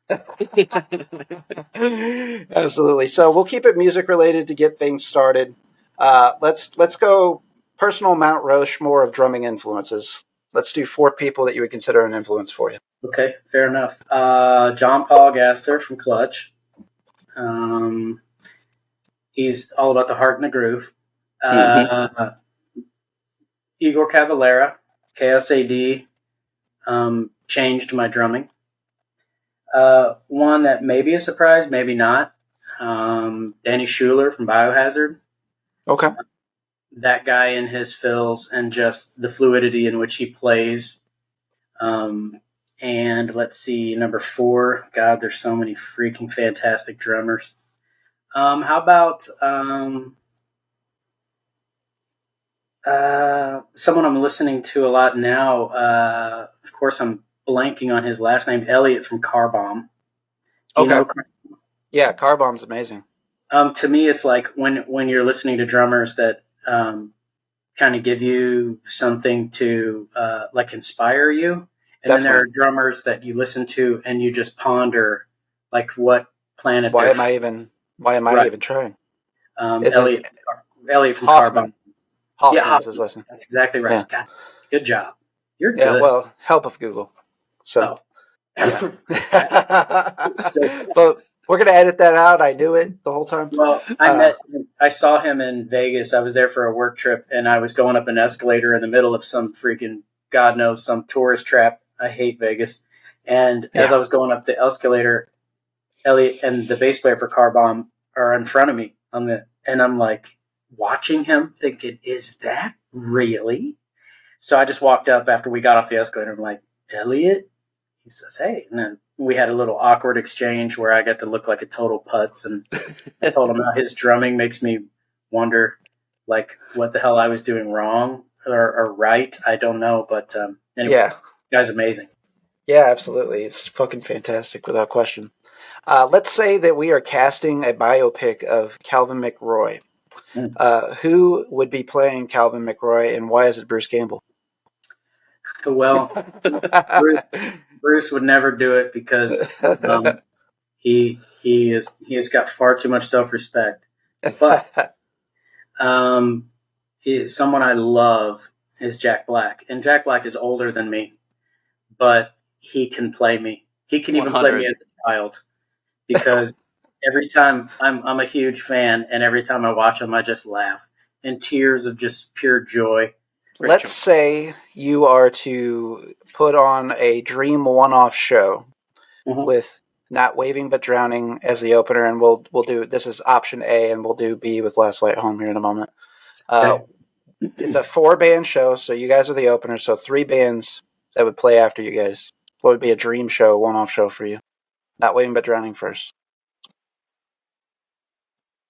that. Absolutely. So we'll keep it music related to get things started. Let's go personal Mount Rushmore of drumming influences. Let's do 4 people that you would consider an influence for you. Okay, fair enough. John Paul Gaster from Clutch. He's all about the heart and the groove. Igor Cavalera, KSAD, changed my drumming. One that may be a surprise, maybe not. Danny Schuler from Biohazard. Okay. That guy in his fills and just the fluidity in which he plays. And let's see, number 4. God, there's so many freaking fantastic drummers. How about someone I'm listening to a lot now? Of course, I'm blanking on his last name. Elliot from Car Bomb. Okay. Yeah, Car Bomb's amazing. To me, it's like when you're listening to drummers that kind of give you something to like inspire you. And Definitely. then there are drummers that you listen to and you just ponder, like, what planet? Why am I even trying? Elliot from Hoffman. Carbon. Hoffman's his listen. That's exactly right. Yeah. God, good job. You're Yeah. good. Well, help of Google. So. Yeah. But we're gonna edit that out. I knew it the whole time. Well, I saw him in Vegas. I was there for a work trip, and I was going up an escalator in the middle of some freaking, God knows, some tourist trap. I hate Vegas. And as I was going up the escalator, Elliot and the bass player for Car Bomb are in front of me and I'm like watching him, thinking, "Is that really?" So I just walked up after we got off the escalator. I'm like, "Elliot?" He says, "Hey," and then we had a little awkward exchange where I got to look like a total putz, and I told him how his drumming makes me wonder, like, what the hell I was doing wrong or right. I don't know, but anyway, Yeah. the guy's amazing. Yeah, absolutely. It's fucking fantastic, without question. Let's say that we are casting a biopic of Calvin McRoy. Who would be playing Calvin McRoy, and why is it Bruce Campbell? Well, Bruce would never do it because he's got far too much self-respect. But someone I love is Jack Black, and Jack Black is older than me, but he can play me. He can even 100. play me as a child, because every time I'm a huge fan, and every time I watch him, I just laugh in tears of just pure joy. Let's say you are to put on a dream one-off show with Not Waving But Drowning as the opener, and we'll do, this is option A, and we'll do B with Last Flight Home here in a moment. It's a 4-band show, so you guys are the opener, so 3 bands that would play after you guys. What would be a dream show, one-off show for you? Not Waving But Drowning first.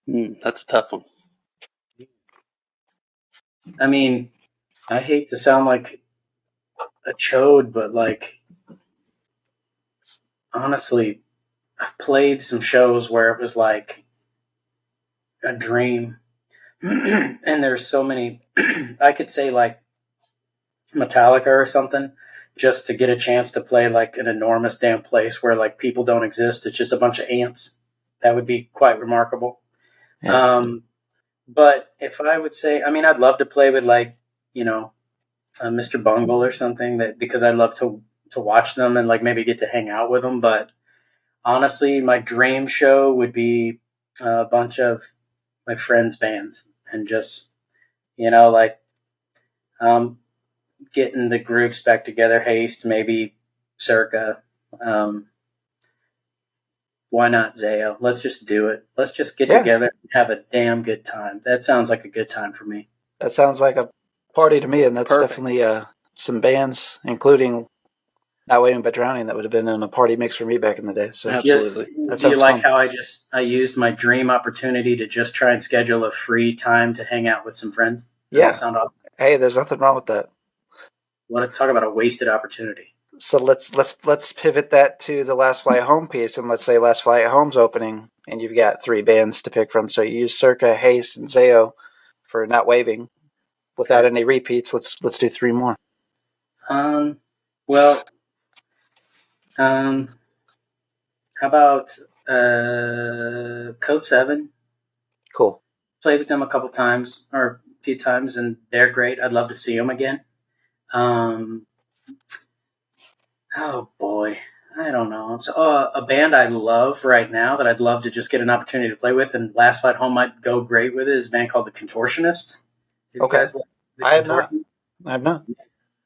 That's a tough one. I mean, I hate to sound like a chode, but like, honestly, I've played some shows where it was like a dream. And there's so many, I could say like Metallica or something, just to get a chance to play like an enormous damn place where like people don't exist. It's just a bunch of ants. That would be quite remarkable. Yeah. But if I would say, I mean, I'd love to play with like, Mr. Bungle or something, that because I love to watch them and like maybe get to hang out with them. But honestly, my dream show would be a bunch of my friends' bands and just, getting the groups back together. Haste, maybe Circa. Why not Zayo? Let's just do it. Let's just get together and have a damn good time. That sounds like a good time for me. That sounds like a party to me, and that's definitely some bands, including Not Waving But Drowning, that would have been in a party mix for me back in the day. So absolutely. Do you like how I used my dream opportunity to just try and schedule a free time to hang out with some friends? Yeah. That sound awesome. Hey, there's nothing wrong with that. Want to talk about a wasted opportunity? So let's pivot that to the Last Flight Home piece, and let's say Last Flight Home's opening, and you've got 3 bands to pick from. So you use Circa, Haste, and Zayo for Not Waving. Without any repeats, let's do 3 more. How about Code 7? Cool. Played with them a couple times, or a few times, and they're great. I'd love to see them again. Oh boy, I don't know. So, a band I love right now that I'd love to just get an opportunity to play with, and Last Flight Home might go great with it, is a band called The Contortionist. Okay. I have not.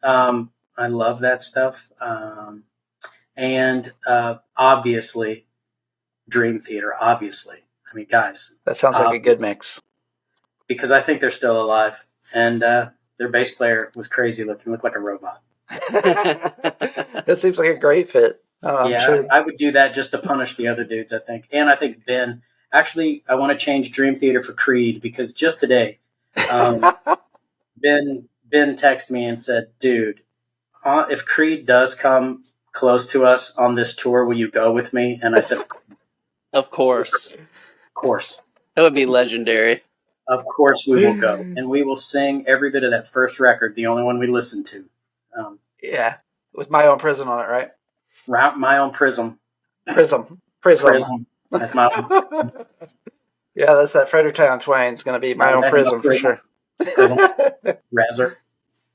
I love that stuff. and obviously Dream Theater. Obviously, I mean, guys, That sounds like a good mix. because I think they're still alive, and their bass player was crazy looking, looked like a robot. That seems like a great fit. I'm Yeah, sure. I would do that just to punish the other dudes, I think. And I think Ben, actually, I want to change Dream Theater for Creed because just today, Ben texted me and said, dude, if Creed does come close to us on this tour, will you go with me? And I said, Of course. of course. That would be legendary. Of course we will go. And we will sing every bit of that first record, the only one we listened to. Yeah, with My Own Prison on it, right? My Own Prism. Prism. That's my own. Yeah, that's that Fredericktown Twain's going to be My Own Prison for sure. Razor.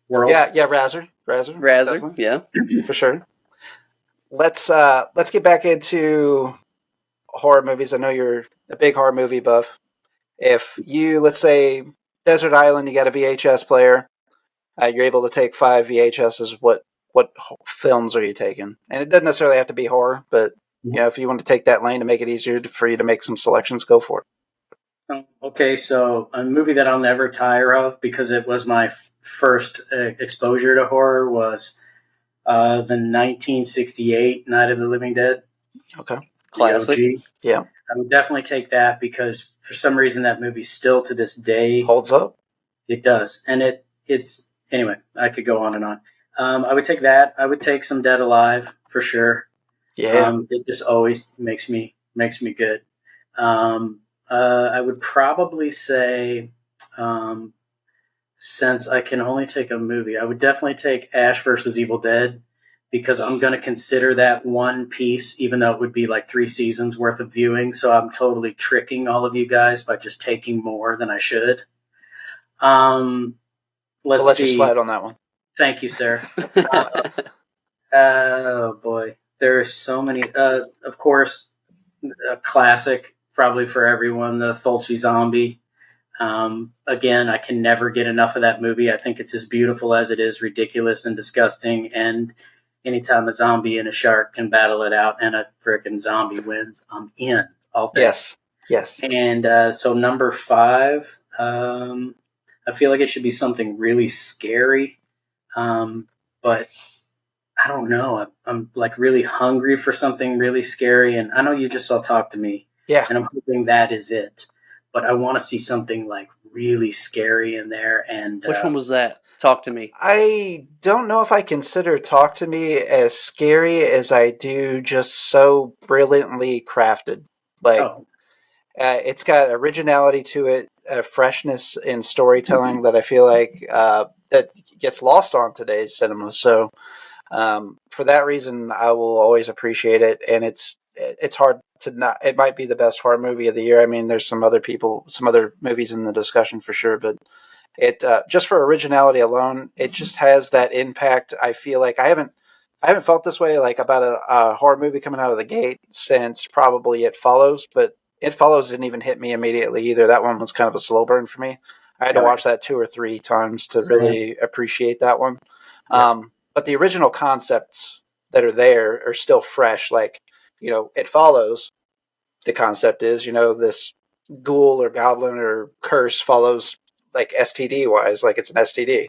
Worlds. Yeah, Razor, Razor, yeah. for sure. Let's get back into horror movies. I know you're a big horror movie buff. If you, let's say, Desert Island, you got a VHS player, you're able to take 5 VHSs. What films are you taking? And it doesn't necessarily have to be horror, but if you want to take that lane to make it easier for you to make some selections, go for it. Okay, so a movie that I'll never tire of because it was my first exposure to horror was the 1968 Night of the Living Dead. Okay. Classic. The OG. Yeah. I would definitely take that because for some reason that movie still to this day Holds up. It does, and it's anyway. I could go on and on. I would take that. I would take some Dead Alive for sure. Yeah. It just always makes me good. I would probably say, since I can only take a movie, I would definitely take Ash versus Evil Dead because I'm going to consider that one piece, even though it would be like 3 seasons worth of viewing. So I'm totally tricking all of you guys by just taking more than I should. I'll let you slide on that one. Thank you, sir. Oh boy, there are so many. Of course, a classic probably for everyone, the Fulci Zombie. Again, I can never get enough of that movie. I think it's as beautiful as it is ridiculous and disgusting. And anytime a zombie and a shark can battle it out and a frickin' zombie wins, I'm in all day. Yes. And so number 5, I feel like it should be something really scary. But I don't know. I'm like really hungry for something really scary. And I know you just saw Talk to Me. Yeah. And I'm hoping that is it. But I want to see something like really scary in there. And Which one was that? Talk to me. I don't know if I consider Talk to Me as scary as I do just so brilliantly crafted. It's got originality to it, a freshness in storytelling that I feel like that gets lost on today's cinema. So for that reason, I will always appreciate it. And it's hard to not. It might be the best horror movie of the year. I mean, there's some other movies in the discussion for sure, but it just for originality alone, it just has that impact. I feel like I haven't felt this way like about a horror movie coming out of the gate since probably It Follows, but It Follows didn't even hit me immediately either. That one was kind of a slow burn for me. I had to watch that 2 or 3 times to really appreciate that one. But the original concepts that are there are still fresh. Like, It Follows, the concept is, this ghoul or goblin or curse follows like STD wise, like it's an STD.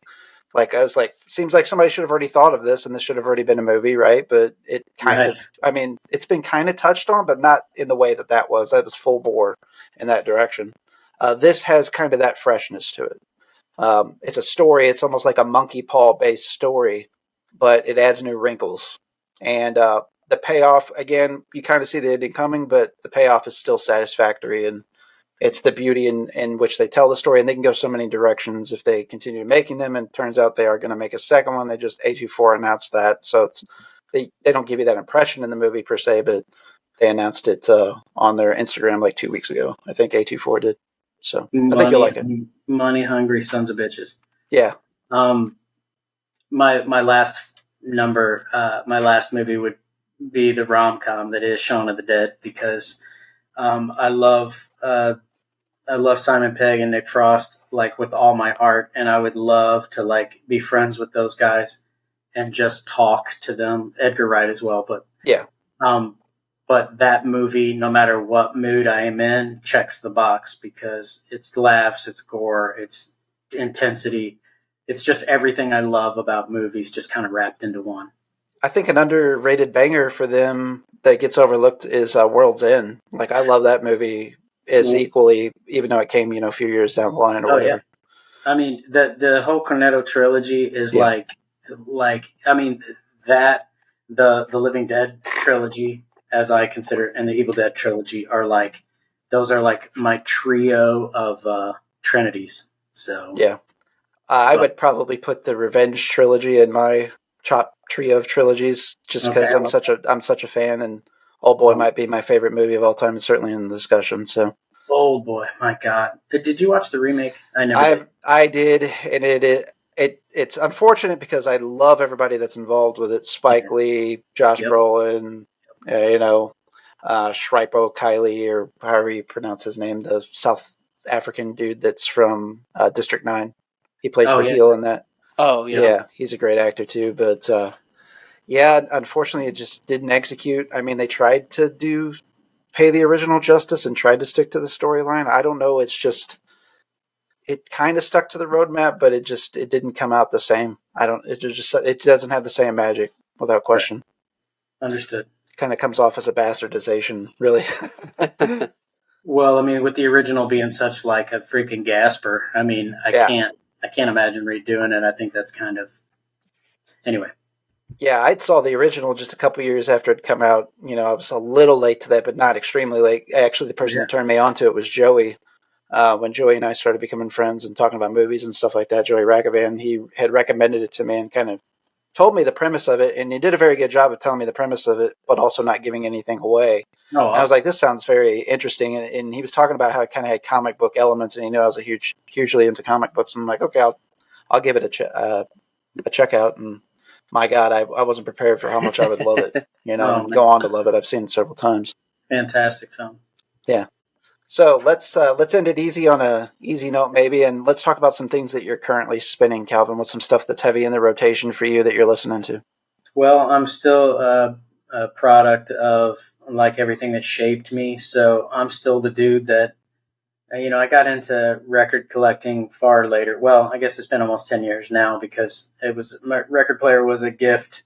Like I was like, seems like somebody should have already thought of this and this should have already been a movie, right? But it kind of, I mean, it's been kind of touched on, but not in the way that was. That was full bore in that direction. This has kind of that freshness to it. It's a story. It's almost like a monkey paw based story, but it adds new wrinkles. And the payoff, again, you kind of see the ending coming, but the payoff is still satisfactory. And it's the beauty in which they tell the story, and they can go so many directions if they continue making them. And it turns out they are going to make a second one. They just A24 announced that, so they don't give you that impression in the movie per se, but they announced it on their Instagram like 2 weeks ago. I think A24 did. So I think you'll like it. Money hungry sons of bitches. Yeah. My last number, my last movie would be the rom-com that is Shaun of the Dead because I love Simon Pegg and Nick Frost like with all my heart, and I would love to like be friends with those guys and just talk to them. Edgar Wright as well, but Yeah. But that movie, no matter what mood I am in, checks the box because it's laughs, it's gore, it's intensity. It's just everything I love about movies just kind of wrapped into one. I think an underrated banger for them that gets overlooked is World's End. Like, I love that movie as equally, even though it came, a few years down the line or whatever. Yeah. I mean, the whole Cornetto Trilogy is like, I mean, that, the Living Dead trilogy, as I consider it, and the Evil Dead trilogy those are like my trio of trinities. So yeah, I would probably put the Revenge trilogy in my top trio of trilogies, just because I'm such a fan, and Old Boy might be my favorite movie of all time, and certainly in the discussion. So Old Boy, my God, did you watch the remake? I never did. I did, and it's unfortunate because I love everybody that's involved with it. Spike Lee, Josh Brolin, Shripo Kylie, or however you pronounce his name, the South African dude that's from District 9. He plays the heel in that. Oh, yeah. Yeah, he's a great actor too. But unfortunately, it just didn't execute. I mean, they tried to pay the original justice and tried to stick to the storyline. I don't know. It's just, it kind of stuck to the roadmap, but it didn't come out the same. It doesn't have the same magic, without question. Understood. Kind of comes off as a bastardization, really. Well, I mean, with the original being such like a freaking gasper, I mean, I can't imagine redoing it. I think that's kind of, anyway. Yeah, I saw the original just a couple years after it come out. I was a little late to that, but not extremely late. Actually, the person that turned me on to it was Joey. When Joey and I started becoming friends and talking about movies and stuff like that, Joey Ragavan, he had recommended it to me and kind of told me the premise of it, and he did a very good job of telling me the premise of it, but also not giving anything away. Oh, awesome. I was like, this sounds very interesting, and he was talking about how it kind of had comic book elements, and he knew I was hugely into comic books, and I'm like, okay, I'll give it a check out, and my God, I wasn't prepared for how much I would love it, and go on to love it. I've seen it several times. Fantastic film. Yeah. So let's end it easy on a easy note, maybe, and let's talk about some things that you're currently spinning, Calvin. What's some stuff that's heavy in the rotation for you that you're listening to? Well, I'm still a product of like everything that shaped me. So I'm still the dude that, I got into record collecting far later. Well, I guess it's been almost 10 years now because my record player was a gift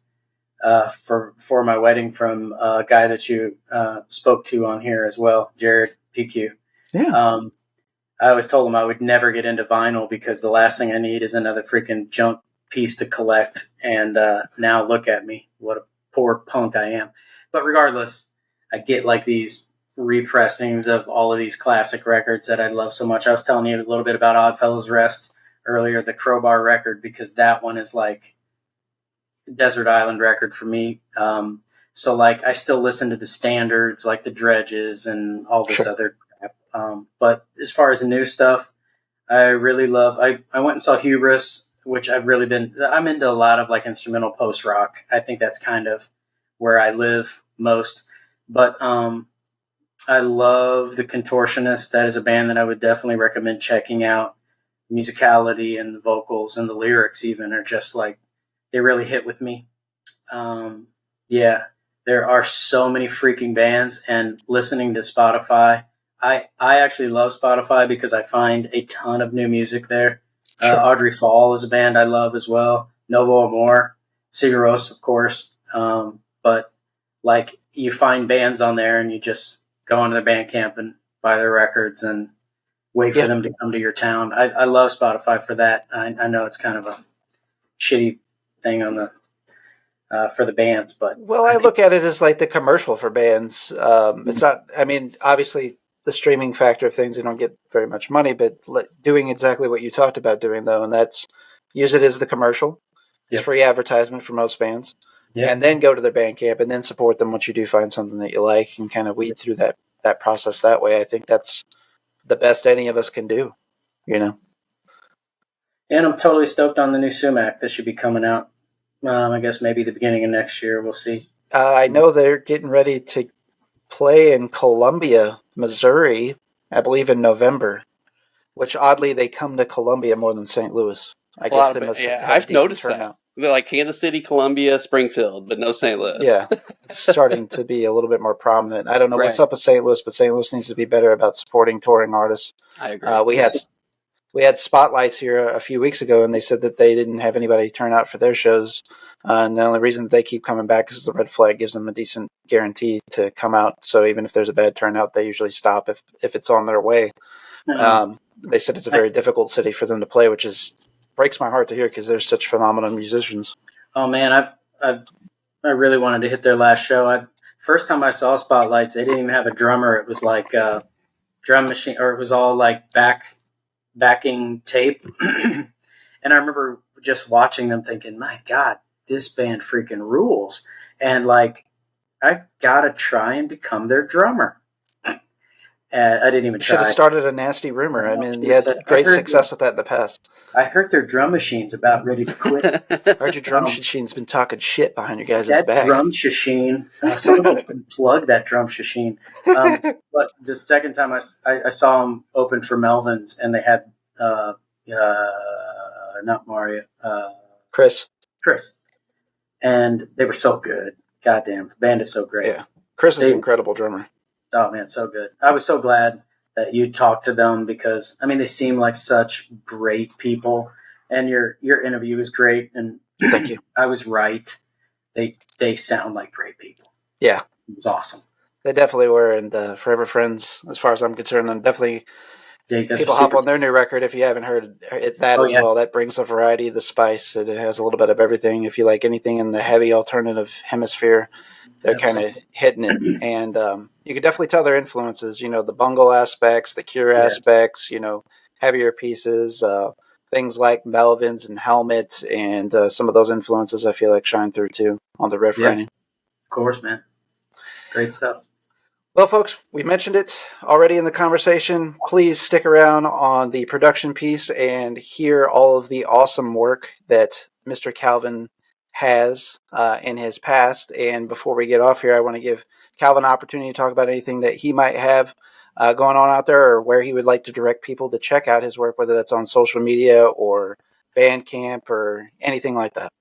for my wedding from a guy that you spoke to on here as well, Jared PQ. Yeah. I always told him I would never get into vinyl because the last thing I need is another freaking junk piece to collect. And now look at me, what a poor punk I am. But regardless, I get like these repressings of all of these classic records that I love so much. I was telling you a little bit about Oddfellows Rest earlier, the Crowbar record, because that one is like desert island record for me. So like I still listen to the standards like the Dredges and all this other crap. But as far as the new stuff, I really love, I went and saw Hubris, which I'm into a lot of like instrumental post rock. I think that's kind of where I live most. But I love The Contortionist. That is a band that I would definitely recommend checking out. Musicality and the vocals and the lyrics even are just like, they really hit with me. There are so many freaking bands, and listening to Spotify, I actually love Spotify because I find a ton of new music there. Sure. Audrey Fall is a band I love as well. Novo Amor, Sigaros, of course. But like you find bands on there and you just go onto their Bandcamp and buy their records and wait for them to come to your town. I love Spotify for that. I know it's kind of a shitty thing on the for the bands, but I look at it as like the commercial for bands. It's not. I mean, obviously the streaming factor of things, they don't get very much money, but doing exactly what you talked about doing though, and that's use it as the commercial. It's free advertisement for most bands, and then go to their Bandcamp and then support them once you do find something that you like and kind of weed through that process that way. I think that's the best any of us can do, And I'm totally stoked on the new Sumac that should be coming out. I guess maybe the beginning of next year. We'll see. I know they're getting ready to play in Columbia, Missouri, I believe in November, which oddly they come to Columbia more than St. Louis. I guess they must have I've noticed that. They're like Kansas City, Columbia, Springfield, but no St. Louis. Yeah, it's starting to be a little bit more prominent. I don't know what's Right. up with St. Louis, but St. Louis needs to be better about supporting touring artists. I agree. We had spotlights here a few weeks ago, and they said that they didn't have anybody turn out for their shows. And the only reason that they keep coming back is the red flag gives them a decent guarantee to come out. So even if there's a bad turnout, they usually stop if it's on their way. They said it's a very difficult city for them to play, which breaks my heart to hear because they're such phenomenal musicians. Oh man, I really wanted to hit their last show. First time I saw Spotlights, they didn't even have a drummer. It was like a drum machine, or it was all like backing tape. And I remember just watching them thinking, my God, this band freaking rules. And like, I gotta try and become their drummer. I didn't even try. Should have started a nasty rumor. I mean, you had great success with that in the past. I heard their drum machine's about ready to quit. I heard your drum machine's been talking shit behind your guys' that back. Drum machine, someone can plug that drum machine. But the second time I saw them open for Melvin's, and they had not Mario, Chris, and they were so good. Goddamn, the band is so great. Yeah, Chris is an incredible drummer. Oh man, so good. I was so glad that you talked to them because I mean they seem like such great people, and your interview was great. And thank you. I was right. They sound like great people. Yeah, it was awesome. They definitely were, and forever friends as far as I'm concerned. And definitely, people hop on their new record if you haven't heard that as well. That brings the variety, the spice. It has a little bit of everything. If you like anything in the heavy alternative hemisphere, they're kind of hitting it. And you can definitely tell their influences, you know, the bungle aspects, the Cure aspects, you know, heavier pieces, things like Melvins and Helmet, and some of those influences I feel like shine through too on the riff writing. Of course, man. Great stuff. Well, folks, we mentioned it already in the conversation. Please stick around on the production piece and hear all of the awesome work that Mr. Calvin has in his past. And before we get off here, I want to give Calvin an opportunity to talk about anything that he might have going on out there, or where he would like to direct people to check out his work, whether that's on social media or Bandcamp or anything like that.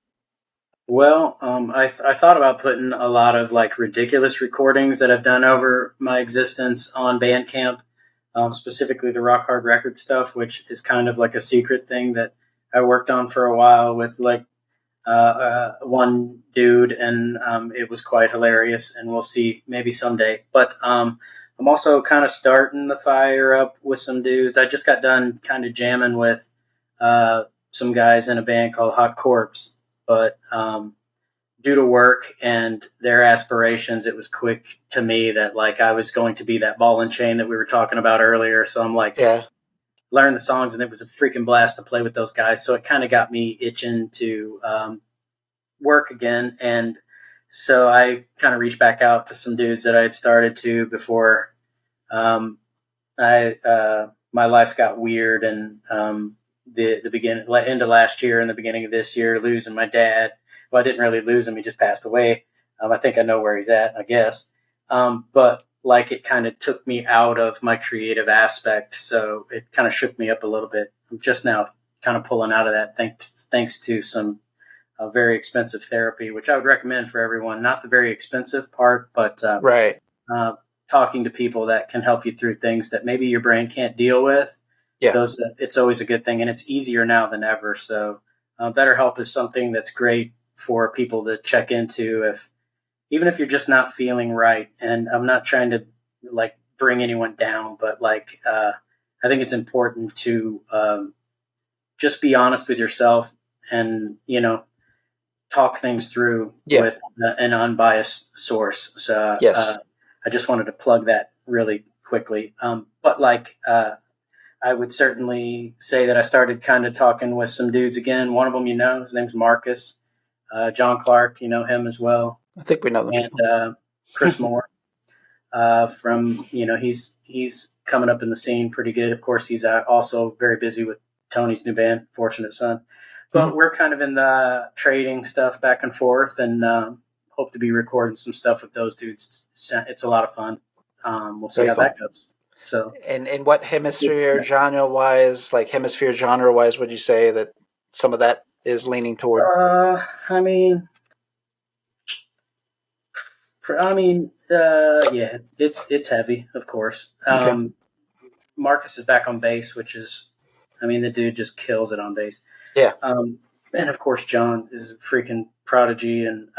Well, I thought about putting a lot of like ridiculous recordings that I've done over my existence on Bandcamp, specifically the Rock Hard Record stuff, which is kind of like a secret thing that I worked on for a while with like one dude, and it was quite hilarious, and we'll see maybe someday. But I'm also kind of starting the fire up with some dudes. I just got done kind of jamming with some guys in a band called Hot Corpse. But due to work and their aspirations, it was quick to me that like I was going to be that ball and chain that we were talking about earlier. So I'm like, learn the songs, and it was a freaking blast to play with those guys. So it kind of got me itching to work again. And so I kind of reached back out to some dudes that I had started to before my life got weird, and the beginning, end of last year and the beginning of this year, losing my dad. Well, I didn't really lose him; he just passed away. I think I know where he's at, I guess. But like, it kind of took me out of my creative aspect, so it kind of shook me up a little bit. I'm just now kind of pulling out of that, thanks to some very expensive therapy, which I would recommend for everyone. Not the very expensive part, but talking to people that can help you through things that maybe your brain can't deal with. Yeah, it's always a good thing, and it's easier now than ever. So BetterHelp is something that's great for people to check into, even if you're just not feeling right. And I'm not trying to like bring anyone down, but like I think it's important to just be honest with yourself, and talk things through with an unbiased source. So I just wanted to plug that really quickly. But like. I would certainly say that I started kind of talking with some dudes again. One of them, his name's Marcus. John Clark, him as well. I think we know them. And Chris Moore from, he's coming up in the scene pretty good. Of course, he's also very busy with Tony's new band, Fortunate Son. But we're kind of in the trading stuff back and forth, and hope to be recording some stuff with those dudes. It's a lot of fun. We'll see how that goes. So, and what hemisphere genre wise, would you say that some of that is leaning toward? Yeah, it's heavy, of course. Okay. Marcus is back on bass, which is, the dude just kills it on bass. Yeah. And of course, John is a freaking prodigy, and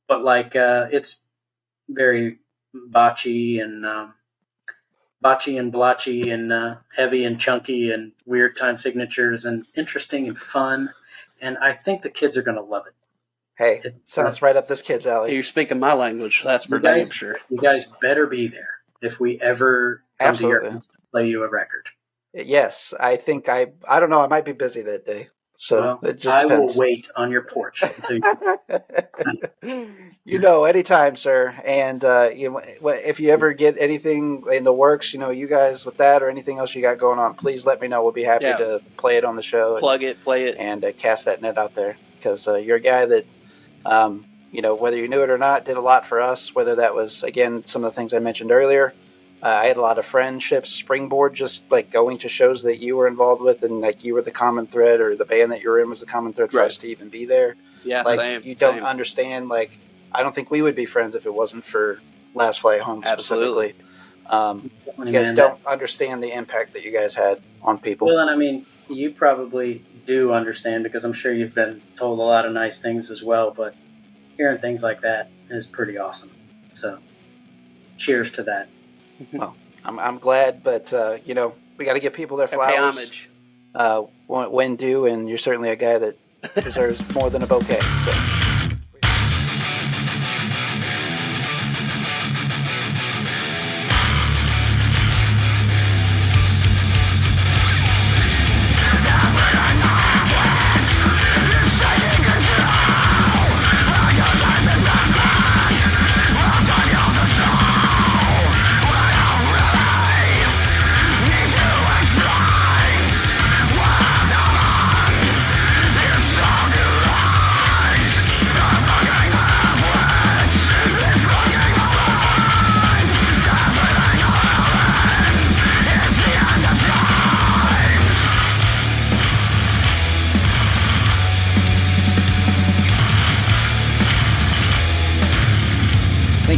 but it's very botchy and blotchy and heavy and chunky and weird time signatures and interesting and fun. And I think the kids are going to love it. Hey, it sounds right up this kid's alley. You're speaking my language. That's for damn sure. You guys better be there if we ever come to your house to play you a record. Yes, I think I don't know. I might be busy that day. So it just depends. Will wait on your porch until anytime, sir. And if you ever get anything in the works, you guys with that or anything else you got going on, please let me know. We'll be happy to play it on the show. Plug it, play it. And cast that net out there. Because you're a guy that, whether you knew it or not, did a lot for us. Whether that was, again, some of the things I mentioned earlier. I had a lot of friendships, springboard, just like going to shows that you were involved with, and like you were the common thread, or the band that you were in was the common thread for us to even be there. Yeah, like you don't understand. Like I don't think we would be friends if it wasn't for Last Flight Home specifically. You guys don't understand the impact that you guys had on people. Well, and you probably do understand because I'm sure you've been told a lot of nice things as well. But hearing things like that is pretty awesome. So, cheers to that. Well, I'm glad, but we got to give people their flowers. Pay homage. When due, and you're certainly a guy that deserves more than a bouquet. So.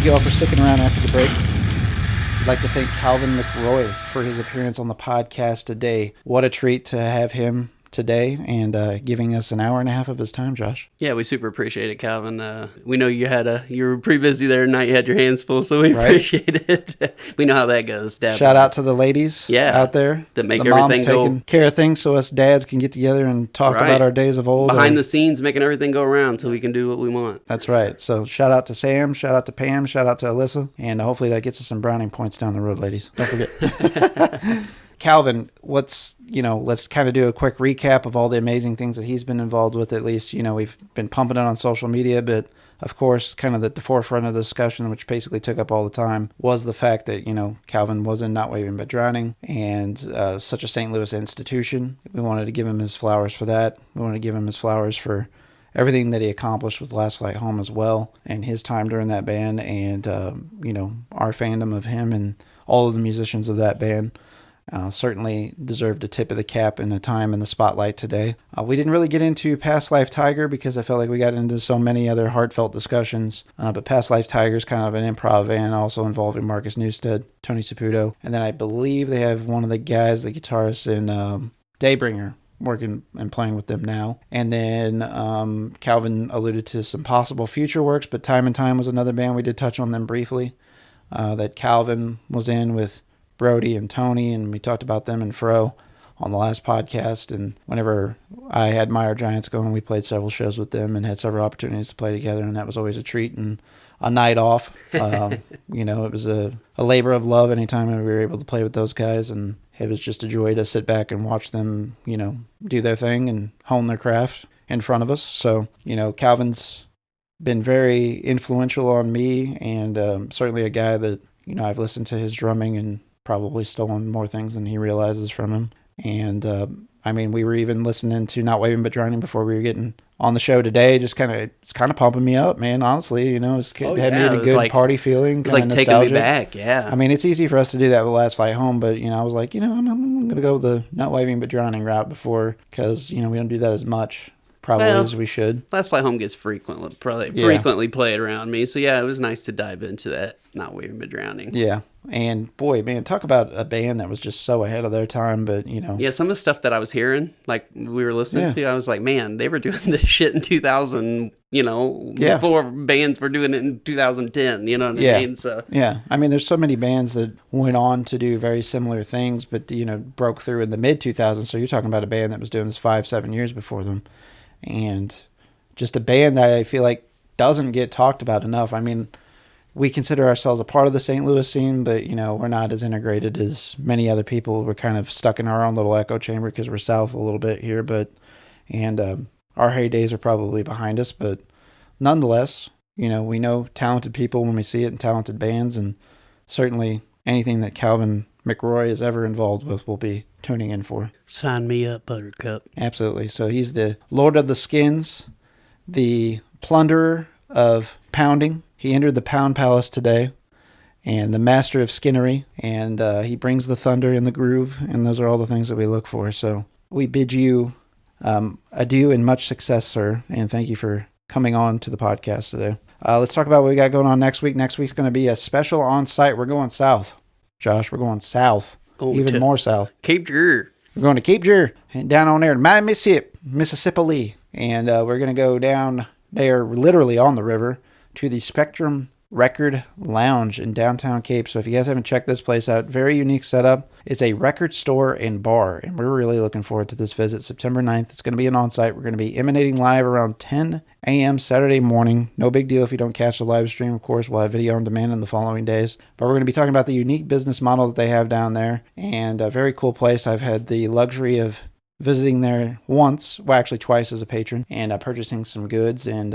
Thank you all for sticking around after the break. I'd like to thank CALVIN MCROY for his appearance on the podcast today. What a treat to have him today and giving us an hour and a half of his time, Josh. Yeah, we super appreciate it, Calvin. We know you were pretty busy there tonight. You had your hands full, so we appreciate it. We know how that goes. Dad. Shout out to the ladies out there that make the everything moms taking care of things so us dads can get together and talk about our days of old. Behind the scenes, making everything go around so we can do what we want. That's right. So shout out to Sam, shout out to Pam, shout out to Alyssa, and hopefully that gets us some brownie points down the road, ladies. Don't forget. Calvin, let's kind of do a quick recap of all the amazing things that he's been involved with. At least, we've been pumping it on social media, but of course, kind of at the forefront of the discussion, which basically took up all the time, was the fact that, Calvin was in Not Waving But Drowning and such a St. Louis institution. We wanted to give him his flowers for that. We wanted to give him his flowers for everything that he accomplished with Last Flight Home as well, and his time during that band, and, our fandom of him and all of the musicians of that band. Certainly deserved a tip of the cap and a time in the spotlight today. We didn't really get into Past Life Tiger because I felt like we got into so many other heartfelt discussions. But Past Life Tiger is kind of an improv band also involving Marcus Newstead, Tony Saputo. And then I believe they have one of the guys, the guitarist in Daybringer, working and playing with them now. And then Calvin alluded to some possible future works, but Time and Time was another band. We did touch on them briefly. That Calvin was in with Brody and Tony, and we talked about them and Fro on the last podcast. And whenever I had Meyer Giants going, we played several shows with them and had several opportunities to play together, and that was always a treat and a night off. It was a labor of love anytime we were able to play with those guys, and it was just a joy to sit back and watch them, do their thing and hone their craft in front of us. So, Calvin's been very influential on me, and certainly a guy that, I've listened to his drumming and probably stolen more things than he realizes from him. And, we were even listening to Not Waving But Drowning before we were getting on the show today. It's kind of pumping me up, man, honestly. Had me in a good party feeling, kind of nostalgic. Taking me back, yeah. It's easy for us to do that with Last Flight Home, but, I was like, I'm going to go the Not Waving But Drowning route before, because, we don't do that as much probably Well, as we should. Last Flight Home gets frequently played around me. So yeah, it was nice to dive into that. Not Weary but Drowning. Yeah. And boy, man, talk about a band that was just so ahead of their time, but Yeah, some of the stuff that I was hearing, like we were listening to, I was like, man, they were doing this shit in 2000, before bands were doing it in 2010, you know what I mean? So yeah, I mean, there's so many bands that went on to do very similar things, but, broke through in the mid 2000s. So you're talking about a band that was doing this 5-7 years before them. And just a band that I feel like doesn't get talked about enough. I mean, we consider ourselves a part of the St. Louis scene, but, we're not as integrated as many other people. We're kind of stuck in our own little echo chamber because we're south a little bit here, our heydays are probably behind us, but nonetheless, we know talented people when we see it and talented bands, and certainly anything that Calvin McRoy is ever involved with will be tuning in for. Sign me up, Buttercup. Absolutely. So he's the Lord of the Skins, the plunderer of pounding. He entered the Pound Palace today, and the master of skinnery, and he brings the thunder and the groove, and those are all the things that we look for. So we bid you adieu and much success, sir, and thank you for coming on to the podcast today. Let's talk about what we got going on next week. Next week's going to be a special on-site. We're going south, Josh. We're going south, even more south. Cape Drew. We're going to Cape Drew and down on there, Mississippi, and we're going to go down there, literally on the river, to the Spectrum Record Lounge in downtown Cape. So if you guys haven't checked this place out, very unique setup. It's a record store and bar, and we're really looking forward to this visit. September 9th, it's going to be an on-site. We're going to be emanating live around 10 a.m. Saturday morning. No big deal if you don't catch the live stream, of course. We'll have video on demand in the following days. But we're going to be talking about the unique business model that they have down there, and a very cool place. I've had the luxury of visiting there twice as a patron, and purchasing some goods, and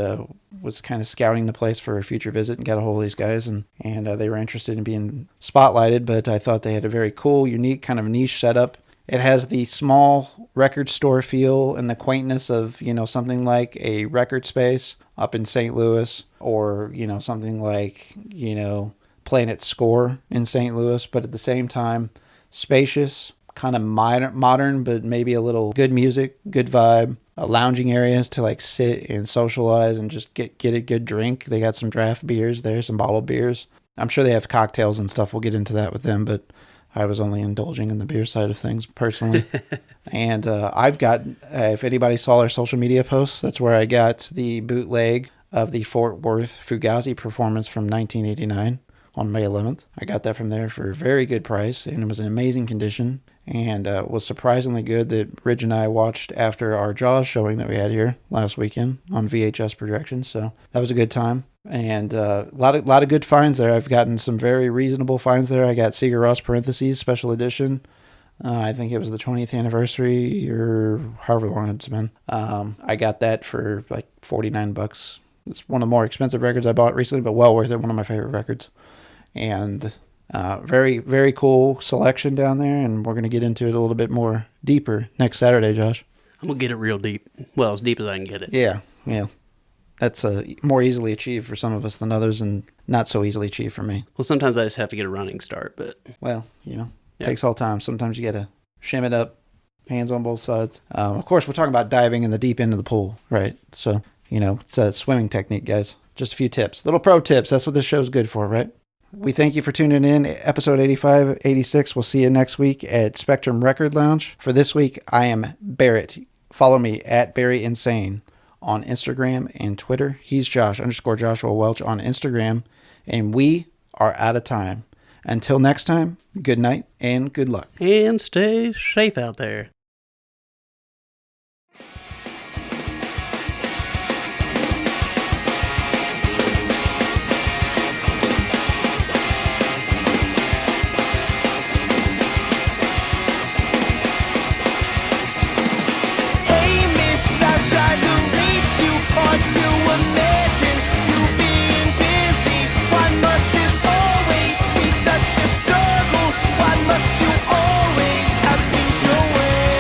was kind of scouting the place for a future visit and got a hold of these guys, and they were interested in being spotlighted, but I thought they had a very cool, unique, kind of niche setup. It has the small record store feel and the quaintness of, something like a Record Space up in St. Louis, or, something like, Planet Score in St. Louis, but at the same time, spacious, kind of modern, but maybe a little good music, good vibe, lounging areas to like sit and socialize and just get a good drink. They got some draft beers there, some bottled beers. I'm sure they have cocktails and stuff. We'll get into that with them, but I was only indulging in the beer side of things personally. And I've got, if anybody saw our social media posts, that's where I got the bootleg of the Fort Worth Fugazi performance from 1989 on May 11th. I got that from there for a very good price, and it was in amazing condition. And was surprisingly good that Ridge and I watched after our Jaws showing that we had here last weekend on VHS projection. So that was a good time. And a lot of good finds there. I've gotten some very reasonable finds there. I got Sigur Rós parentheses special edition. I think it was the 20th anniversary or however long it's been. I got that for like $49. It's one of the more expensive records I bought recently, but well worth it. One of my favorite records. And very, very cool selection down there, and we're going to get into it a little bit more deeper next Saturday, Josh. I'm going to get it real deep. Well, as deep as I can get it. Yeah. That's more easily achieved for some of us than others, and not so easily achieved for me. Well, sometimes I just have to get a running start, but... Well, takes all time. Sometimes you got to shim it up, hands on both sides. Of course, we're talking about diving in the deep end of the pool, right? So, it's a swimming technique, guys. Just a few tips. Little pro tips. That's what this show's good for, right? We thank you for tuning in. Episode 85, 86. We'll see you next week at Spectrum Record Lounge. For this week, I am Barrett. Follow me at Barry Insane on Instagram and Twitter. He's Josh _Joshua Welch on Instagram. And we are out of time. Until next time, good night and good luck. And stay safe out there. Such a struggle. Why must you always have things your way?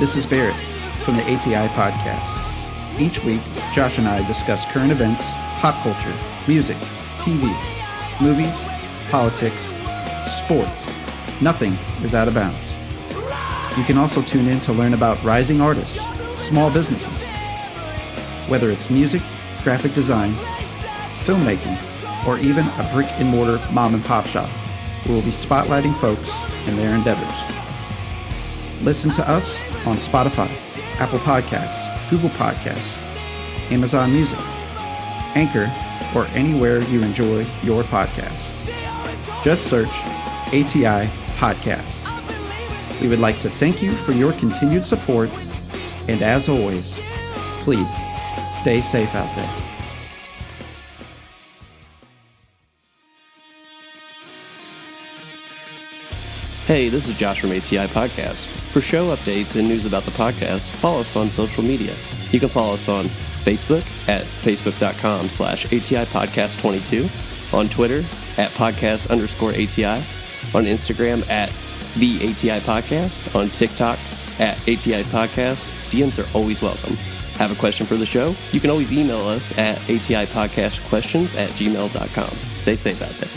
This is Barrett from the ATI Podcast. Each week, Josh and I discuss current events, pop culture, music, TV, movies, politics, sports. Nothing is out of bounds. You can also tune in to learn about rising artists, small businesses. Whether it's music, graphic design, filmmaking, or even a brick-and-mortar mom-and-pop shop, we will be spotlighting folks and their endeavors. Listen to us on Spotify, Apple Podcasts, Google Podcasts, Amazon Music, Anchor, or anywhere you enjoy your podcasts. Just search ATI Podcast. We would like to thank you for your continued support, and as always, please stay safe out there. Hey, this is Josh from ATI Podcast. For show updates and news about the podcast, follow us on social media. You can follow us on Facebook at facebook.com/ATI Podcast 22, on Twitter at podcast_ATI, on Instagram at the ATI Podcast, on TikTok at ATI Podcast. DMs are always welcome. Have a question for the show? You can always email us at atipodcastquestions@gmail.com. Stay safe out there.